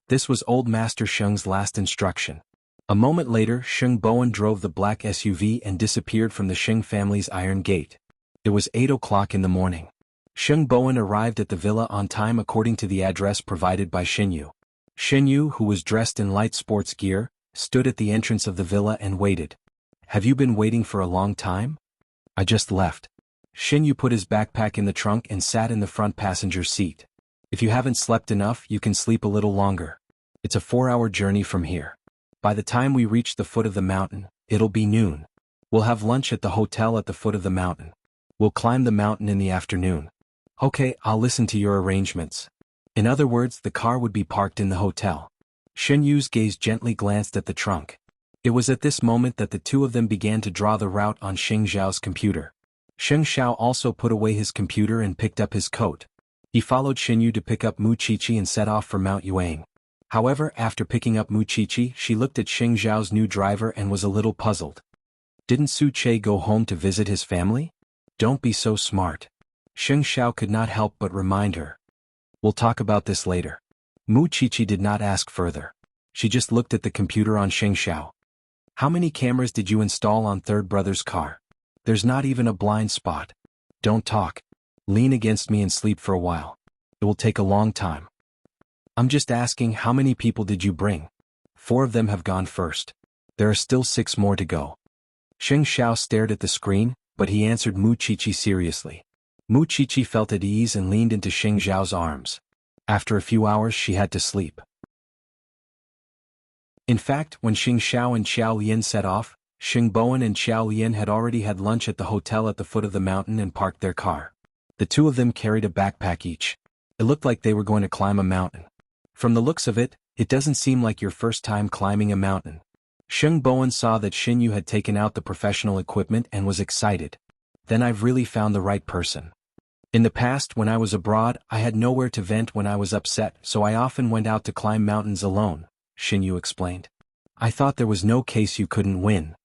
This was Old Master Sheng's last instruction. A moment later, Sheng Bowen drove the black SUV and disappeared from the Sheng family's iron gate. It was 8 o'clock in the morning. Sheng Bowen arrived at the villa on time according to the address provided by Shinyu. Shinyu, who was dressed in light sports gear, stood at the entrance of the villa and waited. Have you been waiting for a long time? I just left. Shinyu put his backpack in the trunk and sat in the front passenger seat. If you haven't slept enough, you can sleep a little longer. It's a 4-hour journey from here. By the time we reach the foot of the mountain, it'll be noon. We'll have lunch at the hotel at the foot of the mountain. We'll climb the mountain in the afternoon. Okay, I'll listen to your arrangements. In other words, the car would be parked in the hotel. Shinyu's gaze gently glanced at the trunk. It was at this moment that the two of them began to draw the route on Sheng Xiao's computer. Sheng Xiao also put away his computer and picked up his coat. He followed Shinyu to pick up Mu Qiqi and set off for Mount Yuang. However, after picking up Mu Qiqi, she looked at Sheng Xiao's new driver and was a little puzzled. Didn't Su Che go home to visit his family? Don't be so smart. Sheng Xiao could not help but remind her. We'll talk about this later. Mu Qiqi did not ask further. She just looked at the computer on Sheng Xiao. How many cameras did you install on third brother's car? There's not even a blind spot. Don't talk. Lean against me and sleep for a while. It will take a long time. I'm just asking, how many people did you bring? 4 of them have gone first. There are still 6 more to go. Sheng Xiao stared at the screen, but he answered Mu Qiqi seriously. Mu Qiqi felt at ease and leaned into Sheng Xiao's arms. After a few hours she had to sleep. In fact, when Sheng Xiao and Xiao Lian set off, Sheng Bowen and Xiao Lian had already had lunch at the hotel at the foot of the mountain and parked their car. The two of them carried a backpack each. It looked like they were going to climb a mountain. From the looks of it, it doesn't seem like your first time climbing a mountain. Sheng Bowen saw that Shinyu had taken out the professional equipment and was excited. Then I've really found the right person. In the past, when I was abroad, I had nowhere to vent when I was upset, so I often went out to climb mountains alone, Shinyu explained. I thought there was no case you couldn't win.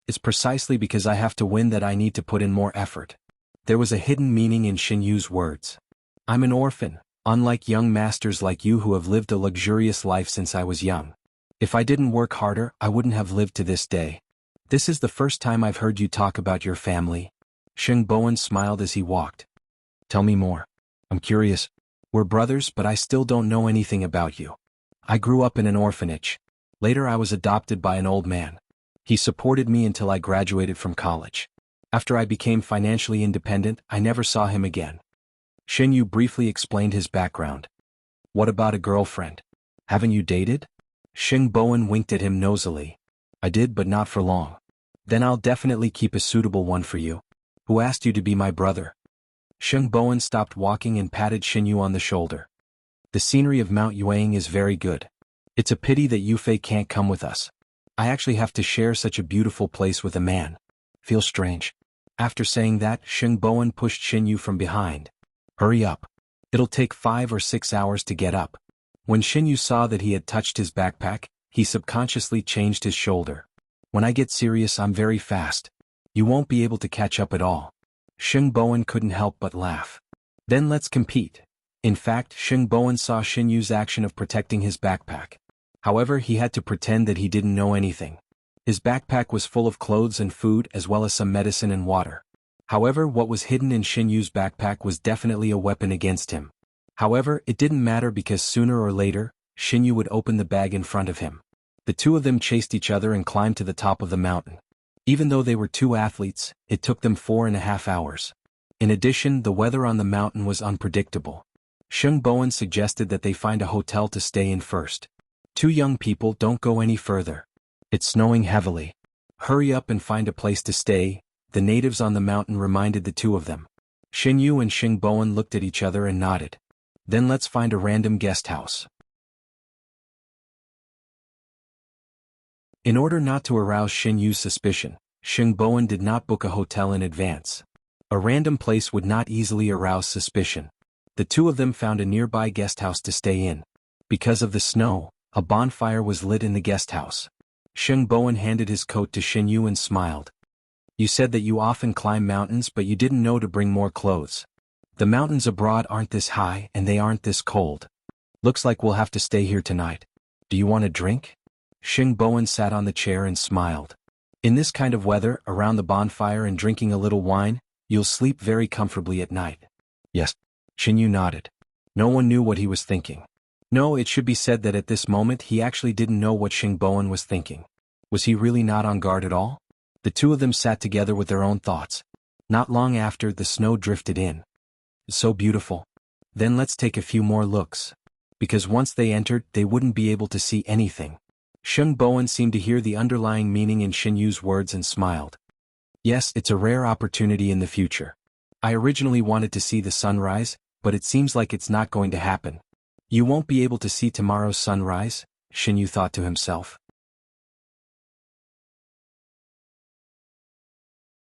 It's precisely because I have to win that I need to put in more effort. There was a hidden meaning in Shinyu's words. I'm an orphan, unlike young masters like you who have lived a luxurious life since I was young. If I didn't work harder, I wouldn't have lived to this day. This is the first time I've heard you talk about your family. Sheng Bowen smiled as he walked. Tell me more. I'm curious. We're brothers, but I still don't know anything about you. I grew up in an orphanage. Later I was adopted by an old man. He supported me until I graduated from college. After I became financially independent, I never saw him again. Xinyu briefly explained his background. What about a girlfriend? Haven't you dated? Xing Bowen winked at him nosily. I did, but not for long. Then I'll definitely keep a suitable one for you. Who asked you to be my brother? Xing Bowen stopped walking and patted Xinyu on the shoulder. The scenery of Mount Yueying is very good. It's a pity that Yufei can't come with us. I actually have to share such a beautiful place with a man. Feels strange. After saying that, Xing Bowen pushed Xinyu from behind. Hurry up. It'll take 5 or 6 hours to get up. When Xinyu saw that he had touched his backpack, he subconsciously changed his shoulder. When I get serious, I'm very fast. You won't be able to catch up at all. Xing Bowen couldn't help but laugh. Then let's compete. In fact, Xing Bowen saw Xinyu's action of protecting his backpack. However, he had to pretend that he didn't know anything. His backpack was full of clothes and food as well as some medicine and water. However, what was hidden in Xinyu's backpack was definitely a weapon against him. However, it didn't matter because sooner or later, Xinyu would open the bag in front of him. The two of them chased each other and climbed to the top of the mountain. Even though they were two athletes, it took them 4.5 hours. In addition, the weather on the mountain was unpredictable. Xing Bowen suggested that they find a hotel to stay in first. Two young people, don't go any further. It's snowing heavily. Hurry up and find a place to stay, the natives on the mountain reminded the two of them. Xinyu and Xing Bowen looked at each other and nodded. Then let's find a random guest house. In order not to arouse Xinyu's suspicion, Xing Bowen did not book a hotel in advance. A random place would not easily arouse suspicion. The two of them found a nearby guest house to stay in. Because of the snow, a bonfire was lit in the guest house. Xing Bowen handed his coat to Xinyu and smiled. You said that you often climb mountains, but you didn't know to bring more clothes. The mountains abroad aren't this high and they aren't this cold. Looks like we'll have to stay here tonight. Do you want a drink? Xing Bowen sat on the chair and smiled. In this kind of weather, around the bonfire and drinking a little wine, you'll sleep very comfortably at night. Yes. Xinyu nodded. No one knew what he was thinking. No, it should be said that at this moment he actually didn't know what Xing Bowen was thinking. Was he really not on guard at all? The two of them sat together with their own thoughts. Not long after, the snow drifted in. So beautiful. Then let's take a few more looks. Because once they entered, they wouldn't be able to see anything. Xing Bowen seemed to hear the underlying meaning in Xinyu's words and smiled. Yes, it's a rare opportunity in the future. I originally wanted to see the sunrise, but it seems like it's not going to happen. You won't be able to see tomorrow's sunrise, Xinyu thought to himself.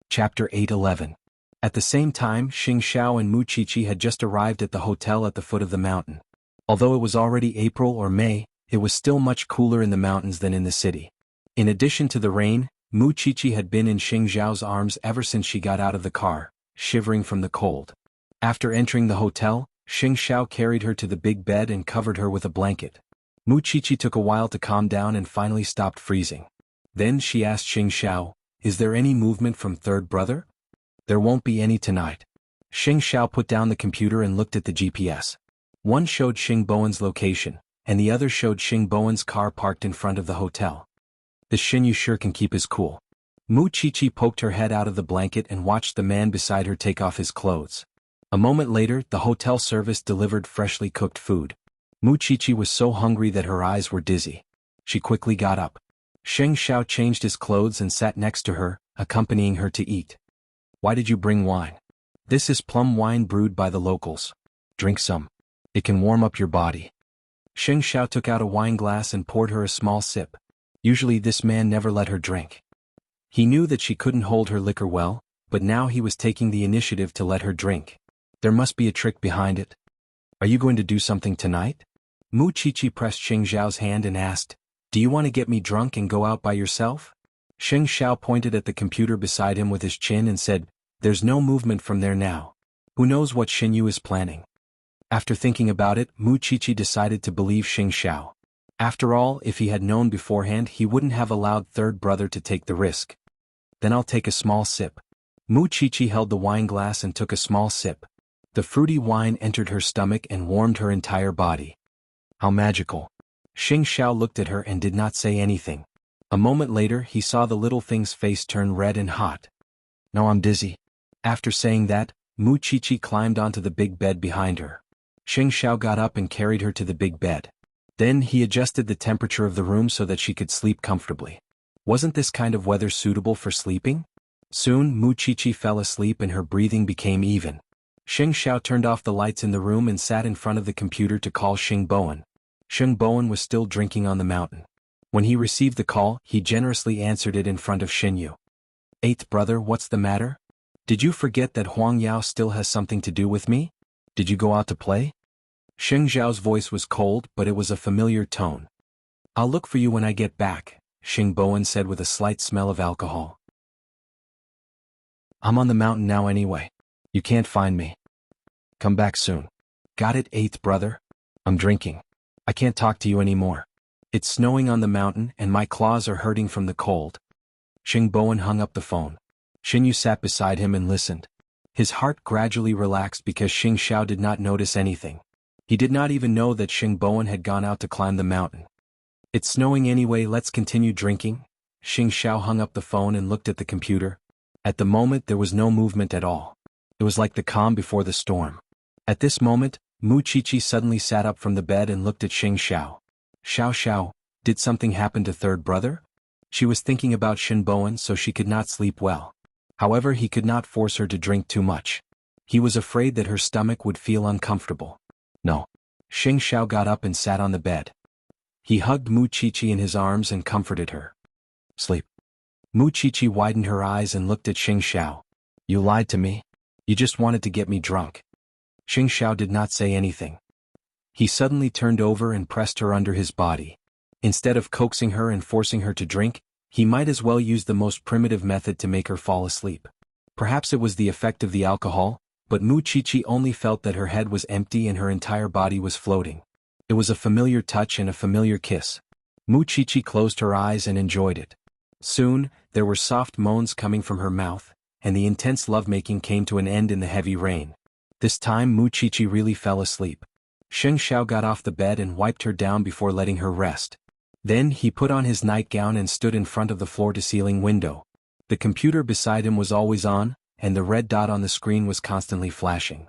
Chapter 8:11. At the same time, Xing Xiao and Mu Qiqi had just arrived at the hotel at the foot of the mountain. Although it was already April or May, it was still much cooler in the mountains than in the city. In addition to the rain, Mu Qiqi had been in Xing Xiao's arms ever since she got out of the car, shivering from the cold. After entering the hotel, Xing Xiao carried her to the big bed and covered her with a blanket. Mu Qiqi took a while to calm down and finally stopped freezing. Then she asked Xing Xiao, "Is there any movement from third brother?" "There won't be any tonight." Xing Xiao put down the computer and looked at the GPS. One showed Xing Bowen's location, and the other showed Xing Bowen's car parked in front of the hotel. The Xinyu sure can keep his cool. Mu Qiqi poked her head out of the blanket and watched the man beside her take off his clothes. A moment later, the hotel service delivered freshly cooked food. Mu Qiqi was so hungry that her eyes were dizzy. She quickly got up. Xing Xiao changed his clothes and sat next to her, accompanying her to eat. "Why did you bring wine?" "This is plum wine brewed by the locals. Drink some. It can warm up your body." Xing Xiao took out a wine glass and poured her a small sip. Usually this man never let her drink. He knew that she couldn't hold her liquor well, but now he was taking the initiative to let her drink. There must be a trick behind it. "Are you going to do something tonight?" Mu Qiqi pressed Xing Xiao's hand and asked, "Do you want to get me drunk and go out by yourself?" Xing Xiao pointed at the computer beside him with his chin and said, "There's no movement from there now. Who knows what Xinyu is planning?" After thinking about it, Mu Qiqi decided to believe Xing Xiao. After all, if he had known beforehand, he wouldn't have allowed third brother to take the risk. "Then I'll take a small sip." Mu Qiqi held the wine glass and took a small sip. The fruity wine entered her stomach and warmed her entire body. How magical. Xing Xiao looked at her and did not say anything. A moment later, he saw the little thing's face turn red and hot. No, I'm dizzy. After saying that, Mu Chichi climbed onto the big bed behind her. Xing Xiao got up and carried her to the big bed. Then he adjusted the temperature of the room so that she could sleep comfortably. Wasn't this kind of weather suitable for sleeping? Soon, Mu Chichi fell asleep and her breathing became even. Xing Xiao turned off the lights in the room and sat in front of the computer to call Xing Bowen. Xing Bowen was still drinking on the mountain. When he received the call, he generously answered it in front of Xin Yu. Eighth brother, what's the matter? Did you forget that Huang Yao still has something to do with me? Did you go out to play? Xing Zhao's voice was cold, but it was a familiar tone. I'll look for you when I get back, Xing Bowen said with a slight smell of alcohol. I'm on the mountain now anyway. You can't find me. Come back soon. Got it, eighth brother? I'm drinking. I can't talk to you anymore. It's snowing on the mountain and my claws are hurting from the cold. Xing Bowen hung up the phone. Xin Yu sat beside him and listened. His heart gradually relaxed because Xing Xiao did not notice anything. He did not even know that Xing Bowen had gone out to climb the mountain. It's snowing anyway, let's continue drinking. Xing Xiao hung up the phone and looked at the computer. At the moment there was no movement at all. It was like the calm before the storm. At this moment, Mu Chichi suddenly sat up from the bed and looked at Xing Xiao. Xiao, did something happen to third brother? She was thinking about Xin Bowen so she could not sleep well. However, he could not force her to drink too much. He was afraid that her stomach would feel uncomfortable. No. Xing Xiao got up and sat on the bed. He hugged Mu Chichi in his arms and comforted her. Sleep. Mu Chichi widened her eyes and looked at Xing Xiao. You lied to me. You just wanted to get me drunk. Xing Xiao did not say anything. He suddenly turned over and pressed her under his body. Instead of coaxing her and forcing her to drink, he might as well use the most primitive method to make her fall asleep. Perhaps it was the effect of the alcohol, but Mu Chichi only felt that her head was empty and her entire body was floating. It was a familiar touch and a familiar kiss. Mu Chichi closed her eyes and enjoyed it. Soon, there were soft moans coming from her mouth, and the intense lovemaking came to an end in the heavy rain. This time Mu Chichi really fell asleep. Xing Xiao got off the bed and wiped her down before letting her rest. Then he put on his nightgown and stood in front of the floor-to-ceiling window. The computer beside him was always on, and the red dot on the screen was constantly flashing.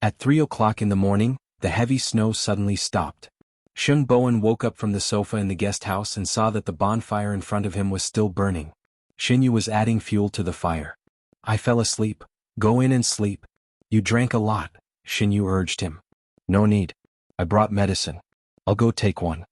At 3 o'clock in the morning, the heavy snow suddenly stopped. Xing Bowen woke up from the sofa in the guest house and saw that the bonfire in front of him was still burning. Xin Yu was adding fuel to the fire. I fell asleep. Go in and sleep. You drank a lot, Xin Yu urged him. No need. I brought medicine. I'll go take one.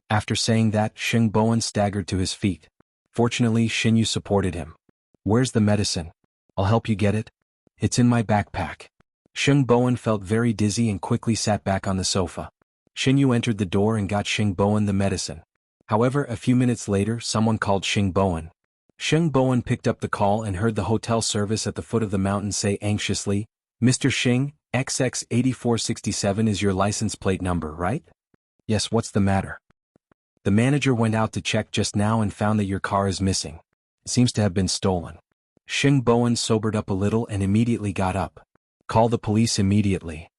After saying that, Xing Bowen staggered to his feet. Fortunately, Xin Yu supported him. Where's the medicine? I'll help you get it. It's in my backpack. Xing Bowen felt very dizzy and quickly sat back on the sofa. Xin Yu entered the door and got Xing Bowen the medicine. However, a few minutes later, someone called Xing Bowen. Xing Bowen picked up the call and heard the hotel service at the foot of the mountain say anxiously, Mr. Xing, XX8467 is your license plate number, right? Yes, what's the matter? The manager went out to check just now and found that your car is missing. It seems to have been stolen. Xing Bowen sobered up a little and immediately got up. Call the police immediately.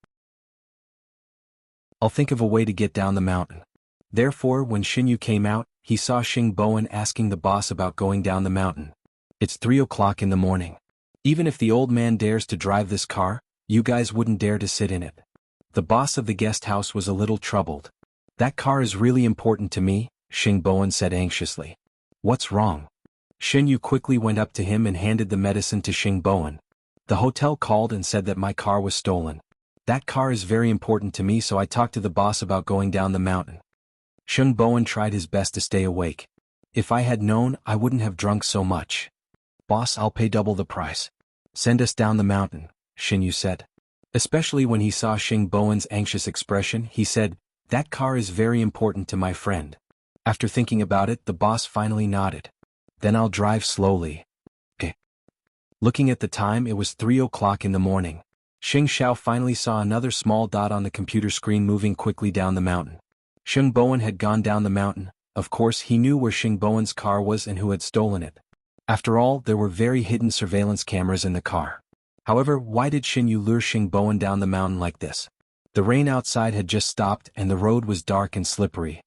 I'll think of a way to get down the mountain. Therefore, when Xin Yu came out, he saw Xing Bowen asking the boss about going down the mountain. It's 3 o'clock in the morning. Even if the old man dares to drive this car, you guys wouldn't dare to sit in it. The boss of the guest house was a little troubled. That car is really important to me, Xing Bowen said anxiously. What's wrong? Xin Yu quickly went up to him and handed the medicine to Xing Bowen. The hotel called and said that my car was stolen. That car is very important to me, so I talked to the boss about going down the mountain. Xing Bowen tried his best to stay awake. If I had known, I wouldn't have drunk so much. Boss, I'll pay double the price. Send us down the mountain, Xin Yu said. Especially when he saw Xing Bowen's anxious expression, he said, that car is very important to my friend. After thinking about it, the boss finally nodded. Then I'll drive slowly. Okay. Looking at the time, it was 3 o'clock in the morning. Xing Xiao finally saw another small dot on the computer screen moving quickly down the mountain. Xing Bowen had gone down the mountain. Of course, he knew where Xing Bowen's car was and who had stolen it. After all, there were very hidden surveillance cameras in the car. However, why did Xin Yu lure Xing Bowen down the mountain like this? The rain outside had just stopped and the road was dark and slippery.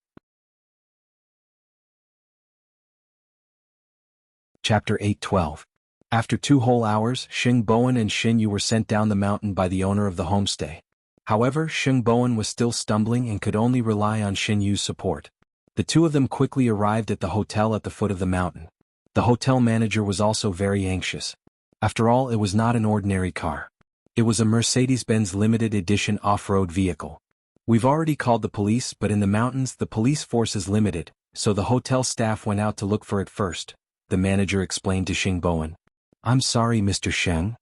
Chapter 8:12. After 2 whole hours, Xing Bowen and Xin Yu were sent down the mountain by the owner of the homestay. However, Xing Bowen was still stumbling and could only rely on Xin Yu's support. The two of them quickly arrived at the hotel at the foot of the mountain. The hotel manager was also very anxious. After all, it was not an ordinary car. It was a Mercedes-Benz limited edition off-road vehicle. We've already called the police, but in the mountains the police force is limited, so the hotel staff went out to look for it first, the manager explained to Xing Bowen. I'm sorry, Mr. Sheng.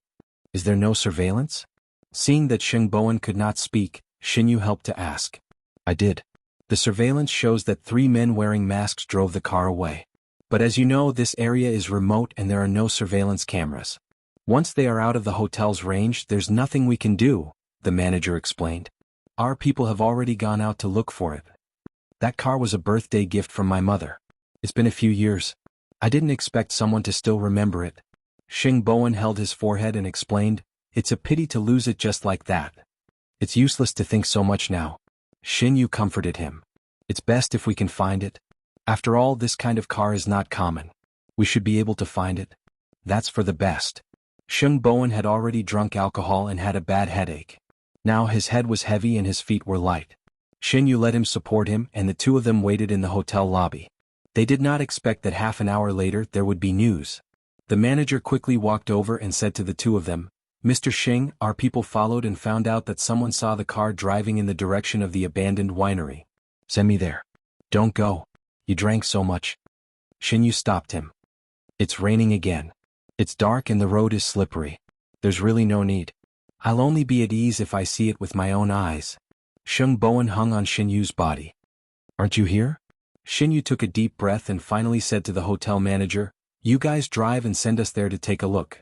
Is there no surveillance? Seeing that Xing Bowen could not speak, Xin Yu helped to ask. I did. The surveillance shows that 3 men wearing masks drove the car away. But as you know, this area is remote and there are no surveillance cameras. Once they are out of the hotel's range, there's nothing we can do, the manager explained. Our people have already gone out to look for it. That car was a birthday gift from my mother. It's been a few years. I didn't expect someone to still remember it. Xing Bowen held his forehead and explained, it's a pity to lose it just like that. It's useless to think so much now. Xin Yu comforted him. It's best if we can find it. After all, this kind of car is not common. We should be able to find it. That's for the best. Xing Bowen had already drunk alcohol and had a bad headache. Now his head was heavy and his feet were light. Xin Yu let him support him and the two of them waited in the hotel lobby. They did not expect that half an hour later there would be news. The manager quickly walked over and said to the two of them, Mr. Xing, our people followed and found out that someone saw the car driving in the direction of the abandoned winery. Send me there. Don't go. You drank so much. Xin Yu stopped him. It's raining again. It's dark and the road is slippery. There's really no need. I'll only be at ease if I see it with my own eyes. Xing Bowen hung on Xin Yu's body. Aren't you here? Xin Yu took a deep breath and finally said to the hotel manager, You guys drive and send us there to take a look.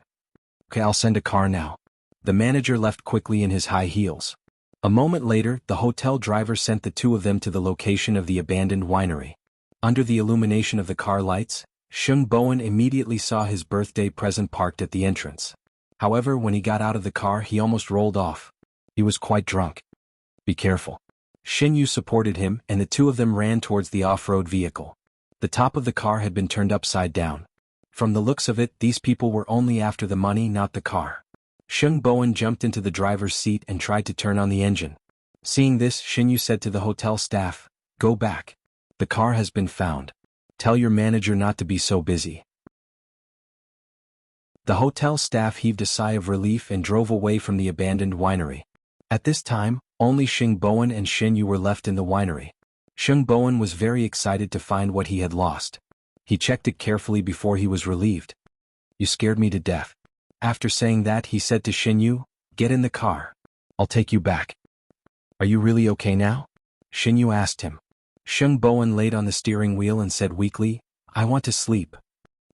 Okay, I'll send a car now. The manager left quickly in his high heels. A moment later, the hotel driver sent the two of them to the location of the abandoned winery. Under the illumination of the car lights, Xing Bowen immediately saw his birthday present parked at the entrance. However, when he got out of the car, he almost rolled off. He was quite drunk. Be careful. Xin Yu supported him, and the two of them ran towards the off-road vehicle. The top of the car had been turned upside down. From the looks of it, these people were only after the money, not the car. Xing Bowen jumped into the driver's seat and tried to turn on the engine. Seeing this, Xin Yu said to the hotel staff, Go back. The car has been found. Tell your manager not to be so busy. The hotel staff heaved a sigh of relief and drove away from the abandoned winery. At this time, only Xing Bowen and Xin Yu were left in the winery. Xing Bowen was very excited to find what he had lost. He checked it carefully before he was relieved. You scared me to death. After saying that, he said to Xin Yu, Get in the car. I'll take you back. Are you really okay now? Xin Yu asked him. Xing Bowen laid on the steering wheel and said weakly, I want to sleep.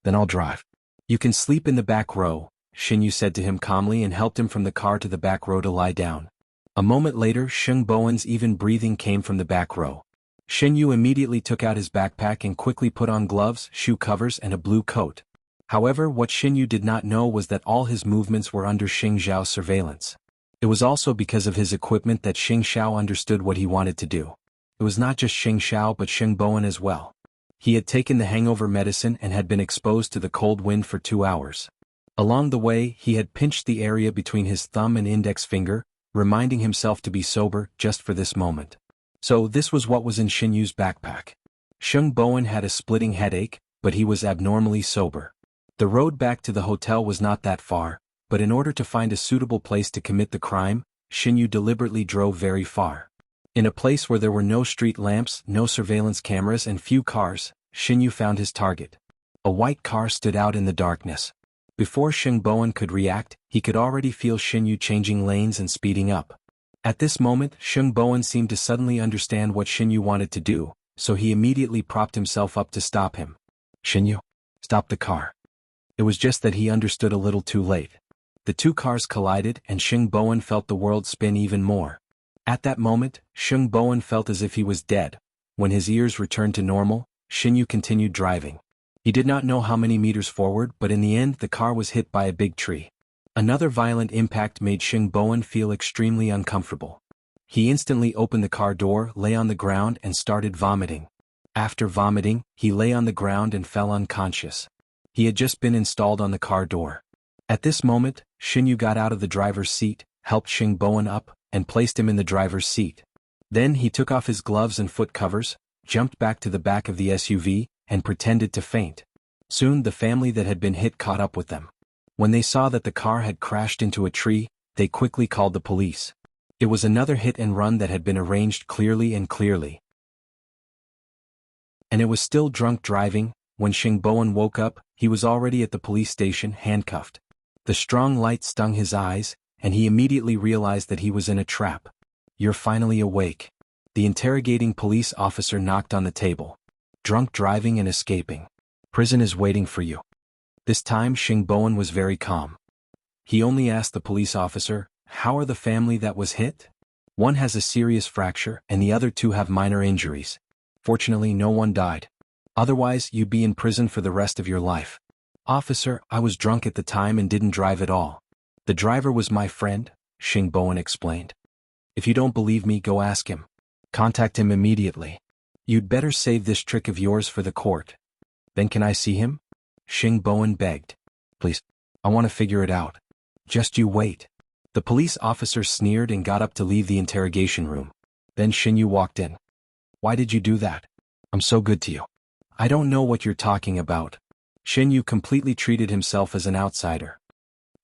Then I'll drive. You can sleep in the back row, Xin Yu said to him calmly and helped him from the car to the back row to lie down. A moment later, Xing Bowen's even breathing came from the back row. Xin Yu immediately took out his backpack and quickly put on gloves, shoe covers and a blue coat. However, what Xin Yu did not know was that all his movements were under Xing Zhao's surveillance. It was also because of his equipment that Xing Zhao understood what he wanted to do. It was not just Xing Zhao but Xing Bowen as well. He had taken the hangover medicine and had been exposed to the cold wind for 2 hours. Along the way, he had pinched the area between his thumb and index finger, reminding himself to be sober just for this moment. So this was what was in Xin Yu's backpack. Xing Bowen had a splitting headache, but he was abnormally sober. The road back to the hotel was not that far, but in order to find a suitable place to commit the crime, Xin Yu deliberately drove very far. In a place where there were no street lamps, no surveillance cameras and few cars, Xin Yu found his target. A white car stood out in the darkness. Before Xing Bowen could react, he could already feel Xin Yu changing lanes and speeding up. At this moment, Xing Bowen seemed to suddenly understand what Xin Yu wanted to do, so he immediately propped himself up to stop him. Xin Yu, stop the car. It was just that he understood a little too late. The two cars collided and Xing Bowen felt the world spin even more. At that moment, Xing Bowen felt as if he was dead. When his ears returned to normal, Xin Yu continued driving. He did not know how many meters forward, but in the end the car was hit by a big tree. Another violent impact made Xing Bowen feel extremely uncomfortable. He instantly opened the car door, lay on the ground and started vomiting. After vomiting, he lay on the ground and fell unconscious. He had just been installed on the car door. At this moment, Xinyu got out of the driver's seat, helped Xing Bowen up, and placed him in the driver's seat. Then he took off his gloves and foot covers, jumped back to the back of the SUV, and pretended to faint. Soon the family that had been hit caught up with them. When they saw that the car had crashed into a tree, they quickly called the police. It was another hit and run that had been arranged clearly. And it was still drunk driving. When Xing Bowen woke up, he was already at the police station, handcuffed. The strong light stung his eyes, and he immediately realized that he was in a trap. "You're finally awake." The interrogating police officer knocked on the table. "Drunk driving and escaping. Prison is waiting for you." This time Xing Bowen was very calm. He only asked the police officer, "How are the family that was hit?" "One has a serious fracture and the other two have minor injuries. Fortunately no one died. Otherwise you'd be in prison for the rest of your life." "Officer, I was drunk at the time and didn't drive at all. The driver was my friend," Xing Bowen explained. "If you don't believe me, go ask him. Contact him immediately. You'd better save this trick of yours for the court." "Then can I see him?" Xing Bowen begged. "Please. I want to figure it out. Just you wait." The police officer sneered and got up to leave the interrogation room. Then Xinyu walked in. "Why did you do that? I'm so good to you." "I don't know what you're talking about." Xinyu completely treated himself as an outsider.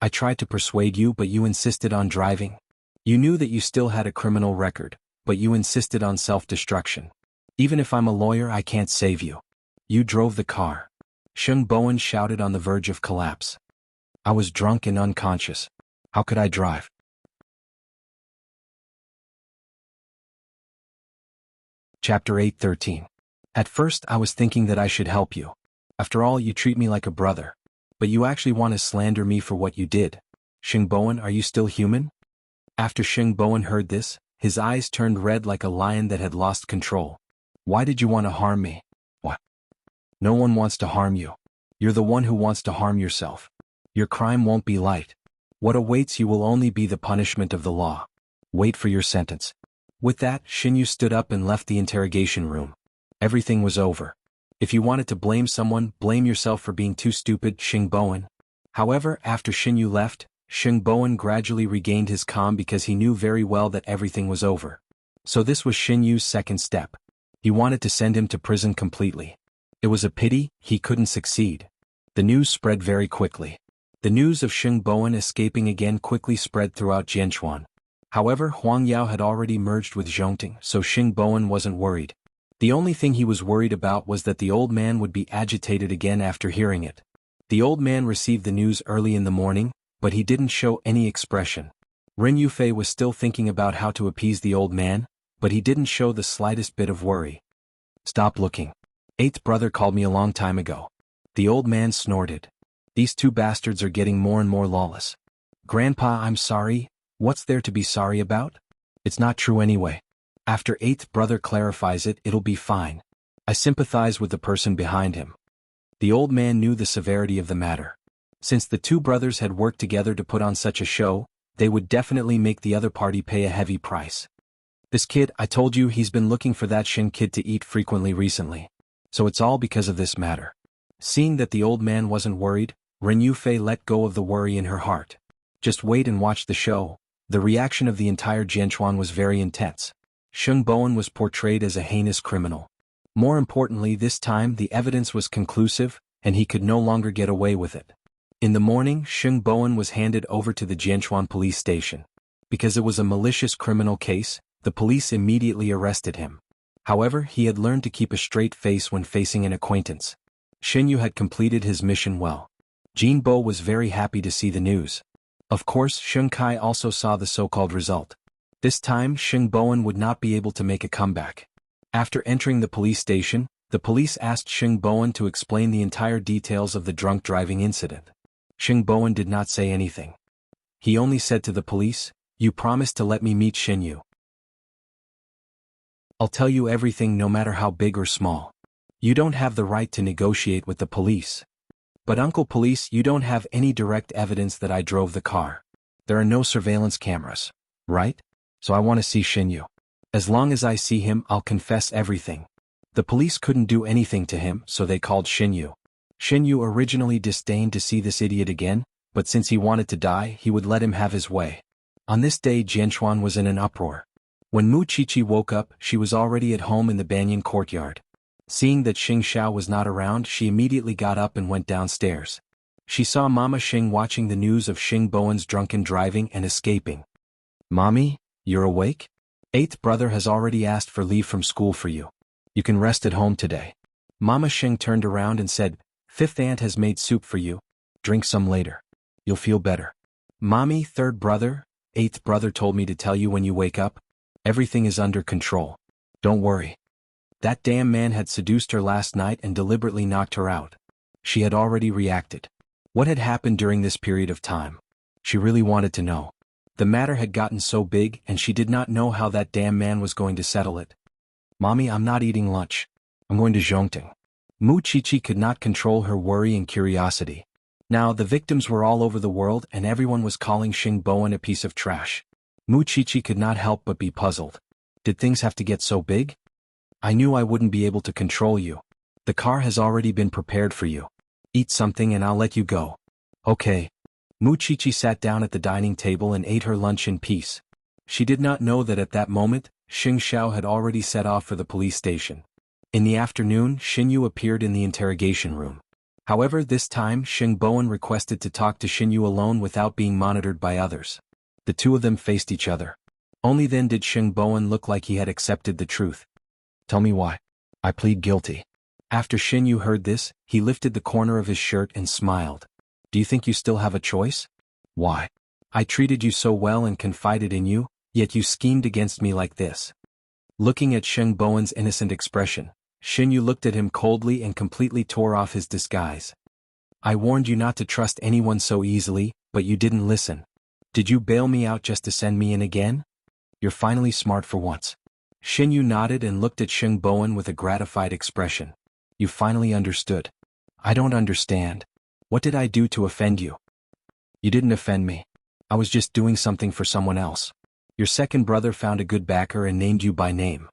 "I tried to persuade you, but you insisted on driving. You knew that you still had a criminal record, but you insisted on self-destruction. Even if I'm a lawyer, I can't save you. You drove the car." Xing Bowen shouted on the verge of collapse. "I was drunk and unconscious. How could I drive?" Chapter 8:13. "At first I was thinking that I should help you. After all, you treat me like a brother. But you actually want to slander me for what you did. Xing Bowen, are you still human?" After Xing Bowen heard this, his eyes turned red like a lion that had lost control. "Why did you want to harm me?" "What? No one wants to harm you. You're the one who wants to harm yourself. Your crime won't be light. What awaits you will only be the punishment of the law. Wait for your sentence." With that, Xinyu stood up and left the interrogation room. Everything was over. If you wanted to blame someone, blame yourself for being too stupid, Xing Bowen. However, after Xinyu left, Xing Bowen gradually regained his calm because he knew very well that everything was over. So this was Xinyu's second step. He wanted to send him to prison completely. It was a pity he couldn't succeed. The news spread very quickly. The news of Xing Bowen escaping again quickly spread throughout Jianchuan. However, Huang Yao had already merged with Zhongting, so Xing Bowen wasn't worried. The only thing he was worried about was that the old man would be agitated again after hearing it. The old man received the news early in the morning, but he didn't show any expression. Ren Yufei was still thinking about how to appease the old man, but he didn't show the slightest bit of worry. "Stop looking. Eighth brother called me a long time ago." The old man snorted. "These two bastards are getting more and more lawless." "Grandpa, I'm sorry. What's there to be sorry about? It's not true anyway. After eighth brother clarifies it, it'll be fine. I sympathize with the person behind him." The old man knew the severity of the matter. Since the two brothers had worked together to put on such a show, they would definitely make the other party pay a heavy price. "This kid, I told you he's been looking for that Shen kid to eat frequently recently. So it's all because of this matter." Seeing that the old man wasn't worried, Ren Yufei let go of the worry in her heart. Just wait and watch the show. The reaction of the entire Jianchuan was very intense. Xing Bowen was portrayed as a heinous criminal. More importantly, this time the evidence was conclusive, and he could no longer get away with it. In the morning, Xing Bowen was handed over to the Jianchuan police station. Because it was a malicious criminal case, the police immediately arrested him. However, he had learned to keep a straight face when facing an acquaintance. Xinyu had completed his mission well. Jin Bo was very happy to see the news. Of course, Sheng Kai also saw the so-called result. This time, Xing Bowen would not be able to make a comeback. After entering the police station, the police asked Xing Bowen to explain the entire details of the drunk driving incident. Xing Bowen did not say anything. He only said to the police, "You promised to let me meet Xinyu. I'll tell you everything no matter how big or small. You don't have the right to negotiate with the police. But Uncle Police, you don't have any direct evidence that I drove the car. There are no surveillance cameras, right? So I want to see Xinyu. As long as I see him, I'll confess everything." The police couldn't do anything to him, so they called Xinyu. Shin Yu originally disdained to see this idiot again, but since he wanted to die, he would let him have his way. On this day, Jianchuan was in an uproar. When Mu Qiqi woke up, she was already at home in the banyan courtyard. Seeing that Xing Xiao was not around, she immediately got up and went downstairs. She saw Mama Xing watching the news of Xing Bowen's drunken driving and escaping. "Mommy, you're awake? Eighth brother has already asked for leave from school for you. You can rest at home today." Mama Xing turned around and said, "Fifth aunt has made soup for you. Drink some later. You'll feel better." "Mommy, third brother, eighth brother told me to tell you when you wake up. Everything is under control. Don't worry. That damn man had seduced her last night and deliberately knocked her out." She had already reacted. What had happened during this period of time? She really wanted to know. The matter had gotten so big and she did not know how that damn man was going to settle it. "Mommy, I'm not eating lunch. I'm going to Zhongting." Mu Qiqi could not control her worry and curiosity. Now the victims were all over the world and everyone was calling Xing Bowen a piece of trash. Mu Qiqi could not help but be puzzled. Did things have to get so big? "I knew I wouldn't be able to control you. The car has already been prepared for you. Eat something and I'll let you go." "Okay." Mu Qiqi sat down at the dining table and ate her lunch in peace. She did not know that at that moment, Xing Xiao had already set off for the police station. In the afternoon, Xin Yu appeared in the interrogation room. However, this time Xing Bowen requested to talk to Xin Yu alone without being monitored by others. The two of them faced each other. Only then did Xing Bowen look like he had accepted the truth. "Tell me why." "I plead guilty." After Xin Yu heard this, he lifted the corner of his shirt and smiled. "Do you think you still have a choice?" "Why? I treated you so well and confided in you, yet you schemed against me like this." Looking at Xing Bowen's innocent expression, Xin Yu looked at him coldly and completely tore off his disguise. "I warned you not to trust anyone so easily, but you didn't listen. Did you bail me out just to send me in again? You're finally smart for once." Xin Yu nodded and looked at Xing Bowen with a gratified expression. "You finally understood." "I don't understand. What did I do to offend you?" "You didn't offend me. I was just doing something for someone else. Your second brother found a good backer and named you by name.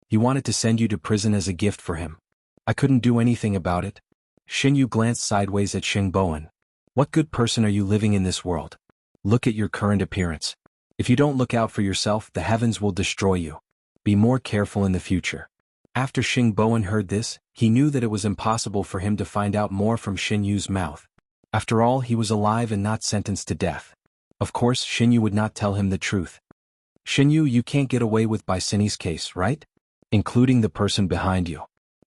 He wanted to send you to prison as a gift for him. I couldn't do anything about it." Xin Yu glanced sideways at Xing Bowen. "What good person are you living in this world? Look at your current appearance. If you don't look out for yourself, the heavens will destroy you. Be more careful in the future." After Xing Bowen heard this, he knew that it was impossible for him to find out more from Xin Yu's mouth. After all, he was alive and not sentenced to death. Of course, Xin Yu would not tell him the truth. "Xin Yu, you can't get away with by Cindy's case, right? Including the person behind you.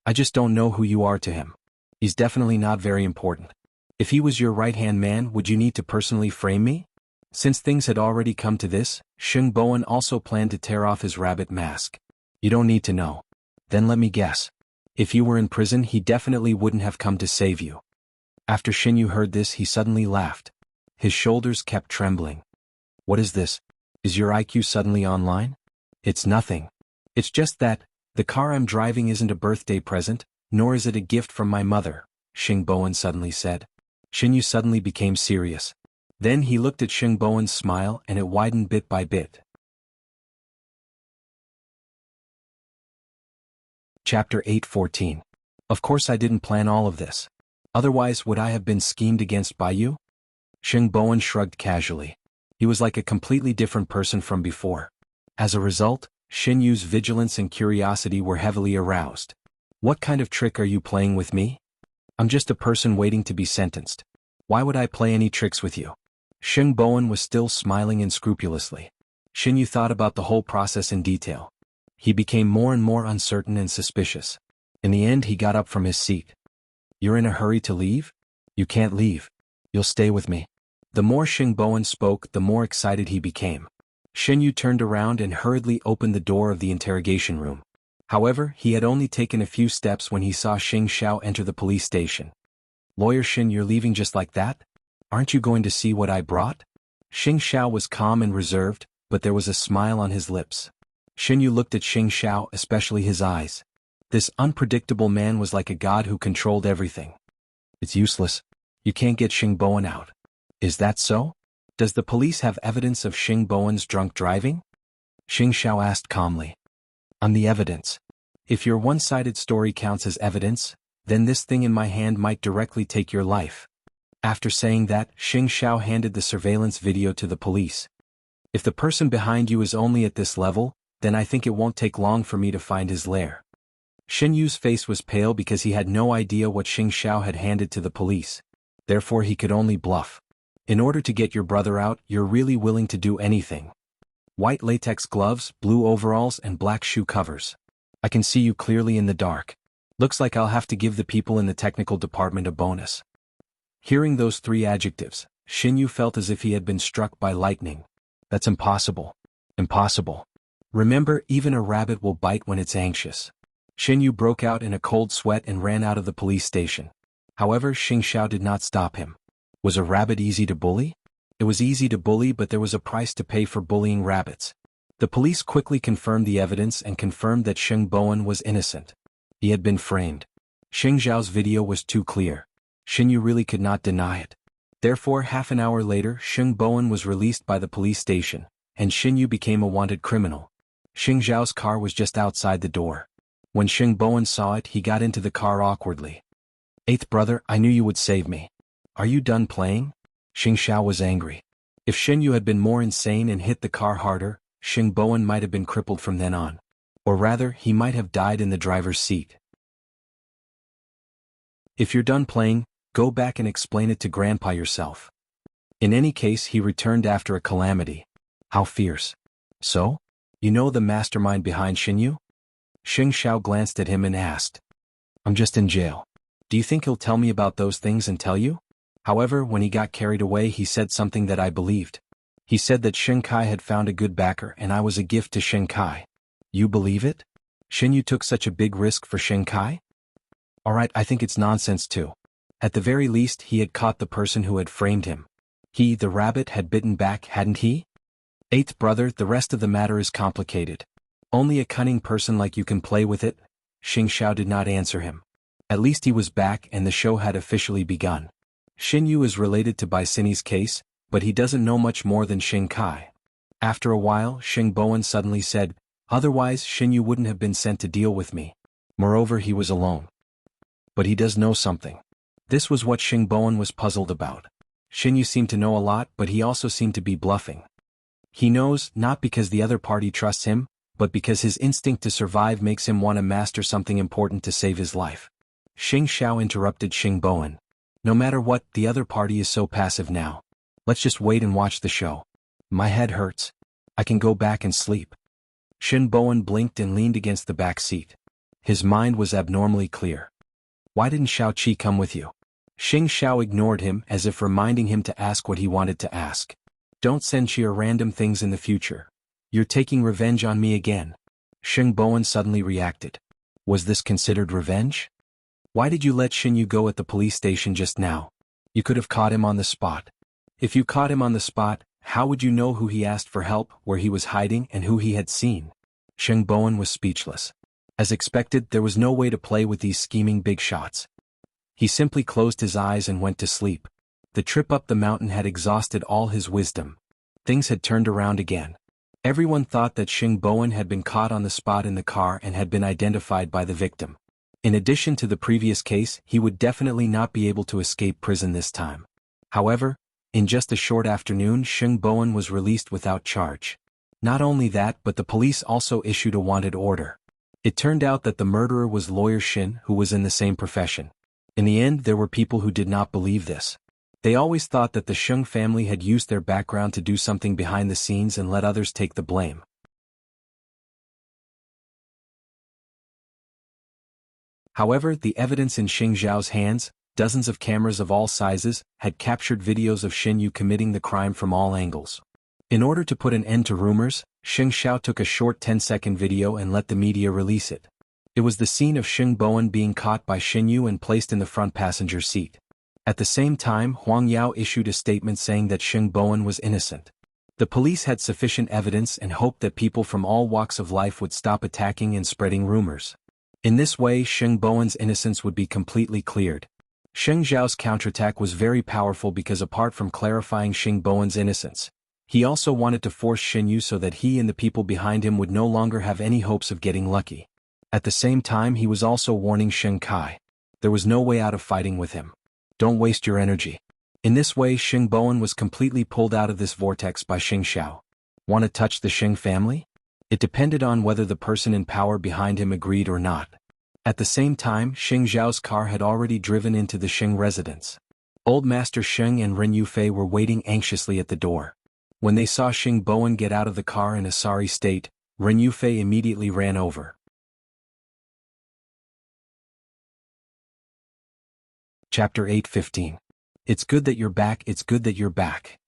I just don't know who you are to him. He's definitely not very important. If he was your right-hand man, would you need to personally frame me?" Since things had already come to this, Xing Bowen also planned to tear off his rabbit mask. "You don't need to know. Then let me guess. If you were in prison, he definitely wouldn't have come to save you." After Xin Yu heard this, he suddenly laughed. His shoulders kept trembling. "What is this? Is your IQ suddenly online?" "It's nothing. It's just that, the car I'm driving isn't a birthday present, nor is it a gift from my mother," Xing Bowen suddenly said. Xin Yu suddenly became serious. Then he looked at Xing Bowen's smile and it widened bit by bit. Chapter 8:14. "Of course I didn't plan all of this. Otherwise would I have been schemed against by you?" Xing Bowen shrugged casually. He was like a completely different person from before. As a result, Xin Yu's vigilance and curiosity were heavily aroused. "What kind of trick are you playing with me? I'm just a person waiting to be sentenced. Why would I play any tricks with you?" Xing Bowen was still smiling unscrupulously. Xin Yu thought about the whole process in detail. He became more and more uncertain and suspicious. In the end, he got up from his seat. "You're in a hurry to leave? You can't leave. You'll stay with me." The more Xing Bowen spoke, the more excited he became. Xin Yu turned around and hurriedly opened the door of the interrogation room. However, he had only taken a few steps when he saw Xing Xiao enter the police station. "Lawyer Xin, you're leaving just like that? Aren't you going to see what I brought?" Xing Xiao was calm and reserved, but there was a smile on his lips. Xin Yu looked at Xing Xiao, especially his eyes. This unpredictable man was like a god who controlled everything. "It's useless. You can't get Xing Bowen out." "Is that so? Does the police have evidence of Xing Bowen's drunk driving?" Xing Xiao asked calmly. "On the evidence. If your one-sided story counts as evidence, then this thing in my hand might directly take your life. After saying that, Xing Xiao handed the surveillance video to the police. If the person behind you is only at this level, then I think it won't take long for me to find his lair. Xin Yu's face was pale because he had no idea what Xing Xiao had handed to the police. Therefore he could only bluff. In order to get your brother out, you're really willing to do anything. White latex gloves, blue overalls, and black shoe covers. I can see you clearly in the dark. Looks like I'll have to give the people in the technical department a bonus. Hearing those three adjectives, Xin Yu felt as if he had been struck by lightning. That's impossible. Impossible. Remember, even a rabbit will bite when it's anxious. Xin Yu broke out in a cold sweat and ran out of the police station. However, Xing Xiao did not stop him. Was a rabbit easy to bully? It was easy to bully, but there was a price to pay for bullying rabbits. The police quickly confirmed the evidence and confirmed that Sheng Bowen was innocent. He had been framed. Xing Zhao's video was too clear. Xin Yu really could not deny it. Therefore, half an hour later, Sheng Bowen was released by the police station, and Xin Yu became a wanted criminal. Xing Zhao's car was just outside the door. When Sheng Bowen saw it, he got into the car awkwardly. "Eighth brother, I knew you would save me. Are you done playing?" Xing Xiao was angry. If Xin Yu had been more insane and hit the car harder, Sheng Bowen might have been crippled from then on. Or rather, he might have died in the driver's seat. "If you're done playing, go back and explain it to Grandpa yourself." In any case, he returned after a calamity. How fierce. "So? You know the mastermind behind Xin Yu?" Xing Xiao glanced at him and asked. "I'm just in jail. Do you think he'll tell me about those things and tell you?" However, when he got carried away, he said something that I believed. He said that Shen Kai had found a good backer and I was a gift to Shen Kai. You believe it? Xin Yu took such a big risk for Shen Kai? Alright, I think it's nonsense too. At the very least, he had caught the person who had framed him. He, the rabbit, had bitten back, hadn't he? Eighth brother, the rest of the matter is complicated. Only a cunning person like you can play with it. Xing Xiao did not answer him. At least he was back and the show had officially begun. Xin Yu is related to Baisini's case, but he doesn't know much more than Xing Kai. After a while, Sheng Bowen suddenly said, "Otherwise Xin Yu wouldn't have been sent to deal with me. Moreover, he was alone. But he does know something." This was what Sheng Bowen was puzzled about. Xin Yu seemed to know a lot, but he also seemed to be bluffing. He knows, not because the other party trusts him, but because his instinct to survive makes him want to master something important to save his life. Xing Xiao interrupted Sheng Bowen. "No matter what, the other party is so passive now. Let's just wait and watch the show. My head hurts. I can go back and sleep." Shen Bowen blinked and leaned against the back seat. His mind was abnormally clear. "Why didn't Xiao Qi come with you?" Xing Xiao ignored him as if reminding him to ask what he wanted to ask. "Don't send Xia random things in the future. You're taking revenge on me again." Sheng Bowen suddenly reacted. Was this considered revenge? "Why did you let Xin Yu go at the police station just now? You could have caught him on the spot. If you caught him on the spot, how would you know who he asked for help, where he was hiding, and who he had seen?" Sheng Bowen was speechless. As expected, there was no way to play with these scheming big shots. He simply closed his eyes and went to sleep. The trip up the mountain had exhausted all his wisdom. Things had turned around again. Everyone thought that Sheng Bowen had been caught on the spot in the car and had been identified by the victim. In addition to the previous case, he would definitely not be able to escape prison this time. However, in just a short afternoon, Sheng Bowen was released without charge. Not only that, but the police also issued a wanted order. It turned out that the murderer was Lawyer Shin, who was in the same profession. In the end, there were people who did not believe this. They always thought that the Sheng family had used their background to do something behind the scenes and let others take the blame. However, the evidence in Xing Zhao's hands, dozens of cameras of all sizes, had captured videos of Xin Yu committing the crime from all angles. In order to put an end to rumors, Xing Xiao took a short 10-second video and let the media release it. It was the scene of Sheng Bowen being caught by Xin Yu and placed in the front passenger seat. At the same time, Huang Yao issued a statement saying that Sheng Bowen was innocent. The police had sufficient evidence and hoped that people from all walks of life would stop attacking and spreading rumors. In this way, Sheng Bowen's innocence would be completely cleared. Sheng Zhao's counterattack was very powerful because apart from clarifying Sheng Bowen's innocence, he also wanted to force Xin Yu so that he and the people behind him would no longer have any hopes of getting lucky. At the same time, he was also warning Shen Kai. There was no way out of fighting with him. Don't waste your energy. In this way Xing Bowen was completely pulled out of this vortex by Xing Xiao. Want to touch the Xing family? It depended on whether the person in power behind him agreed or not. At the same time, Xing Zhao's car had already driven into the Xing residence. Old Master Xing and Ren Yufei were waiting anxiously at the door. When they saw Xing Bowen get out of the car in a sorry state, Ren Yufei immediately ran over. Chapter 8:15. It's good that you're back, it's good that you're back.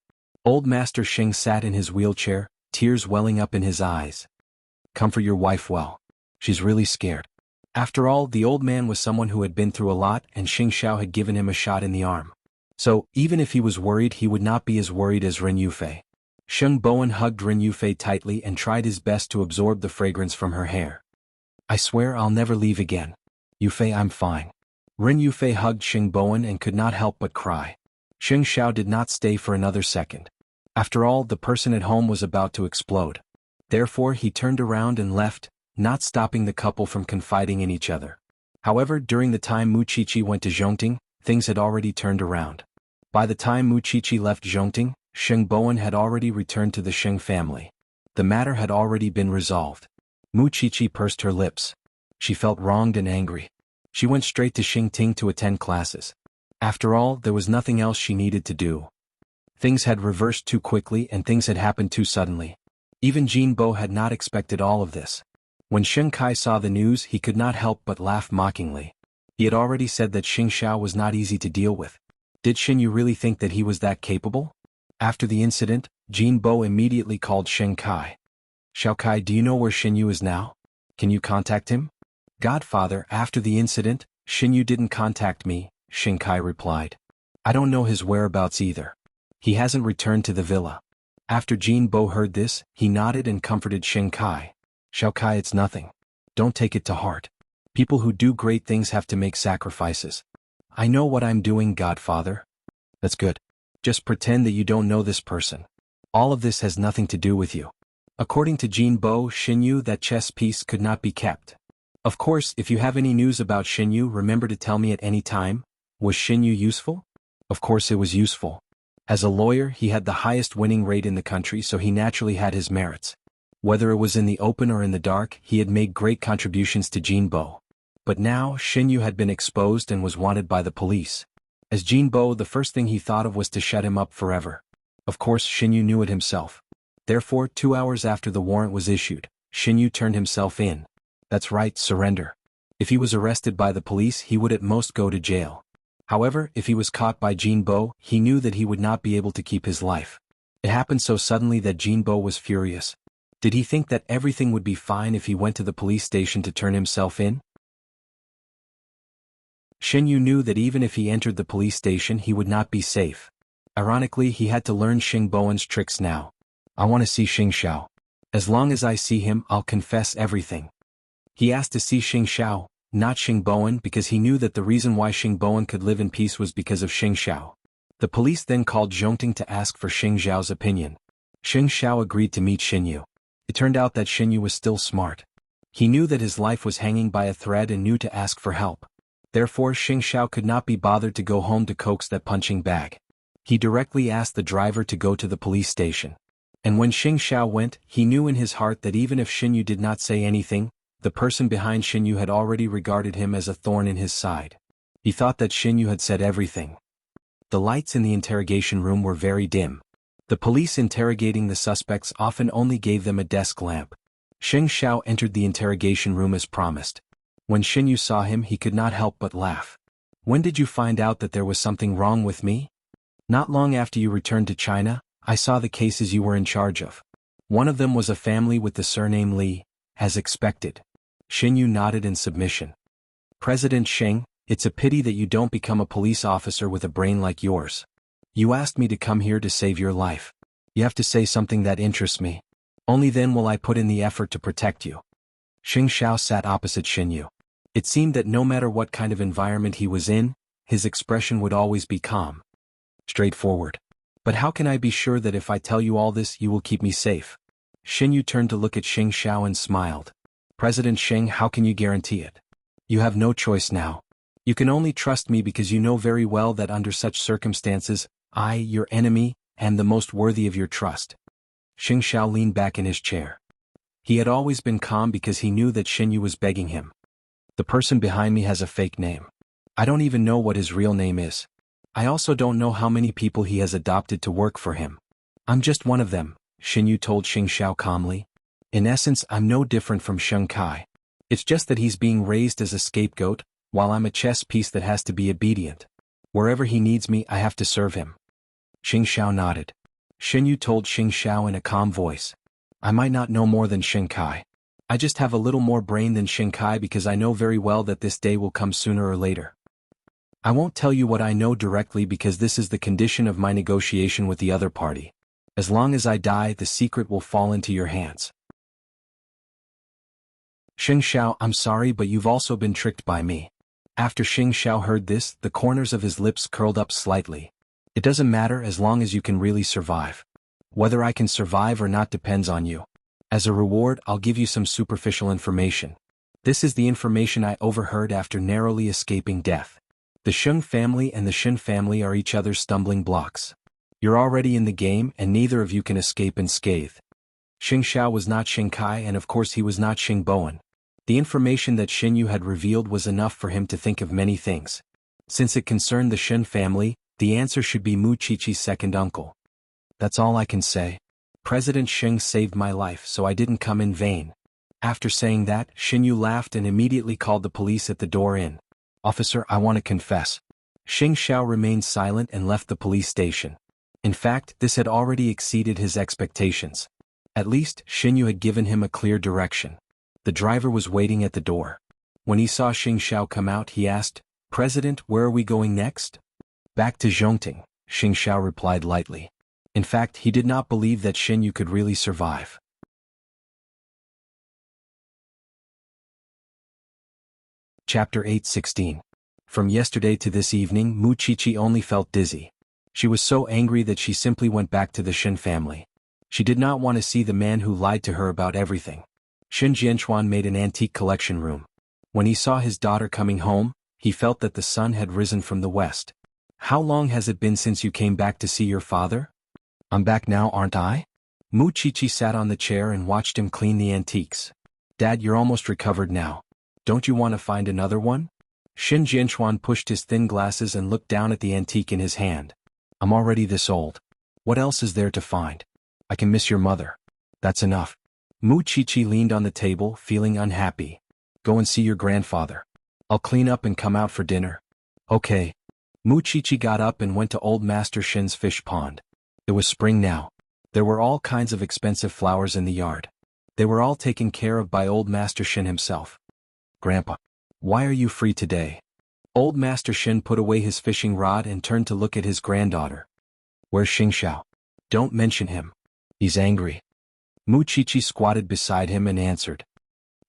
Old Master Xing sat in his wheelchair, tears welling up in his eyes. Comfort your wife well. She's really scared. After all, the old man was someone who had been through a lot, and Xing Xiao had given him a shot in the arm. So, even if he was worried, he would not be as worried as Ren Yufei. Xing Bowen hugged Ren Yufei tightly and tried his best to absorb the fragrance from her hair. I swear I'll never leave again. Yufei, I'm fine. Ren Yufei hugged Xing Bowen and could not help but cry. Xing Xiao did not stay for another second. After all, the person at home was about to explode. Therefore he turned around and left, not stopping the couple from confiding in each other. However, during the time Mu Qiqi went to Zhongting, things had already turned around. By the time Mu Qiqi left Zhongting, Xing Bowen had already returned to the Xing family. The matter had already been resolved. Mu Qiqi pursed her lips. She felt wronged and angry. She went straight to Xingting to attend classes. After all, there was nothing else she needed to do. Things had reversed too quickly and things had happened too suddenly. Even Jin Bo had not expected all of this. When Shen Kai saw the news, he could not help but laugh mockingly. He had already said that Xing Xiao was not easy to deal with. Did Shen Yu really think that he was that capable? After the incident, Jin Bo immediately called Shen Kai. Xiao Kai, do you know where Shen Yu is now? Can you contact him? Godfather, after the incident, Shen Yu didn't contact me, Shen Kai replied. I don't know his whereabouts either. He hasn't returned to the villa. After Jin Bo heard this, he nodded and comforted Shen Kai. Xiao Kai, it's nothing. Don't take it to heart. People who do great things have to make sacrifices. I know what I'm doing, Godfather. That's good. Just pretend that you don't know this person. All of this has nothing to do with you. According to Jin Bo, Shen Yu, that chess piece could not be kept. Of course, if you have any news about Shen Yu, remember to tell me at any time. Was Shen Yu useful? Of course it was useful. As a lawyer, he had the highest winning rate in the country, so he naturally had his merits. Whether it was in the open or in the dark, he had made great contributions to Jin Bo. But now, Shen Yu had been exposed and was wanted by the police. As Jin Bo, the first thing he thought of was to shut him up forever. Of course, Shen Yu knew it himself. Therefore, 2 hours after the warrant was issued, Shen Yu turned himself in. That's right, surrender. If he was arrested by the police, he would at most go to jail. However, if he was caught by Jin Bo, he knew that he would not be able to keep his life. It happened so suddenly that Jin Bo was furious. Did he think that everything would be fine if he went to the police station to turn himself in? Shen Yu knew that even if he entered the police station, he would not be safe. Ironically, he had to learn Xing Bowen's tricks now. I want to see Xing Xiao. As long as I see him, I'll confess everything. He asked to see Xing Xiao, not Xing Bowen, because he knew that the reason why Xing Bowen could live in peace was because of Xing Xiao. The police then called Zhongting to ask for Xing Xiao's opinion. Xing Xiao agreed to meet Shen Yu. It turned out that Shen Yu was still smart. He knew that his life was hanging by a thread and knew to ask for help. Therefore, Xing Xiao could not be bothered to go home to coax that punching bag. He directly asked the driver to go to the police station. And when Xing Xiao went, he knew in his heart that even if Shen Yu did not say anything, the person behind Shen Yu had already regarded him as a thorn in his side. He thought that Shen Yu had said everything. The lights in the interrogation room were very dim. The police interrogating the suspects often only gave them a desk lamp. Xing Xiao entered the interrogation room as promised. When Shen Yu saw him, he could not help but laugh. When did you find out that there was something wrong with me? Not long after you returned to China, I saw the cases you were in charge of. One of them was a family with the surname Li, as expected. Shen Yu nodded in submission. President Sheng, it's a pity that you don't become a police officer with a brain like yours. You asked me to come here to save your life. You have to say something that interests me. Only then will I put in the effort to protect you. Xing Xiao sat opposite Shen Yu. It seemed that no matter what kind of environment he was in, his expression would always be calm. Straightforward. But how can I be sure that if I tell you all this you will keep me safe? Shen Yu turned to look at Xing Xiao and smiled. President Sheng, how can you guarantee it? You have no choice now. You can only trust me because you know very well that under such circumstances, I, your enemy, am the most worthy of your trust. Xing Xiao leaned back in his chair. He had always been calm because he knew that Xinyu was begging him. The person behind me has a fake name. I don't even know what his real name is. I also don't know how many people he has adopted to work for him. I'm just one of them, Xinyu told Xing Xiao calmly. In essence, I'm no different from Sheng Kai. It's just that he's being raised as a scapegoat, while I'm a chess piece that has to be obedient. Wherever he needs me, I have to serve him. Xing Xiao nodded. Xinyu told Xing Xiao in a calm voice. I might not know more than Sheng Kai. I just have a little more brain than Sheng Kai because I know very well that this day will come sooner or later. I won't tell you what I know directly because this is the condition of my negotiation with the other party. As long as I die, the secret will fall into your hands. Xing Xiao, I'm sorry, but you've also been tricked by me. After Xing Xiao heard this, the corners of his lips curled up slightly. It doesn't matter as long as you can really survive. Whether I can survive or not depends on you. As a reward, I'll give you some superficial information. This is the information I overheard after narrowly escaping death. The Sheng family and the Shin family are each other's stumbling blocks. You're already in the game and neither of you can escape unscathed. Xing Xiao was not Xing Kai and of course he was not Xing Bowen. The information that Xinyu had revealed was enough for him to think of many things. Since it concerned the Shin family, the answer should be Mu Qiqi's second uncle. That's all I can say. President Xing saved my life, so I didn't come in vain. After saying that, Xinyu laughed and immediately called the police at the door in. Officer, I want to confess. Xing Xiao remained silent and left the police station. In fact, this had already exceeded his expectations. At least, Xinyu had given him a clear direction. The driver was waiting at the door. When he saw Xing Xiao come out, he asked, President, where are we going next? Back to Zhongting, Xing Xiao replied lightly. In fact, he did not believe that Xinyu could really survive. Chapter 8:16. From yesterday to this evening, Mu Qiqi only felt dizzy. She was so angry that she simply went back to the Shin family. She did not want to see the man who lied to her about everything. Shin Jianchuan made an antique collection room. When he saw his daughter coming home, he felt that the sun had risen from the west. How long has it been since you came back to see your father? I'm back now, aren't I? Mu Qiqi sat on the chair and watched him clean the antiques. Dad, you're almost recovered now. Don't you want to find another one? Shin Jianchuan pushed his thin glasses and looked down at the antique in his hand. I'm already this old. What else is there to find? I can miss your mother. That's enough. Mu Qiqi leaned on the table, feeling unhappy. Go and see your grandfather. I'll clean up and come out for dinner. Okay. Mu Qiqi got up and went to old Master Shin's fish pond. It was spring now. There were all kinds of expensive flowers in the yard. They were all taken care of by old Master Shin himself. Grandpa, why are you free today? Old Master Shin put away his fishing rod and turned to look at his granddaughter. Where's Xing Xiao? Don't mention him. He's angry. Mu Qiqi squatted beside him and answered.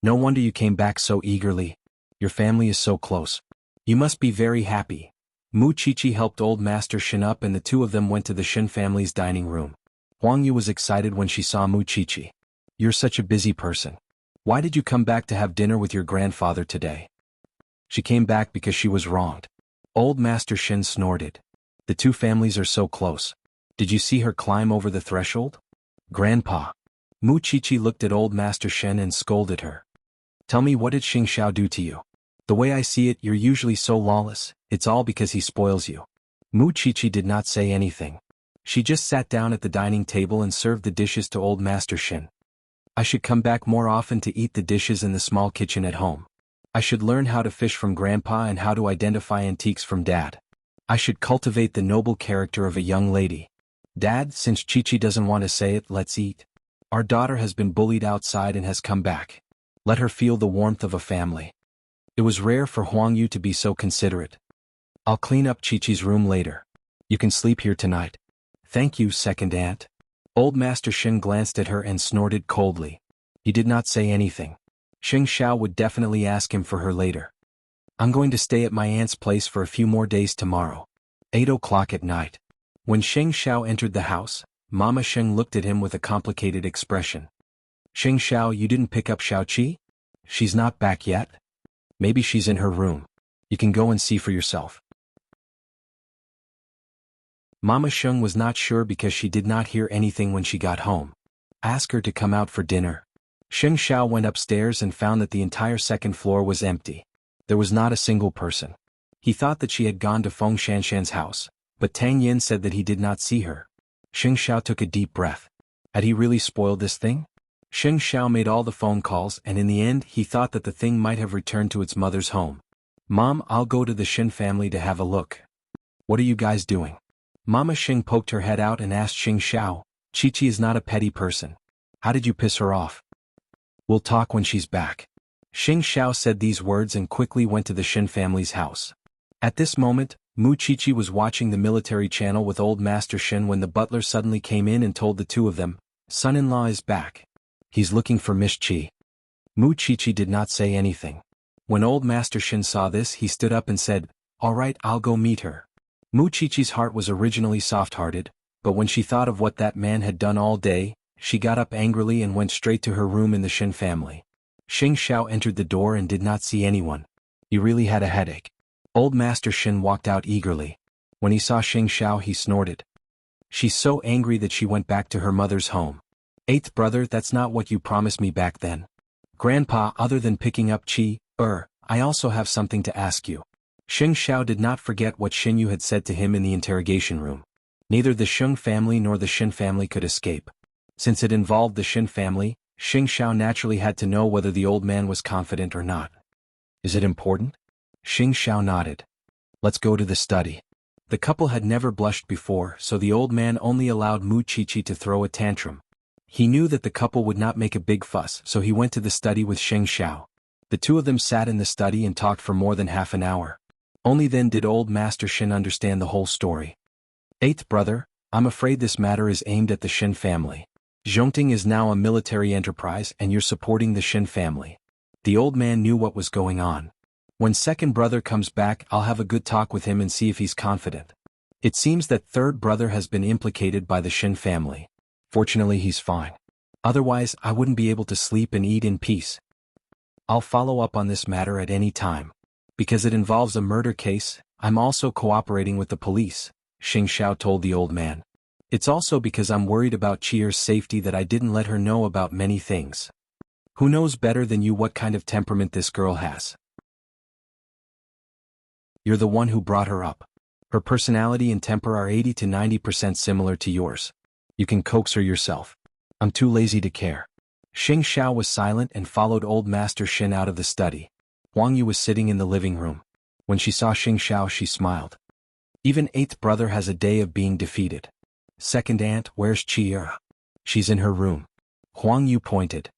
No wonder you came back so eagerly. Your family is so close. You must be very happy. Mu Qiqi helped old Master Shin up and the two of them went to the Shin family's dining room. Huang Yu was excited when she saw Mu Qiqi. You're such a busy person. Why did you come back to have dinner with your grandfather today? She came back because she was wronged. Old Master Shin snorted. The two families are so close. Did you see her climb over the threshold? Grandpa. Mu Qiqi looked at old Master Shin and scolded her. Tell me, what did Xing Xiao do to you? The way I see it, you're usually so lawless. It's all because he spoils you. Mu Qiqi did not say anything. She just sat down at the dining table and served the dishes to old Master Shin. I should come back more often to eat the dishes in the small kitchen at home. I should learn how to fish from Grandpa and how to identify antiques from Dad. I should cultivate the noble character of a young lady. Dad, since Qiqi doesn't want to say it, let's eat. Our daughter has been bullied outside and has come back. Let her feel the warmth of a family. It was rare for Huang Yu to be so considerate. I'll clean up Qiqi's room later. You can sleep here tonight. Thank you, second aunt. Old Master Shin glanced at her and snorted coldly. He did not say anything. Xing Xiao would definitely ask him for her later. I'm going to stay at my aunt's place for a few more days tomorrow. 8 o'clock at night. When Xing Xiao entered the house, Mama Sheng looked at him with a complicated expression. Xing Xiao, you didn't pick up Xiaoqi? She's not back yet? Maybe she's in her room. You can go and see for yourself. Mama Sheng was not sure because she did not hear anything when she got home. Ask her to come out for dinner. Sheng Xiao went upstairs and found that the entire second floor was empty. There was not a single person. He thought that she had gone to Feng Shanshan's house, but Tang Yin said that he did not see her. Sheng Xiao took a deep breath. Had he really spoiled this thing? Sheng Xiao made all the phone calls and in the end he thought that the thing might have returned to its mother's home. Mom, I'll go to the Shin family to have a look. What are you guys doing? Mama Sheng poked her head out and asked Sheng Xiao, Chi-Chi is not a petty person. How did you piss her off? We'll talk when she's back. Sheng Xiao said these words and quickly went to the Shin family's house. At this moment, Mu Chi-Chi was watching the military channel with old Master Shin when the butler suddenly came in and told the two of them, son-in-law is back. He's looking for Miss Chi. Mu Chi-Chi did not say anything. When old Master Shin saw this he stood up and said, all right, I'll go meet her. Mu Chi-Chi's heart was originally soft-hearted, but when she thought of what that man had done all day, she got up angrily and went straight to her room in the Shin family. Sheng Xiao entered the door and did not see anyone. He really had a headache. Old Master Shin walked out eagerly. When he saw Sheng Xiao he snorted. She's so angry that she went back to her mother's home. Eighth brother, that's not what you promised me back then. Grandpa, other than picking up Chi, I also have something to ask you. Sheng Xiao did not forget what Xin Yu had said to him in the interrogation room. Neither the Sheng family nor the Shin family could escape. Since it involved the Shin family, Sheng Xiao naturally had to know whether the old man was confident or not. Is it important? Sheng Xiao nodded. Let's go to the study. The couple had never blushed before, so the old man only allowed Mu Chi-Chi to throw a tantrum. He knew that the couple would not make a big fuss, so he went to the study with Sheng Xiao. The two of them sat in the study and talked for more than half an hour. Only then did old Master Shin understand the whole story. Eighth brother, I'm afraid this matter is aimed at the Shin family. Zhongting is now a military enterprise and you're supporting the Shin family. The old man knew what was going on. When second brother comes back I'll have a good talk with him and see if he's confident. It seems that third brother has been implicated by the Shin family. Fortunately he's fine. Otherwise I wouldn't be able to sleep and eat in peace. I'll follow up on this matter at any time. Because it involves a murder case, I'm also cooperating with the police, Sheng Xiao told the old man. It's also because I'm worried about Chier's safety that I didn't let her know about many things. Who knows better than you what kind of temperament this girl has? You're the one who brought her up. Her personality and temper are 80 to 90% similar to yours. You can coax her yourself. I'm too lazy to care. Sheng Xiao was silent and followed old Master Shin out of the study. Huang Yu was sitting in the living room. When she saw Sheng Xiao she smiled. Even eighth brother has a day of being defeated. Second aunt, where's Chia? She's in her room. Huang Yu pointed.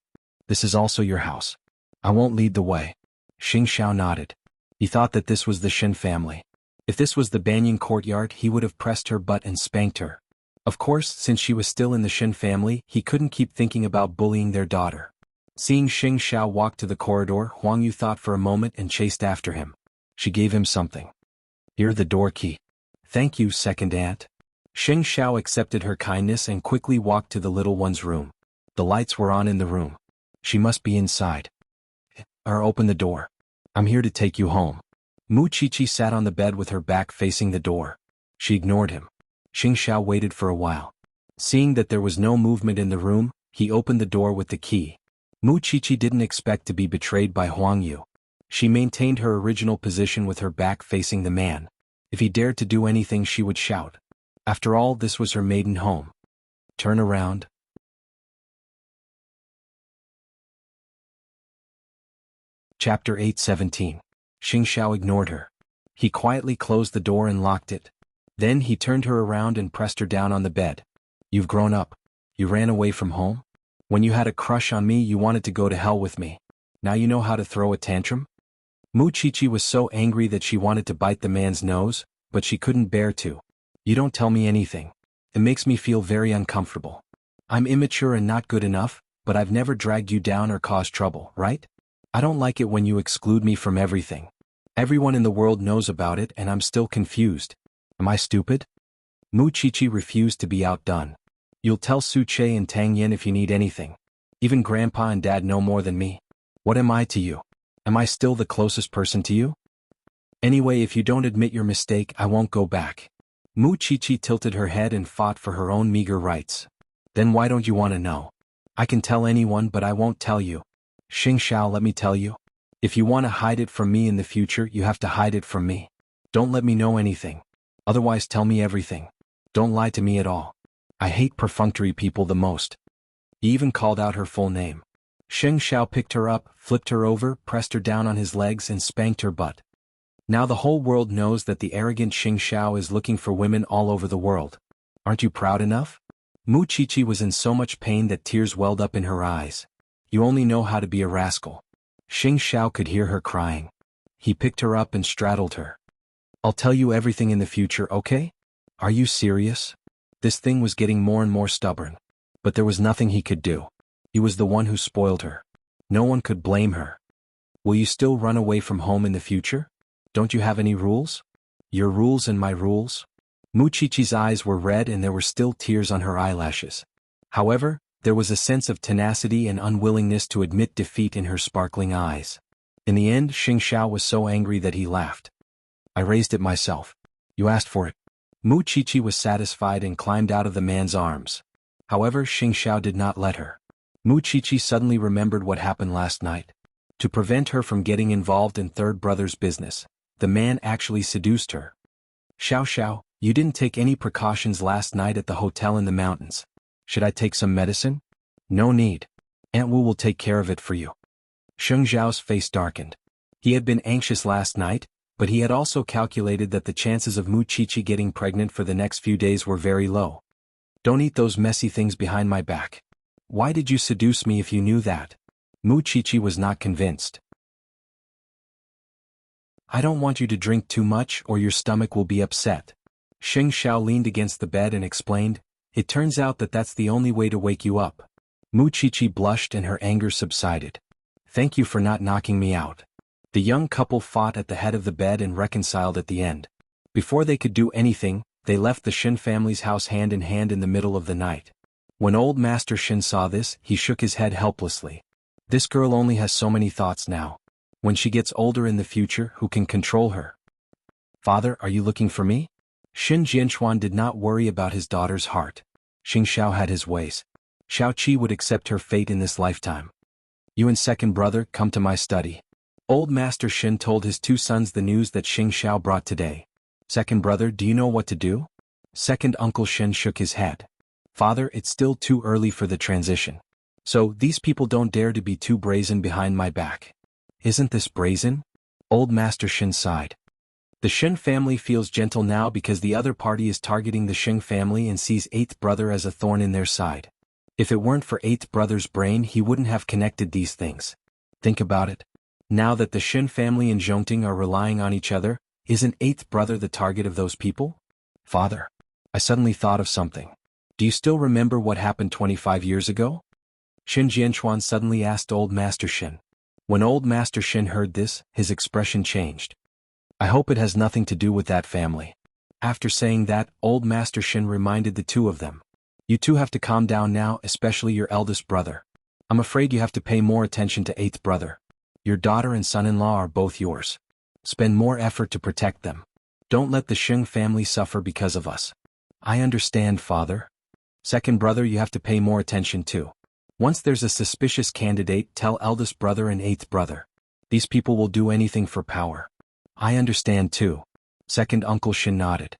This is also your house. I won't lead the way. Sheng Xiao nodded. He thought that this was the Shin family. If this was the Banyan courtyard he would have pressed her butt and spanked her. Of course, since she was still in the Shin family, he couldn't keep thinking about bullying their daughter. Seeing Sheng Xiao walk to the corridor, Huang Yu thought for a moment and chased after him. She gave him something. Here, the door key. Thank you, second aunt. Sheng Xiao accepted her kindness and quickly walked to the little one's room. The lights were on in the room. She must be inside. Open the door. I'm here to take you home. Mu Chi-Chi sat on the bed with her back facing the door. She ignored him. Sheng Xiao waited for a while. Seeing that there was no movement in the room, he opened the door with the key. Mu Chi-Chi didn't expect to be betrayed by Huang Yu. She maintained her original position with her back facing the man. If he dared to do anything she would shout. After all, this was her maiden home. Turn around. Chapter 8:17. Sheng Xiao ignored her. He quietly closed the door and locked it. Then he turned her around and pressed her down on the bed. You've grown up. You ran away from home? When you had a crush on me you wanted to go to hell with me. Now you know how to throw a tantrum? Mu Chi-Chi was so angry that she wanted to bite the man's nose, but she couldn't bear to. You don't tell me anything. It makes me feel very uncomfortable. I'm immature and not good enough, but I've never dragged you down or caused trouble, right? I don't like it when you exclude me from everything. Everyone in the world knows about it and I'm still confused. Am I stupid? Mu Chi-Chi refused to be outdone. You'll tell Su Che and Tang Yin if you need anything. Even Grandpa and Dad know more than me. What am I to you? Am I still the closest person to you? Anyway, if you don't admit your mistake, I won't go back. Mu Chichi tilted her head and fought for her own meager rights. Then why don't you want to know? I can tell anyone, but I won't tell you. Xing Xiao, let me tell you. If you want to hide it from me in the future, you have to hide it from me. Don't let me know anything. Otherwise, tell me everything. Don't lie to me at all. I hate perfunctory people the most. He even called out her full name. Xing Xiao picked her up, flipped her over, pressed her down on his legs and spanked her butt. Now the whole world knows that the arrogant Xing Xiao is looking for women all over the world. Aren't you proud enough? Mu Chichi was in so much pain that tears welled up in her eyes. You only know how to be a rascal. Xing Xiao could hear her crying. He picked her up and straddled her. I'll tell you everything in the future, okay? Are you serious? This thing was getting more and more stubborn. But there was nothing he could do. He was the one who spoiled her. No one could blame her. Will you still run away from home in the future? Don't you have any rules? Your rules and my rules? Mu Chichi's eyes were red and there were still tears on her eyelashes. However, there was a sense of tenacity and unwillingness to admit defeat in her sparkling eyes. In the end, Xing Xiao was so angry that he laughed. I raised it myself. You asked for it. Mu Chichi was satisfied and climbed out of the man's arms. However, Xing Xiao did not let her. Mu Chichi suddenly remembered what happened last night. To prevent her from getting involved in third brother's business, the man actually seduced her. Xiao Xiao, you didn't take any precautions last night at the hotel in the mountains. Should I take some medicine? No need. Aunt Wu will take care of it for you. Sheng Zhao's face darkened. He had been anxious last night, but he had also calculated that the chances of Mu Chichi getting pregnant for the next few days were very low. Don't eat those messy things behind my back. Why did you seduce me if you knew that? Mu Chichi was not convinced. I don't want you to drink too much or your stomach will be upset. Xing Xiao leaned against the bed and explained, it turns out that that's the only way to wake you up. Mu Chichi blushed and her anger subsided. Thank you for not knocking me out. The young couple fought at the head of the bed and reconciled at the end. Before they could do anything, they left the Shin family's house hand in hand in the middle of the night. When old Master Shin saw this, he shook his head helplessly. This girl only has so many thoughts now. When she gets older in the future, who can control her? Father, are you looking for me? Shin Jianchuan did not worry about his daughter's heart. Xing Xiao had his ways. Xiao Qi would accept her fate in this lifetime. You and second brother, come to my study. Old Master Shin told his two sons the news that Xing Xiao brought today. Second brother, do you know what to do? Second Uncle Shin shook his head. Father, it's still too early for the transition. So, these people don't dare to be too brazen behind my back. Isn't this brazen? Old Master Shin sighed. The Shin family feels gentle now because the other party is targeting the Xing family and sees eighth brother as a thorn in their side. If it weren't for eighth brother's brain, he wouldn't have connected these things. Think about it. Now that the Shin family and Zhongting are relying on each other, isn't eighth brother the target of those people? Father, I suddenly thought of something. Do you still remember what happened 25 years ago? Shin Jianchuan suddenly asked Old Master Shin. When Old Master Shin heard this, his expression changed. I hope it has nothing to do with that family. After saying that, Old Master Shin reminded the two of them. You two have to calm down now, especially your eldest brother. I'm afraid you have to pay more attention to eighth brother. Your daughter and son-in-law are both yours. Spend more effort to protect them. Don't let the Xing family suffer because of us. I understand, Father. Second brother, you have to pay more attention too. Once there's a suspicious candidate, tell eldest brother and eighth brother. These people will do anything for power. I understand too. Second Uncle Shin nodded.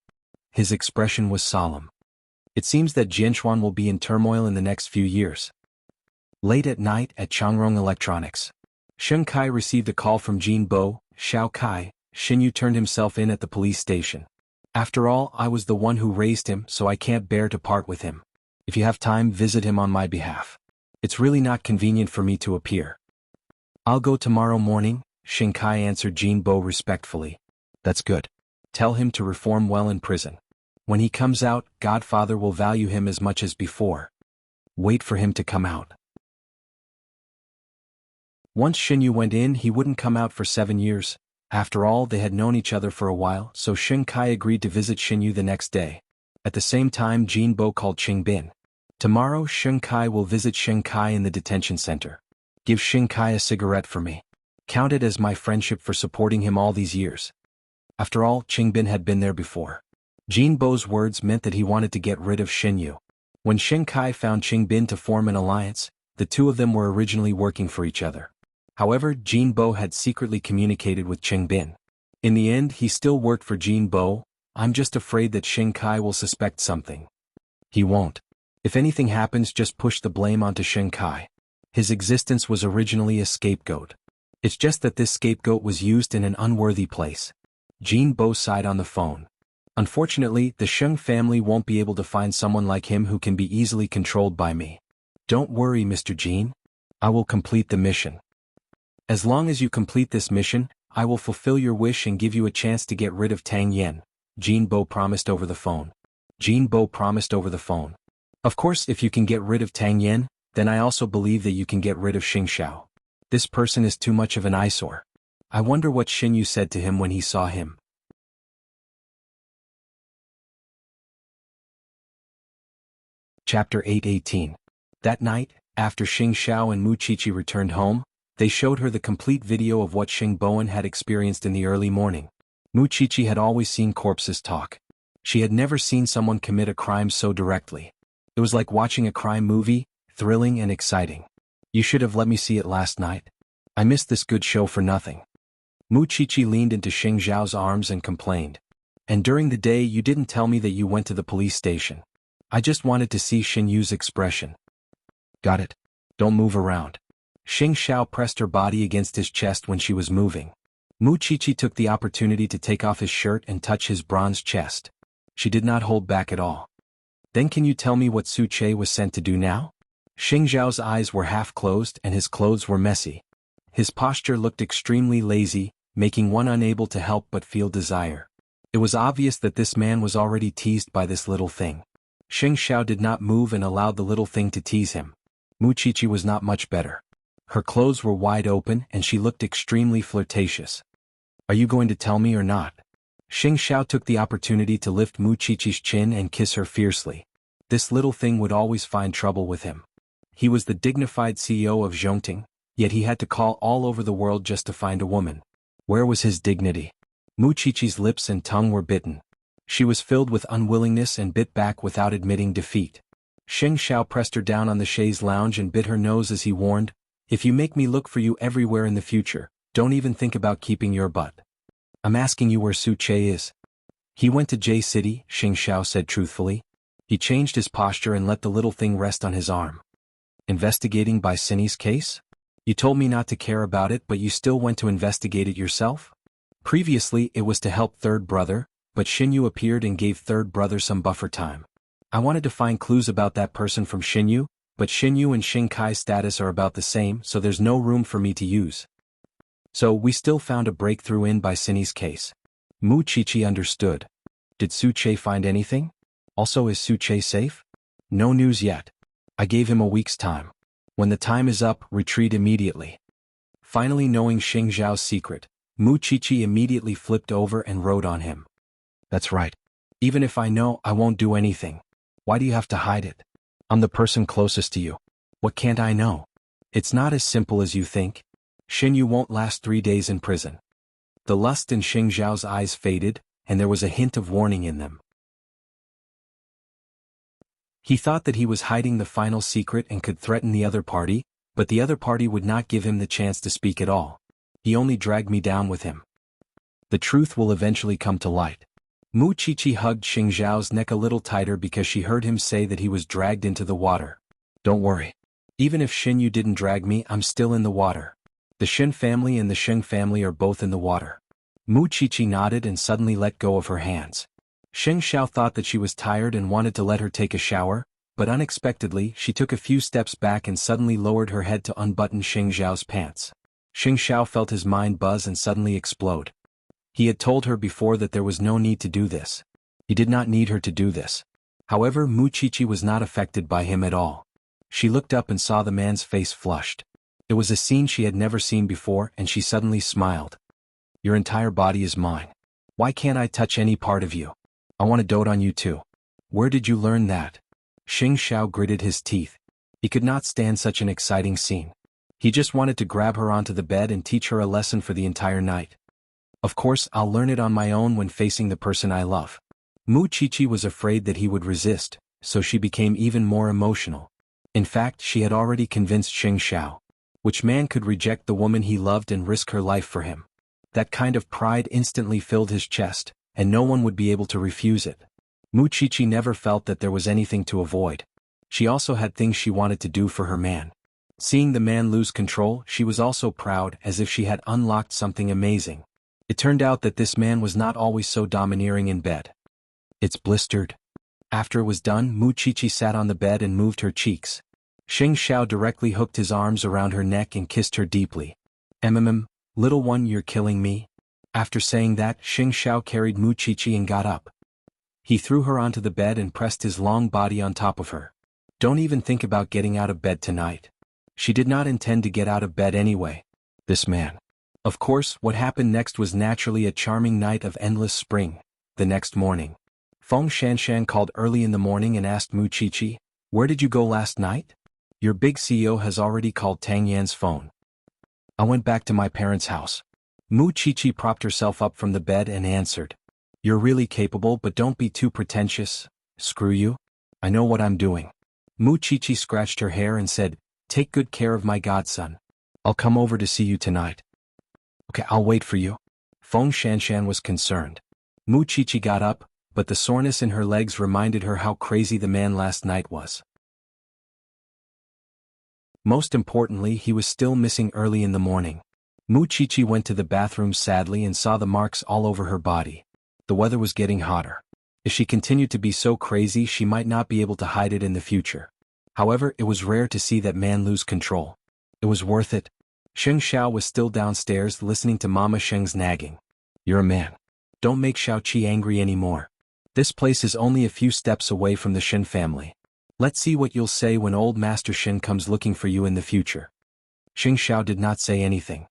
His expression was solemn. It seems that Jianchuan will be in turmoil in the next few years. Late at night at Changrong Electronics. Sheng Kai received a call from Jin Bo. Xiao Kai, Xin Yu turned himself in at the police station. After all, I was the one who raised him, so I can't bear to part with him. If you have time, visit him on my behalf. It's really not convenient for me to appear. I'll go tomorrow morning, Sheng Kai answered Jin Bo respectfully. That's good. Tell him to reform well in prison. When he comes out, Godfather will value him as much as before. Wait for him to come out. Once Xinyu went in, he wouldn't come out for 7 years. After all, they had known each other for a while, so Xing Kai agreed to visit Xinyu the next day. At the same time, Jin Bo called Xing Bin. Tomorrow, Xing Kai will visit Xing Kai in the detention center. Give Xing Kai a cigarette for me. Count it as my friendship for supporting him all these years. After all, Qingbin had been there before. Jin Bo's words meant that he wanted to get rid of Xinyu. When Shen Kai found Qingbin to form an alliance, the two of them were originally working for each other. However, Jin Bo had secretly communicated with Qingbin. In the end, he still worked for Jin Bo. I'm just afraid that Shen Kai will suspect something. He won't. If anything happens, just push the blame onto Shen Kai. His existence was originally a scapegoat. It's just that this scapegoat was used in an unworthy place. Jin Bo sighed on the phone. Unfortunately, the Sheng family won't be able to find someone like him who can be easily controlled by me. Don't worry, Mr. Jin. I will complete the mission. As long as you complete this mission, I will fulfill your wish and give you a chance to get rid of Tang Yen, Jin Bo promised over the phone. Jin Bo promised over the phone. Of course, if you can get rid of Tang Yen, then I also believe that you can get rid of Xing Xiao. This person is too much of an eyesore. I wonder what Xinyu said to him when he saw him. Chapter 8:18. That night, after Xing Xiao and Mu Qiqi returned home, they showed her the complete video of what Xing Bowen had experienced in the early morning. Mu Qiqi had always seen corpses talk. She had never seen someone commit a crime so directly. It was like watching a crime movie, thrilling and exciting. You should have let me see it last night. I missed this good show for nothing. Mu Qiqi leaned into Xing Zhao's arms and complained. And during the day you didn't tell me that you went to the police station. I just wanted to see Xinyu's expression. Got it. Don't move around. Xing Xiao pressed her body against his chest when she was moving. Mu Qiqi took the opportunity to take off his shirt and touch his bronze chest. She did not hold back at all. Then can you tell me what Su Che was sent to do now? Xing Zhao's eyes were half closed and his clothes were messy. His posture looked extremely lazy, making one unable to help but feel desire. It was obvious that this man was already teased by this little thing. Xing Xiao did not move and allowed the little thing to tease him. Mu Qiqi was not much better. Her clothes were wide open and she looked extremely flirtatious. Are you going to tell me or not? Xing Xiao took the opportunity to lift Mu Qiqi's chin and kiss her fiercely. This little thing would always find trouble with him. He was the dignified CEO of Zhongting, yet he had to call all over the world just to find a woman. Where was his dignity? Mu Qiqi's lips and tongue were bitten. She was filled with unwillingness and bit back without admitting defeat. Xing Xiao pressed her down on the chaise lounge and bit her nose as he warned, if you make me look for you everywhere in the future, don't even think about keeping your butt. I'm asking you where Su Che is. He went to J City, Xing Xiao said truthfully. He changed his posture and let the little thing rest on his arm. Investigating by Cindy's case? You told me not to care about it, but you still went to investigate it yourself? Previously it was to help third brother, but Xinyu appeared and gave third brother some buffer time. I wanted to find clues about that person from Xinyu, but Xinyu and Xing Kai's status are about the same, so there's no room for me to use. So we still found a breakthrough in by Cindy's case. Mu Qiqi understood. Did Su Che find anything? Also, is Su Che safe? No news yet. I gave him a week's time. When the time is up, retreat immediately. Finally knowing Xing Zhao's secret, Mu Qiqi immediately flipped over and rode on him. That's right. Even if I know, I won't do anything. Why do you have to hide it? I'm the person closest to you. What can't I know? It's not as simple as you think. Xinyu won't last 3 days in prison. The lust in Xing Zhao's eyes faded, and there was a hint of warning in them. He thought that he was hiding the final secret and could threaten the other party, but the other party would not give him the chance to speak at all. He only dragged me down with him. The truth will eventually come to light. Mu Qiqi hugged Xing Zhao's neck a little tighter because she heard him say that he was dragged into the water. Don't worry. Even if Xinyu didn't drag me, I'm still in the water. The Xin family and the Sheng family are both in the water. Mu Qiqi nodded and suddenly let go of her hands. Xing Xiao thought that she was tired and wanted to let her take a shower, but unexpectedly she took a few steps back and suddenly lowered her head to unbutton Xing Zhao's pants. Xing Xiao felt his mind buzz and suddenly explode. He had told her before that there was no need to do this. He did not need her to do this. However, Mu Qiqi was not affected by him at all. She looked up and saw the man's face flushed. It was a scene she had never seen before, and she suddenly smiled. Your entire body is mine. Why can't I touch any part of you? I want to dote on you too. Where did you learn that? Xing Xiao gritted his teeth. He could not stand such an exciting scene. He just wanted to grab her onto the bed and teach her a lesson for the entire night. Of course, I'll learn it on my own when facing the person I love. Mu Chichi was afraid that he would resist, so she became even more emotional. In fact, she had already convinced Xing Xiao. Which man could reject the woman he loved and risk her life for him? That kind of pride instantly filled his chest, and no one would be able to refuse it. Mu Chichi never felt that there was anything to avoid. She also had things she wanted to do for her man. Seeing the man lose control, she was also proud, as if she had unlocked something amazing. It turned out that this man was not always so domineering in bed. It's blistered. After it was done, Mu Chichi sat on the bed and moved her cheeks. Xing Xiao directly hooked his arms around her neck and kissed her deeply. Little one, you're killing me. After saying that, Xing Xiao carried Mu Chichi and got up. He threw her onto the bed and pressed his long body on top of her. Don't even think about getting out of bed tonight. She did not intend to get out of bed anyway. This man. Of course, what happened next was naturally a charming night of endless spring. The next morning, Feng Shanshan called early in the morning and asked Mu Chichi, "Where did you go last night? Your big CEO has already called Tang Yan's phone." "I went back to my parents' house." Mu Chichi propped herself up from the bed and answered, "You're really capable, but don't be too pretentious. Screw you. I know what I'm doing." Mu Chichi scratched her hair and said, "Take good care of my godson. I'll come over to see you tonight." "Okay, I'll wait for you." Feng Shanshan was concerned. Mu Chichi got up, but the soreness in her legs reminded her how crazy the man last night was. Most importantly, he was still missing early in the morning. Mu Chichi went to the bathroom sadly and saw the marks all over her body. The weather was getting hotter. If she continued to be so crazy, she might not be able to hide it in the future. However, it was rare to see that man lose control. It was worth it. Xing Xiao was still downstairs listening to Mama Sheng's nagging. "You're a man. Don't make Xiao Qi angry anymore. This place is only a few steps away from the Shen family. Let's see what you'll say when old Master Shen comes looking for you in the future." Xing Xiao did not say anything.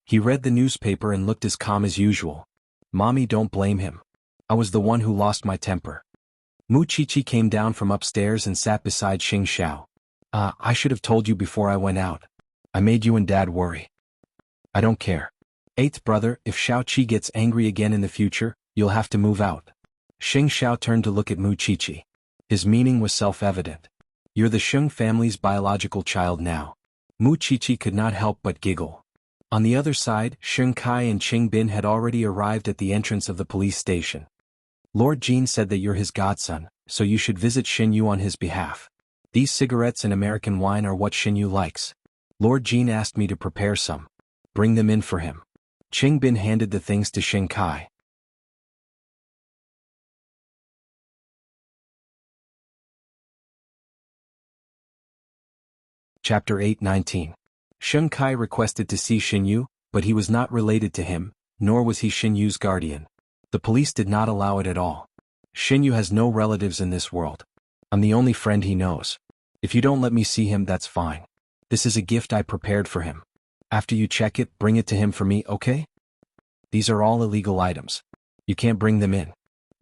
He read the newspaper and looked as calm as usual. "Mommy, don't blame him. I was the one who lost my temper." Mu Chichi came down from upstairs and sat beside Xing Xiao. I should have told you before I went out. I made you and Dad worry." "I don't care. Eighth brother, if Xiao Qi gets angry again in the future, you'll have to move out." Xing Xiao turned to look at Mu Chichi. His meaning was self-evident. "You're the Sheng family's biological child now." Mu Chichi could not help but giggle. On the other side, Sheng Kai and Qing Bin had already arrived at the entrance of the police station. "Lord Jin said that you're his godson, so you should visit Xinyu on his behalf. These cigarettes and American wine are what Xinyu likes. Lord Jin asked me to prepare some. Bring them in for him." Qing Bin handed the things to Sheng Kai. Chapter 8:19. Sheng Kai requested to see Xinyu, but he was not related to him, nor was he Xinyu's guardian. The police did not allow it at all. "Xinyu has no relatives in this world. I'm the only friend he knows. If you don't let me see him, that's fine. This is a gift I prepared for him. After you check it, bring it to him for me, okay? These are all illegal items. You can't bring them in."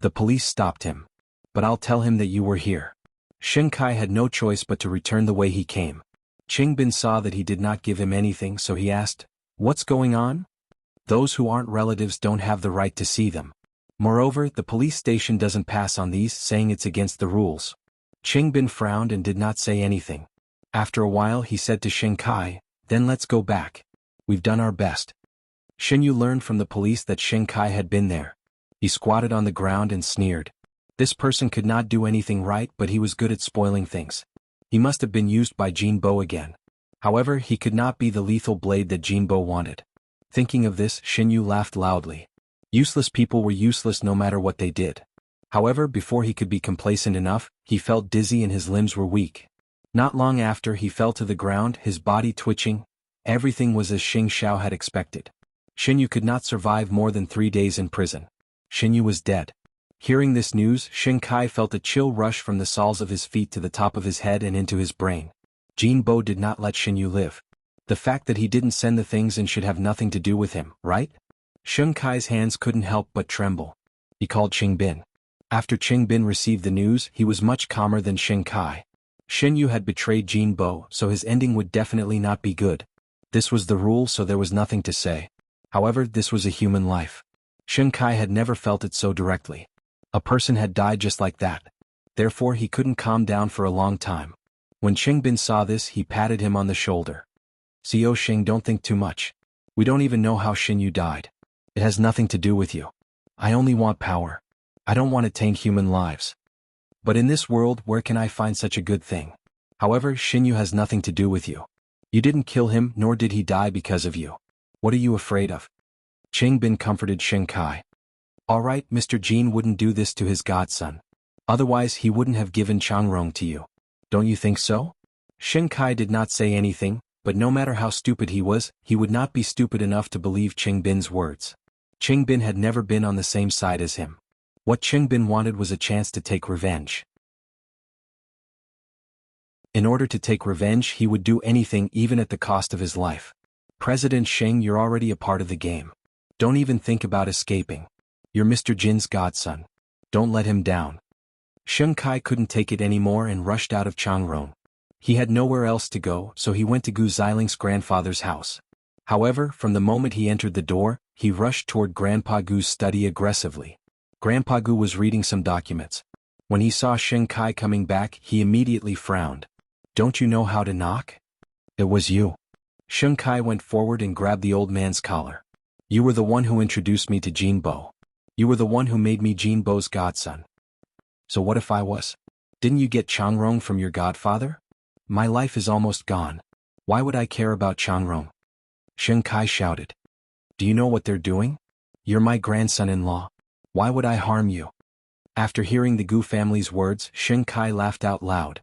The police stopped him. "But I'll tell him that you were here." Sheng Kai had no choice but to return the way he came. Qing Bin saw that he did not give him anything, so he asked, "What's going on?" "Those who aren't relatives don't have the right to see them. Moreover, the police station doesn't pass on these, saying it's against the rules." Qing Bin frowned and did not say anything. After a while he said to Sheng Kai, "Then let's go back. We've done our best." Xinyu learned from the police that Sheng Kai had been there. He squatted on the ground and sneered. This person could not do anything right, but he was good at spoiling things. He must have been used by Jinbo again. However, he could not be the lethal blade that Jinbo wanted. Thinking of this, Xinyu laughed loudly. Useless people were useless no matter what they did. However, before he could be complacent enough, he felt dizzy and his limbs were weak. Not long after, he fell to the ground, his body twitching. Everything was as Xing Xiao had expected. Xinyu could not survive more than 3 days in prison. Xinyu was dead. Hearing this news, Sheng Kai felt a chill rush from the soles of his feet to the top of his head and into his brain. Jinbo did not let Xinyu live. The fact that he didn't send the things in should have nothing to do with him, right? Sheng Kai's hands couldn't help but tremble. He called Qing Bin. After Qing Bin received the news, he was much calmer than Sheng Kai. Xinyu had betrayed Jinbo, so his ending would definitely not be good. This was the rule, so there was nothing to say. However, this was a human life. Sheng Kai had never felt it so directly. A person had died just like that. Therefore he couldn't calm down for a long time. When Sheng Bin saw this, he patted him on the shoulder. "Co Sheng, don't think too much. We don't even know how Xin Yu died. It has nothing to do with you. I only want power. I don't want to taint human lives. But in this world, where can I find such a good thing? However, Xin Yu has nothing to do with you. You didn't kill him, nor did he die because of you. What are you afraid of?" Sheng Bin comforted Sheng Kai. "All right, Mr. Jin wouldn't do this to his godson. Otherwise he wouldn't have given Changrong to you. Don't you think so?" Sheng Kai did not say anything, but no matter how stupid he was, he would not be stupid enough to believe Cheng Bin's words. Cheng Bin had never been on the same side as him. What Cheng Bin wanted was a chance to take revenge. In order to take revenge, he would do anything, even at the cost of his life. "President Sheng, you're already a part of the game. Don't even think about escaping. You're Mr. Jin's godson. Don't let him down." Sheng Kai couldn't take it anymore and rushed out of Changrong. He had nowhere else to go, so he went to Gu Ziling's grandfather's house. However, from the moment he entered the door, he rushed toward Grandpa Gu's study aggressively. Grandpa Gu was reading some documents. When he saw Sheng Kai coming back, he immediately frowned. "Don't you know how to knock?" "It was you." Sheng Kai went forward and grabbed the old man's collar. "You were the one who introduced me to Jinbo. You were the one who made me Jinbo's godson. So what if I was? Didn't you get Changrong from your godfather? My life is almost gone. Why would I care about Changrong?" Sheng Kai shouted. "Do you know what they're doing? You're my grandson-in-law. Why would I harm you?" After hearing the Gu family's words, Sheng Kai laughed out loud.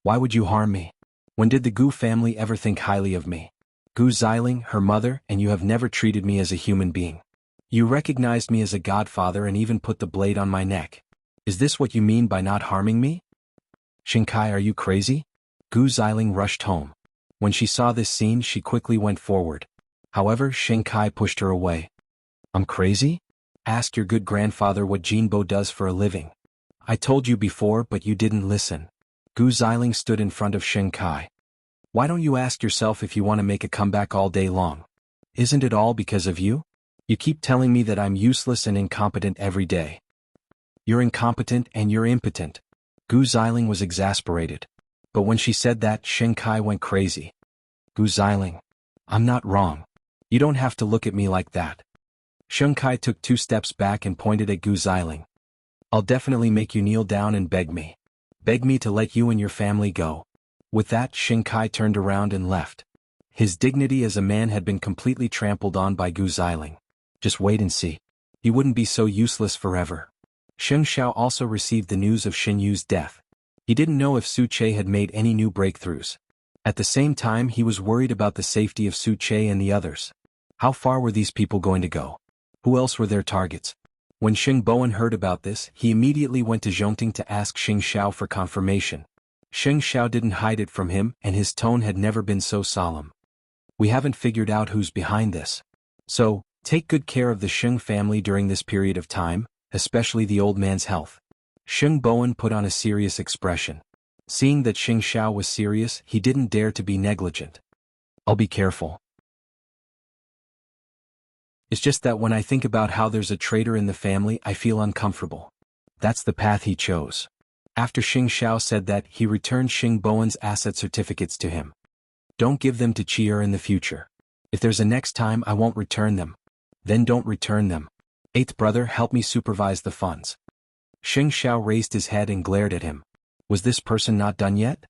"Why would you harm me? When did the Gu family ever think highly of me? Gu Ziling, her mother, and you have never treated me as a human being. You recognized me as a godfather and even put the blade on my neck. Is this what you mean by not harming me?" "Sheng Kai, are you crazy?" Gu Ziling rushed home. When she saw this scene, she quickly went forward. However, Sheng Kai pushed her away. "I'm crazy? Ask your good grandfather what Jinbo does for a living. I told you before, but you didn't listen." Gu Ziling stood in front of Sheng Kai. "Why don't you ask yourself if you want to make a comeback all day long? Isn't it all because of you? You keep telling me that I'm useless and incompetent every day. You're incompetent and you're impotent." Gu Ziling was exasperated. But when she said that, Sheng Kai went crazy. "Gu Ziling, I'm not wrong. You don't have to look at me like that." Sheng Kai took 2 steps back and pointed at Gu Ziling. "I'll definitely make you kneel down and beg me. Beg me to let you and your family go." With that, Sheng Kai turned around and left. His dignity as a man had been completely trampled on by Gu Ziling. Just wait and see. He wouldn't be so useless forever. Sheng Xiao also received the news of Xin Yu's death. He didn't know if Su Che had made any new breakthroughs. At the same time, he was worried about the safety of Su Che and the others. How far were these people going to go? Who else were their targets? When Xing Bowen heard about this, he immediately went to Zhongting to ask Xing Xiao for confirmation. Xing Xiao didn't hide it from him, and his tone had never been so solemn. "We haven't figured out who's behind this. So, take good care of the Xing family during this period of time, especially the old man's health." Xing Bowen put on a serious expression. Seeing that Xing Xiao was serious, he didn't dare to be negligent. "I'll be careful. It's just that when I think about how there's a traitor in the family, I feel uncomfortable." That's the path he chose. After Xing Xiao said that, he returned Xing Bowen's asset certificates to him. "Don't give them to Chi'er in the future. If there's a next time, I won't return them." "Then don't return them. Eighth brother, help me supervise the funds." Xing Xiao raised his head and glared at him. Was this person not done yet?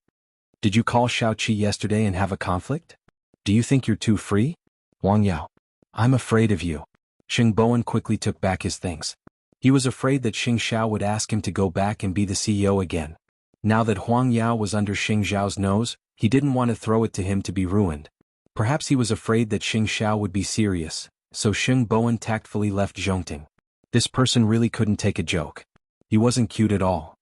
"Did you call Xiao Qi yesterday and have a conflict? Do you think you're too free? Wang Yao, I'm afraid of you." Xing Bowen quickly took back his things. He was afraid that Xing Xiao would ask him to go back and be the CEO again. Now that Huang Yao was under Xing Xiao's nose, he didn't want to throw it to him to be ruined. Perhaps he was afraid that Xing Xiao would be serious, so Xing Bowen tactfully left Zhongting. This person really couldn't take a joke. He wasn't cute at all.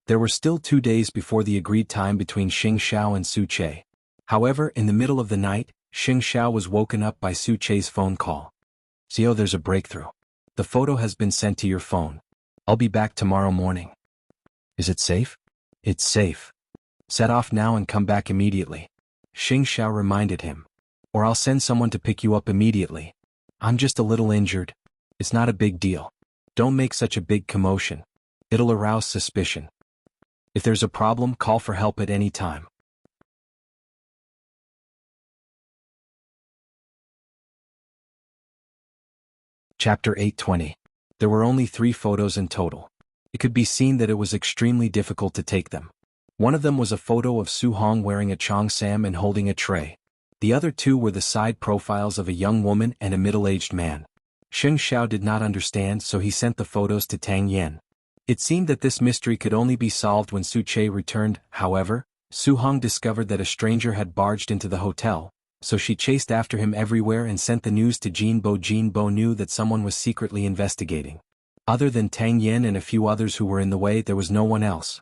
There were still 2 days before the agreed time between Xing Xiao and Su Che. However, in the middle of the night, Xing Xiao was woken up by Su Che's phone call. "CEO, there's a breakthrough. The photo has been sent to your phone. I'll be back tomorrow morning." "Is it safe?" "It's safe. Set off now and come back immediately." Xing Xiao reminded him. "Or I'll send someone to pick you up immediately." I'm just a little injured. It's not a big deal. Don't make such a big commotion. It'll arouse suspicion. If there's a problem, call for help at any time. Chapter 820. There were only 3 photos in total. It could be seen that it was extremely difficult to take them. One of them was a photo of Su Hong wearing a cheongsam and holding a tray. The other 2 were the side profiles of a young woman and a middle-aged man. Sheng Xiao did not understand, so he sent the photos to Tang Yan. It seemed that this mystery could only be solved when Su Che returned. However, Su Hong discovered that a stranger had barged into the hotel, so she chased after him everywhere and sent the news to Jin Bo. Jin Bo knew that someone was secretly investigating. Other than Tang Yan and a few others who were in the way, there was no one else.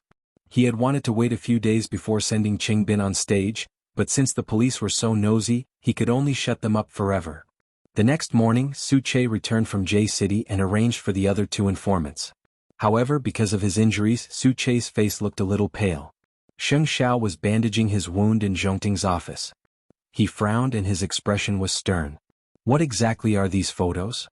He had wanted to wait a few days before sending Qing Bin on stage, but since the police were so nosy, he could only shut them up forever. The next morning, Su Che returned from J City and arranged for the other 2 informants. However, because of his injuries, Su Che's face looked a little pale. Sheng Xiao was bandaging his wound in Zhongting's office. He frowned and his expression was stern. What exactly are these photos?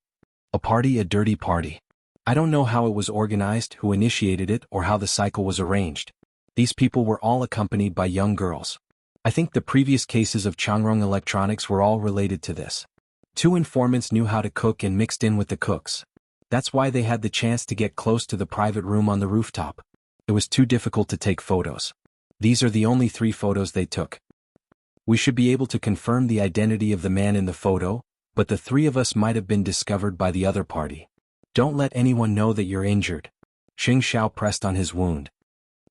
A party, a dirty party. I don't know how it was organized, who initiated it, or how the cycle was arranged. These people were all accompanied by young girls. I think the previous cases of Changrong Electronics were all related to this. 2 informants knew how to cook and mixed in with the cooks. That's why they had the chance to get close to the private room on the rooftop. It was too difficult to take photos. These are the only 3 photos they took. We should be able to confirm the identity of the man in the photo, but the 3 of us might have been discovered by the other party. Don't let anyone know that you're injured. Sheng Xiao pressed on his wound.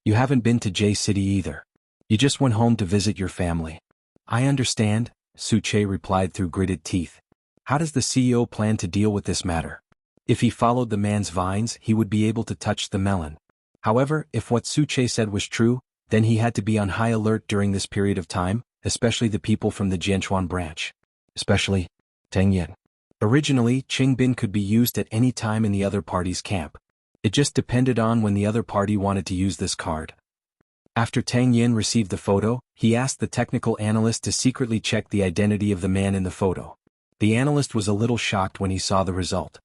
You haven't been to J City either. You just went home to visit your family. I understand, Su Che replied through gritted teeth. How does the CEO plan to deal with this matter? If he followed the man's vines, he would be able to touch the melon. However, if what Su Che said was true, then he had to be on high alert during this period of time, especially the people from the Jianchuan branch. Especially Tang Yan. Originally, Qing Bin could be used at any time in the other party's camp. It just depended on when the other party wanted to use this card. After Tang Yan received the photo, he asked the technical analyst to secretly check the identity of the man in the photo. The analyst was a little shocked when he saw the result.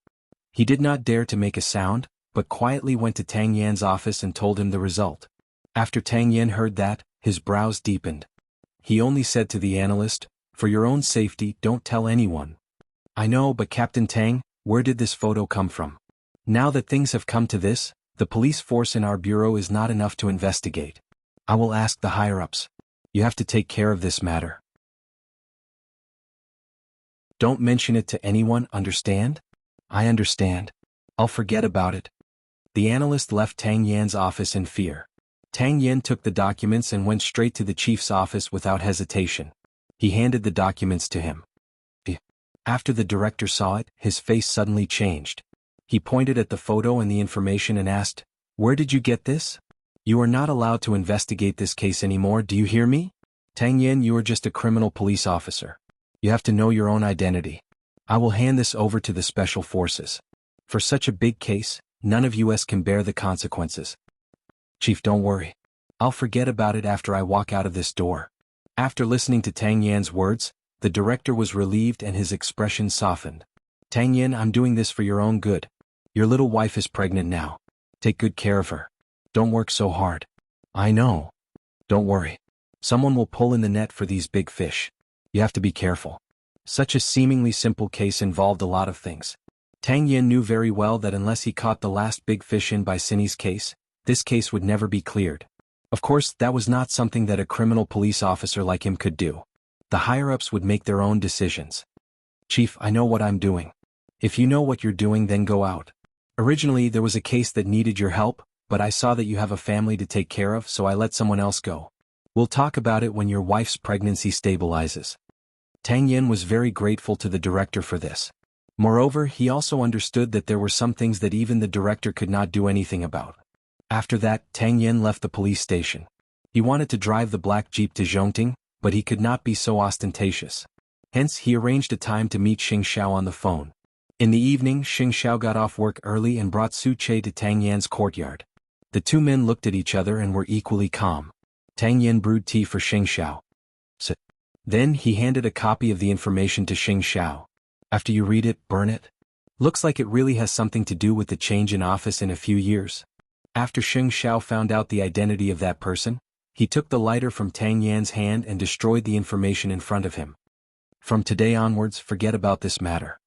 He did not dare to make a sound, but quietly went to Tang Yan's office and told him the result. After Tang Yan heard that, his brows deepened. He only said to the analyst, "For your own safety, don't tell anyone." I know, but Captain Tang, where did this photo come from? Now that things have come to this, the police force in our bureau is not enough to investigate. I will ask the higher-ups. You have to take care of this matter. Don't mention it to anyone, understand? I understand. I'll forget about it. The analyst left Tang Yan's office in fear. Tang Yan took the documents and went straight to the chief's office without hesitation. He handed the documents to him. After the director saw it, his face suddenly changed. He pointed at the photo and the information and asked, "Where did you get this? You are not allowed to investigate this case anymore, do you hear me? Tang Yan, you are just a criminal police officer. You have to know your own identity. I will hand this over to the special forces. For such a big case, none of us can bear the consequences." Chief, don't worry. I'll forget about it after I walk out of this door. After listening to Tang Yan's words, the director was relieved and his expression softened. Tang Yan, I'm doing this for your own good. Your little wife is pregnant now. Take good care of her. Don't work so hard. I know. Don't worry. Someone will pull in the net for these big fish. You have to be careful. Such a seemingly simple case involved a lot of things. Tang Yan knew very well that unless he caught the last big fish in by Cindy's case, this case would never be cleared. Of course, that was not something that a criminal police officer like him could do. The higher-ups would make their own decisions. Chief, I know what I'm doing. If you know what you're doing, then go out. Originally, there was a case that needed your help, but I saw that you have a family to take care of, so I let someone else go. We'll talk about it when your wife's pregnancy stabilizes. Tang Yan was very grateful to the director for this. Moreover, he also understood that there were some things that even the director could not do anything about. After that, Tang Yan left the police station. He wanted to drive the black jeep to Zhongting, but he could not be so ostentatious. Hence, he arranged a time to meet Xing Xiao on the phone. In the evening, Xing Xiao got off work early and brought Su Che to Tang Yan's courtyard. The 2 men looked at each other and were equally calm. Tang Yan brewed tea for Xing Xiao. Then he handed a copy of the information to Xing Xiao. After you read it, burn it? Looks like it really has something to do with the change in office in a few years. After Sheng Xiao found out the identity of that person, he took the lighter from Tang Yan's hand and destroyed the information in front of him. From today onwards, forget about this matter.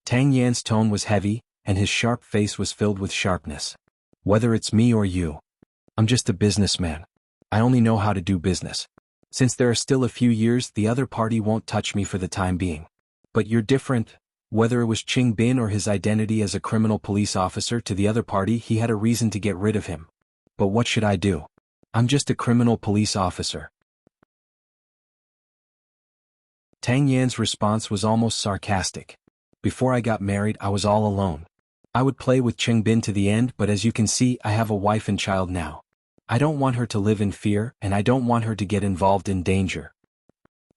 Tang Yan's tone was heavy, and his sharp face was filled with sharpness. Whether it's me or you, I'm just a businessman. I only know how to do business. Since there are still a few years, the other party won't touch me for the time being. But you're different. Whether it was Qing Bin or his identity as a criminal police officer to the other party, he had a reason to get rid of him. But what should I do? I'm just a criminal police officer. Tang Yan's response was almost sarcastic. Before I got married, I was all alone. I would play with Qing Bin to the end, but as you can see, I have a wife and child now. I don't want her to live in fear, and I don't want her to get involved in danger.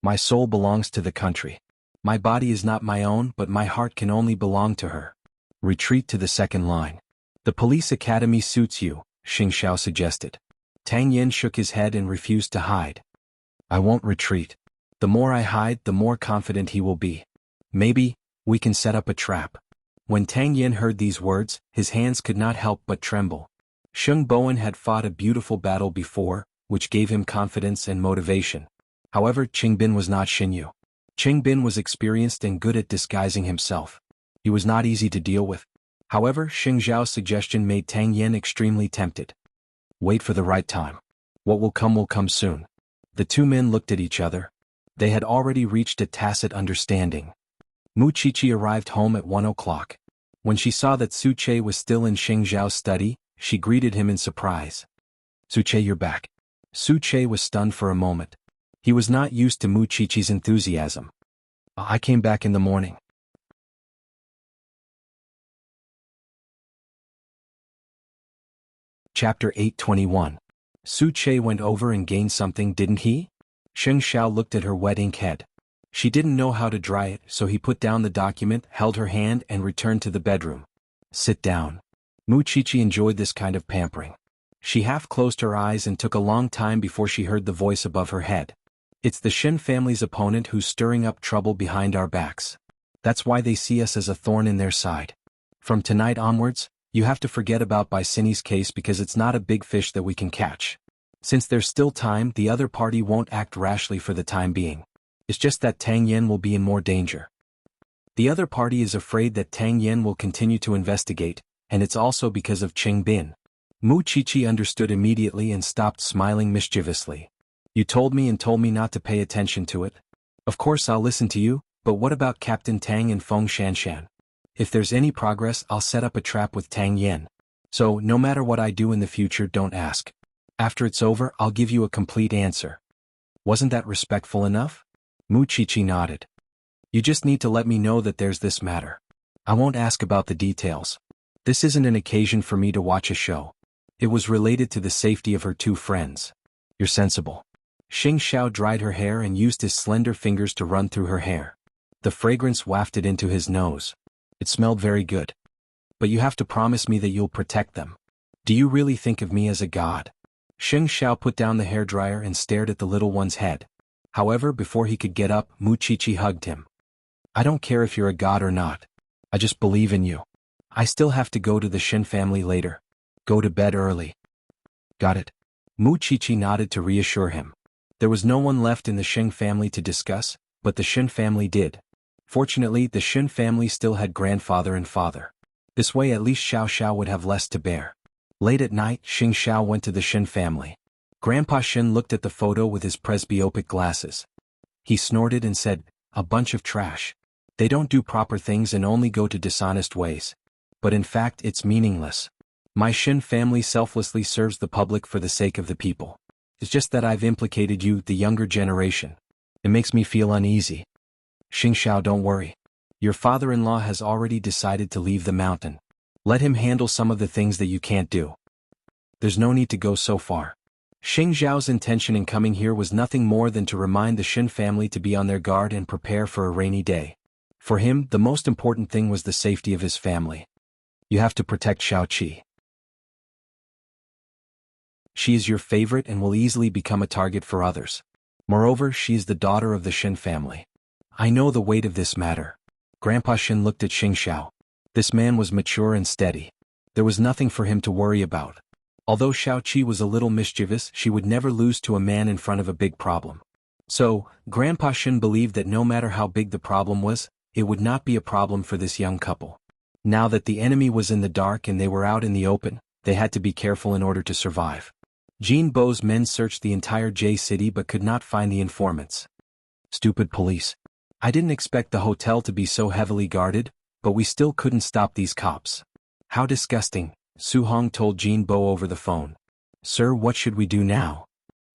My soul belongs to the country. My body is not my own, but my heart can only belong to her. Retreat to the second line. The police academy suits you, Xing Xiao suggested. Tang Yan shook his head and refused to hide. I won't retreat. The more I hide, the more confident he will be. Maybe we can set up a trap. When Tang Yan heard these words, his hands could not help but tremble. Sheng Bowen had fought a beautiful battle before, which gave him confidence and motivation. However, Qing Bin was not Xinyu. Qing Bin was experienced and good at disguising himself. He was not easy to deal with. However, Xing Zhao's suggestion made Tang Yan extremely tempted. Wait for the right time. What will come soon. The two men looked at each other. They had already reached a tacit understanding. Mu Qiqi arrived home at 1 o'clock. When she saw that Su Che was still in Xing Zhao's study, she greeted him in surprise. Su Che, you're back. Su Che was stunned for a moment. He was not used to Mu Qiqi's enthusiasm. I came back in the morning. Chapter 821. Su Che went over and gained something, didn't he? Sheng Xiao looked at her wet ink head. She didn't know how to dry it, so he put down the document, held her hand, and returned to the bedroom. Sit down. Mu Qiqi enjoyed this kind of pampering. She half closed her eyes and took a long time before she heard the voice above her head. It's the Shen family's opponent who's stirring up trouble behind our backs. That's why they see us as a thorn in their side. From tonight onwards, you have to forget about Bicini's case because it's not a big fish that we can catch. Since there's still time, the other party won't act rashly for the time being. It's just that Tang Yan will be in more danger. The other party is afraid that Tang Yan will continue to investigate, and it's also because of Qing Bin. Mu Qiqi understood immediately and stopped smiling mischievously. You told me not to pay attention to it. Of course I'll listen to you, but what about Captain Tang and Feng Shanshan? If there's any progress, I'll set up a trap with Tang Yan. So, no matter what I do in the future, don't ask. After it's over, I'll give you a complete answer. Wasn't that respectful enough? Mu Qiqi nodded. You just need to let me know that there's this matter. I won't ask about the details. This isn't an occasion for me to watch a show. It was related to the safety of her two friends. You're sensible. Xing Xiao dried her hair and used his slender fingers to run through her hair. The fragrance wafted into his nose. It smelled very good. But you have to promise me that you'll protect them. Do you really think of me as a god? Xing Xiao put down the hairdryer and stared at the little one's head. However, before he could get up, Mu Qiqi hugged him. I don't care if you're a god or not. I just believe in you. I still have to go to the Shen family later. Go to bed early. Got it. Mu Qiqi nodded to reassure him. There was no one left in the Sheng family to discuss, but the Shen family did. Fortunately, the Shen family still had grandfather and father. This way at least Xiao Xiao would have less to bear. Late at night, Xing Xiao went to the Shen family. Grandpa Shen looked at the photo with his presbyopic glasses. He snorted and said, a bunch of trash. They don't do proper things and only go to dishonest ways. But in fact, it's meaningless. My Shen family selflessly serves the public for the sake of the people. It's just that I've implicated you, the younger generation. It makes me feel uneasy. Xing Xiao, don't worry. Your father-in-law has already decided to leave the mountain. Let him handle some of the things that you can't do. There's no need to go so far. Xing Zhao's intention in coming here was nothing more than to remind the Shen family to be on their guard and prepare for a rainy day. For him, the most important thing was the safety of his family. You have to protect Xiao Qi. She is your favorite and will easily become a target for others. Moreover, she is the daughter of the Shen family. I know the weight of this matter. Grandpa Shin looked at Xing Xiao. This man was mature and steady. There was nothing for him to worry about. Although Xiao Qi was a little mischievous, she would never lose to a man in front of a big problem. So, Grandpa Shin believed that no matter how big the problem was, it would not be a problem for this young couple. Now that the enemy was in the dark and they were out in the open, they had to be careful in order to survive. Jin Bo's men searched the entire J city but could not find the informants. Stupid police. I didn't expect the hotel to be so heavily guarded, but we still couldn't stop these cops. How disgusting, Su Hong told Jin Bo over the phone. Sir, what should we do now?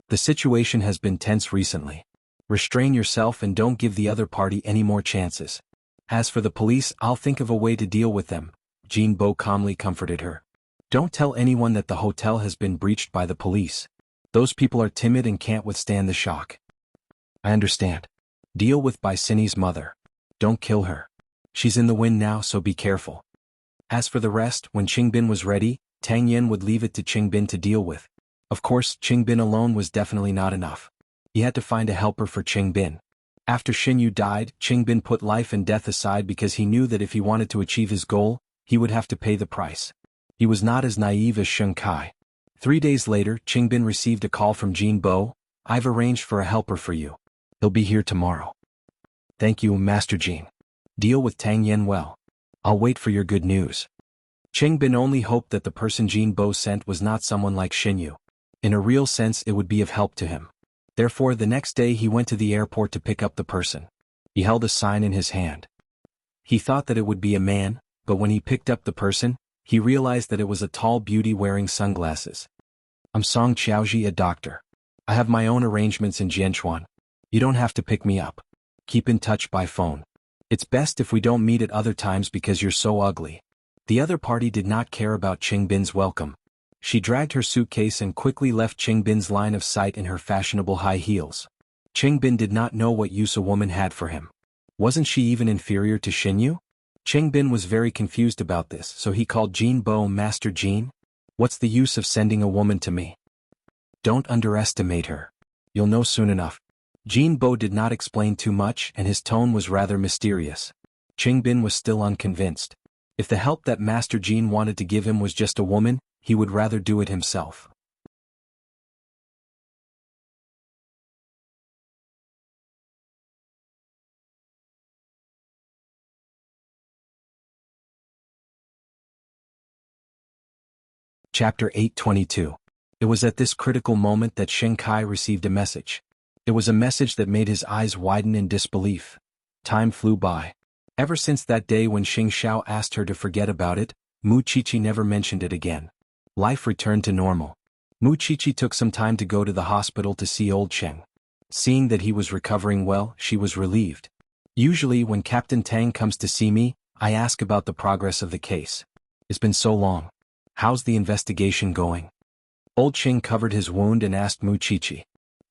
The situation has been tense recently. Restrain yourself and don't give the other party any more chances. As for the police, I'll think of a way to deal with them, Jin Bo calmly comforted her. Don't tell anyone that the hotel has been breached by the police. Those people are timid and can't withstand the shock. I understand. Deal with Bai Sini's mother. Don't kill her. She's in the wind now, so be careful. As for the rest, when Qingbin was ready, Tang Yen would leave it to Qingbin to deal with. Of course, Qingbin alone was definitely not enough. He had to find a helper for Qingbin. After Xin Yu died, Qingbin put life and death aside because he knew that if he wanted to achieve his goal, he would have to pay the price. He was not as naive as Sheng Kai. 3 days later, Qingbin received a call from Jin Bo. I've arranged for a helper for you. He'll be here tomorrow. Thank you, Master Jin. Deal with Tang Yen well. I'll wait for your good news. Qingbin only hoped that the person Jin Bo sent was not someone like Xin Yu. In a real sense, it would be of help to him. Therefore, the next day he went to the airport to pick up the person. He held a sign in his hand. He thought that it would be a man, but when he picked up the person, he realized that it was a tall beauty wearing sunglasses. I'm Song Qiaoji, a doctor. I have my own arrangements in Jianchuan. You don't have to pick me up. Keep in touch by phone. It's best if we don't meet at other times because you're so ugly. The other party did not care about Qingbin's welcome. She dragged her suitcase and quickly left Qingbin's line of sight in her fashionable high heels. Qingbin did not know what use a woman had for him. Wasn't she even inferior to Xin Yu? Qingbin was very confused about this, so he called Jin Bo Master Jin. What's the use of sending a woman to me? Don't underestimate her. You'll know soon enough. Jin Bo did not explain too much and his tone was rather mysterious. Qingbin was still unconvinced. If the help that Master Jin wanted to give him was just a woman, he would rather do it himself. Chapter 822. It was at this critical moment that Sheng Kai received a message. It was a message that made his eyes widen in disbelief. Time flew by. Ever since that day when Xing Xiao asked her to forget about it, Mu Qiqi never mentioned it again. Life returned to normal. Mu Qiqi took some time to go to the hospital to see old Sheng. Seeing that he was recovering well, she was relieved. Usually when Captain Tang comes to see me, I ask about the progress of the case. It's been so long. How's the investigation going? Old Sheng covered his wound and asked Mu Qiqi.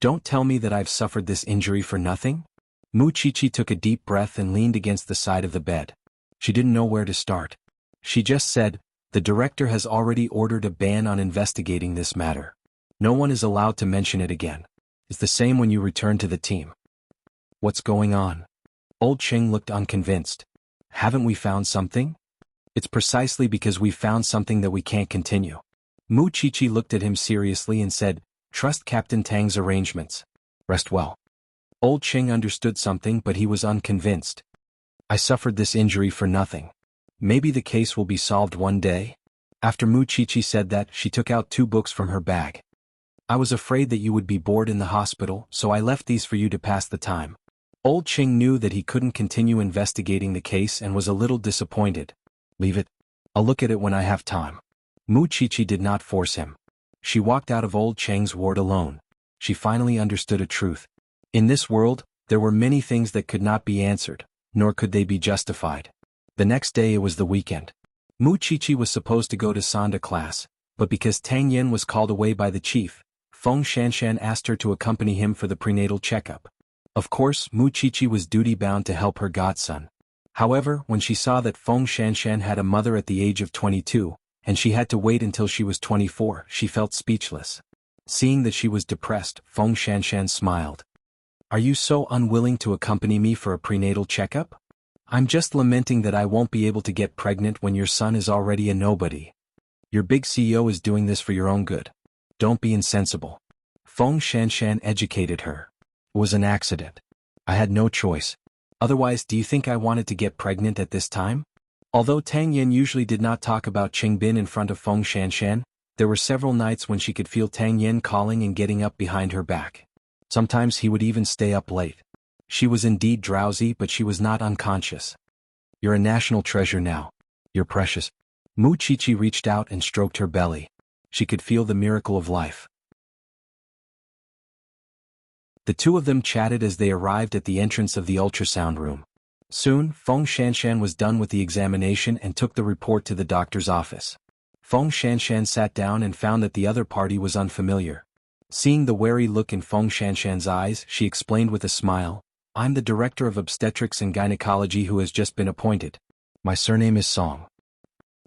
Don't tell me that I've suffered this injury for nothing? Mu Qiqi took a deep breath and leaned against the side of the bed. She didn't know where to start. She just said, the director has already ordered a ban on investigating this matter. No one is allowed to mention it again. It's the same when you return to the team. What's going on? Old Sheng looked unconvinced. Haven't we found something? It's precisely because we found something that we can't continue. Mu Qiqi looked at him seriously and said, trust Captain Tang's arrangements. Rest well. Old Sheng understood something but he was unconvinced. I suffered this injury for nothing. Maybe the case will be solved one day? After Mu Qiqi said that, she took out 2 books from her bag. I was afraid that you would be bored in the hospital, so I left these for you to pass the time. Old Sheng knew that he couldn't continue investigating the case and was a little disappointed. Leave it. I'll look at it when I have time. Mu Qiqi did not force him. She walked out of Old Cheng's ward alone. She finally understood a truth. In this world, there were many things that could not be answered, nor could they be justified. The next day it was the weekend. Mu Qiqi was supposed to go to Sonda class, but because Tang Yen was called away by the chief, Feng Shanshan asked her to accompany him for the prenatal checkup. Of course, Mu Qiqi was duty-bound to help her godson. However, when she saw that Feng Shanshan had a mother at the age of 22, and she had to wait until she was 24, she felt speechless. Seeing that she was depressed, Feng Shanshan smiled. Are you so unwilling to accompany me for a prenatal checkup? I'm just lamenting that I won't be able to get pregnant when your son is already a nobody. Your big CEO is doing this for your own good. Don't be insensible. Feng Shanshan educated her. It was an accident. I had no choice. Otherwise, do you think I wanted to get pregnant at this time? Although Tang Yin usually did not talk about Qingbin in front of Feng Shanshan, there were several nights when she could feel Tang Yin calling and getting up behind her back. Sometimes he would even stay up late. She was indeed drowsy, but she was not unconscious. You're a national treasure now. You're precious. Mu Qiqi reached out and stroked her belly. She could feel the miracle of life. The two of them chatted as they arrived at the entrance of the ultrasound room. Soon, Feng Shanshan was done with the examination and took the report to the doctor's office. Feng Shanshan sat down and found that the other party was unfamiliar. Seeing the wary look in Feng Shanshan's eyes, she explained with a smile, I'm the director of obstetrics and gynecology who has just been appointed. My surname is Song.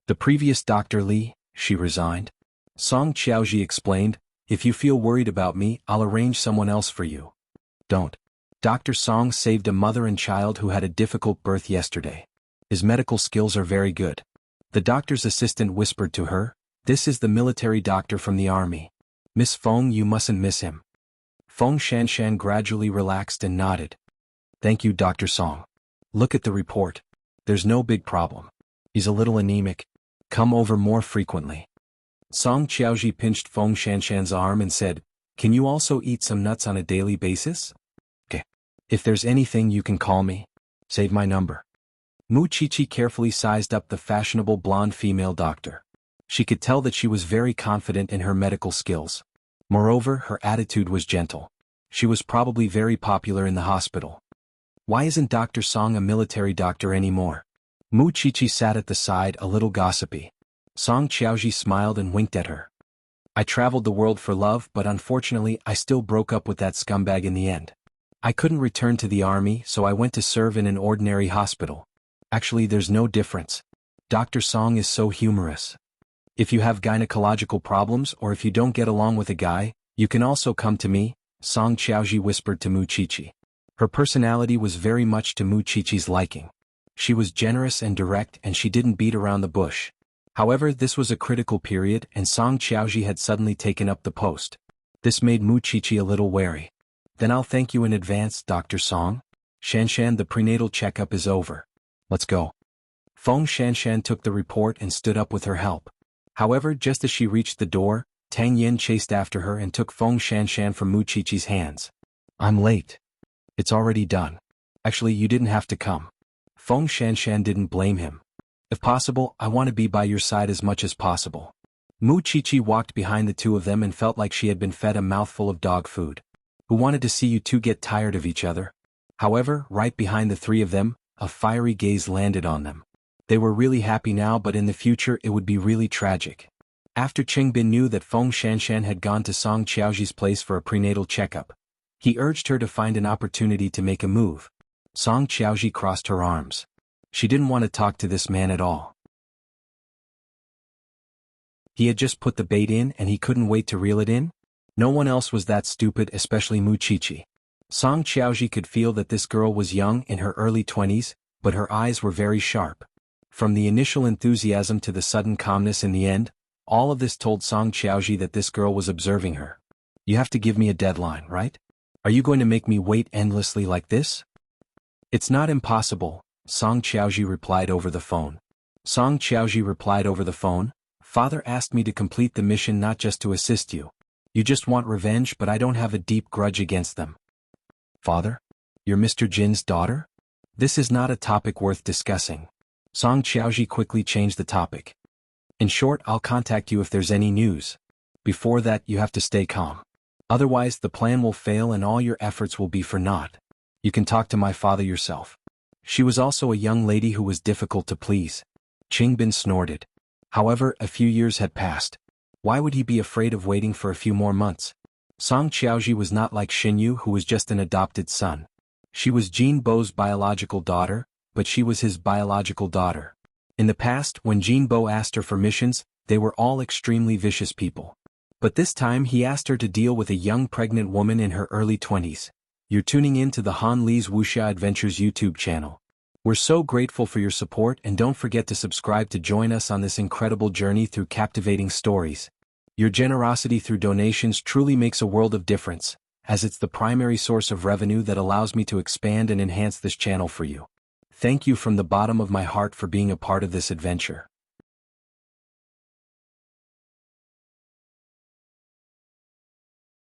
The previous Dr. Li, she resigned. Song Qiaoji explained, if you feel worried about me, I'll arrange someone else for you. Don't. Dr. Song saved a mother and child who had a difficult birth yesterday. His medical skills are very good. The doctor's assistant whispered to her, this is the military doctor from the army. Miss Feng, you mustn't miss him. Feng Shanshan gradually relaxed and nodded. Thank you, Dr. Song. Look at the report. There's no big problem. He's a little anemic. Come over more frequently. Song Qiaoji pinched Feng Shanshan's arm and said, can you also eat some nuts on a daily basis? Okay. If there's anything you can call me. Save my number. Mu Qiqi carefully sized up the fashionable blonde female doctor. She could tell that she was very confident in her medical skills. Moreover, her attitude was gentle. She was probably very popular in the hospital. Why isn't Dr. Song a military doctor anymore? Mu Qiqi sat at the side a little gossipy. Song Qiaoji smiled and winked at her. I traveled the world for love, but unfortunately I still broke up with that scumbag in the end. I couldn't return to the army, so I went to serve in an ordinary hospital. Actually, there's no difference. Dr. Song is so humorous. If you have gynecological problems or if you don't get along with a guy, you can also come to me, Song Qiaoji whispered to Mu Qiqi. Her personality was very much to Mu Qiqi's liking. She was generous and direct and she didn't beat around the bush. However, this was a critical period and Song Qiaoji had suddenly taken up the post. This made Mu Qiqi a little wary. Then I'll thank you in advance, Dr. Song. Shanshan, the prenatal checkup is over. Let's go. Feng Shanshan took the report and stood up with her help. However, just as she reached the door, Tang Yin chased after her and took Feng Shanshan from Mu Qiqi's hands. I'm late. It's already done. Actually, you didn't have to come. Feng Shanshan didn't blame him. If possible, I want to be by your side as much as possible. Mu Qiqi walked behind the two of them and felt like she had been fed a mouthful of dog food. Who wanted to see you two get tired of each other? However, right behind the three of them, a fiery gaze landed on them. They were really happy now, but in the future it would be really tragic. After Qingbin knew that Feng Shanshan had gone to Song Qiaoji's place for a prenatal checkup, he urged her to find an opportunity to make a move. Song Qiaoji crossed her arms. She didn't want to talk to this man at all. He had just put the bait in and he couldn't wait to reel it in? No one else was that stupid, especially Mu Qiqi. Song Qiaoji could feel that this girl was young in her early 20s, but her eyes were very sharp. From the initial enthusiasm to the sudden calmness in the end, all of this told Song Qiaoji that this girl was observing her. You have to give me a deadline, right? Are you going to make me wait endlessly like this? It's not impossible, Song Qiaoji replied over the phone. Song Qiaoji replied over the phone, Father asked me to complete the mission not just to assist you. You just want revenge, but I don't have a deep grudge against them. Father? You're Mr. Jin's daughter? This is not a topic worth discussing. Song Qiaoji quickly changed the topic. In short, I'll contact you if there's any news. Before that, you have to stay calm. Otherwise, the plan will fail and all your efforts will be for naught. You can talk to my father yourself. She was also a young lady who was difficult to please. Qingbin snorted. However, a few years had passed. Why would he be afraid of waiting for a few more months? Song Qiaoji was not like Xinyu, who was just an adopted son. She was Jin Bo's biological daughter, but she was his biological daughter. In the past, when Jin Bo asked her for missions, they were all extremely vicious people. But this time he asked her to deal with a young pregnant woman in her early 20s. You're tuning in to the Han Li's Wuxia Adventures YouTube channel. We're so grateful for your support, and don't forget to subscribe to join us on this incredible journey through captivating stories. Your generosity through donations truly makes a world of difference, as it's the primary source of revenue that allows me to expand and enhance this channel for you. Thank you from the bottom of my heart for being a part of this adventure.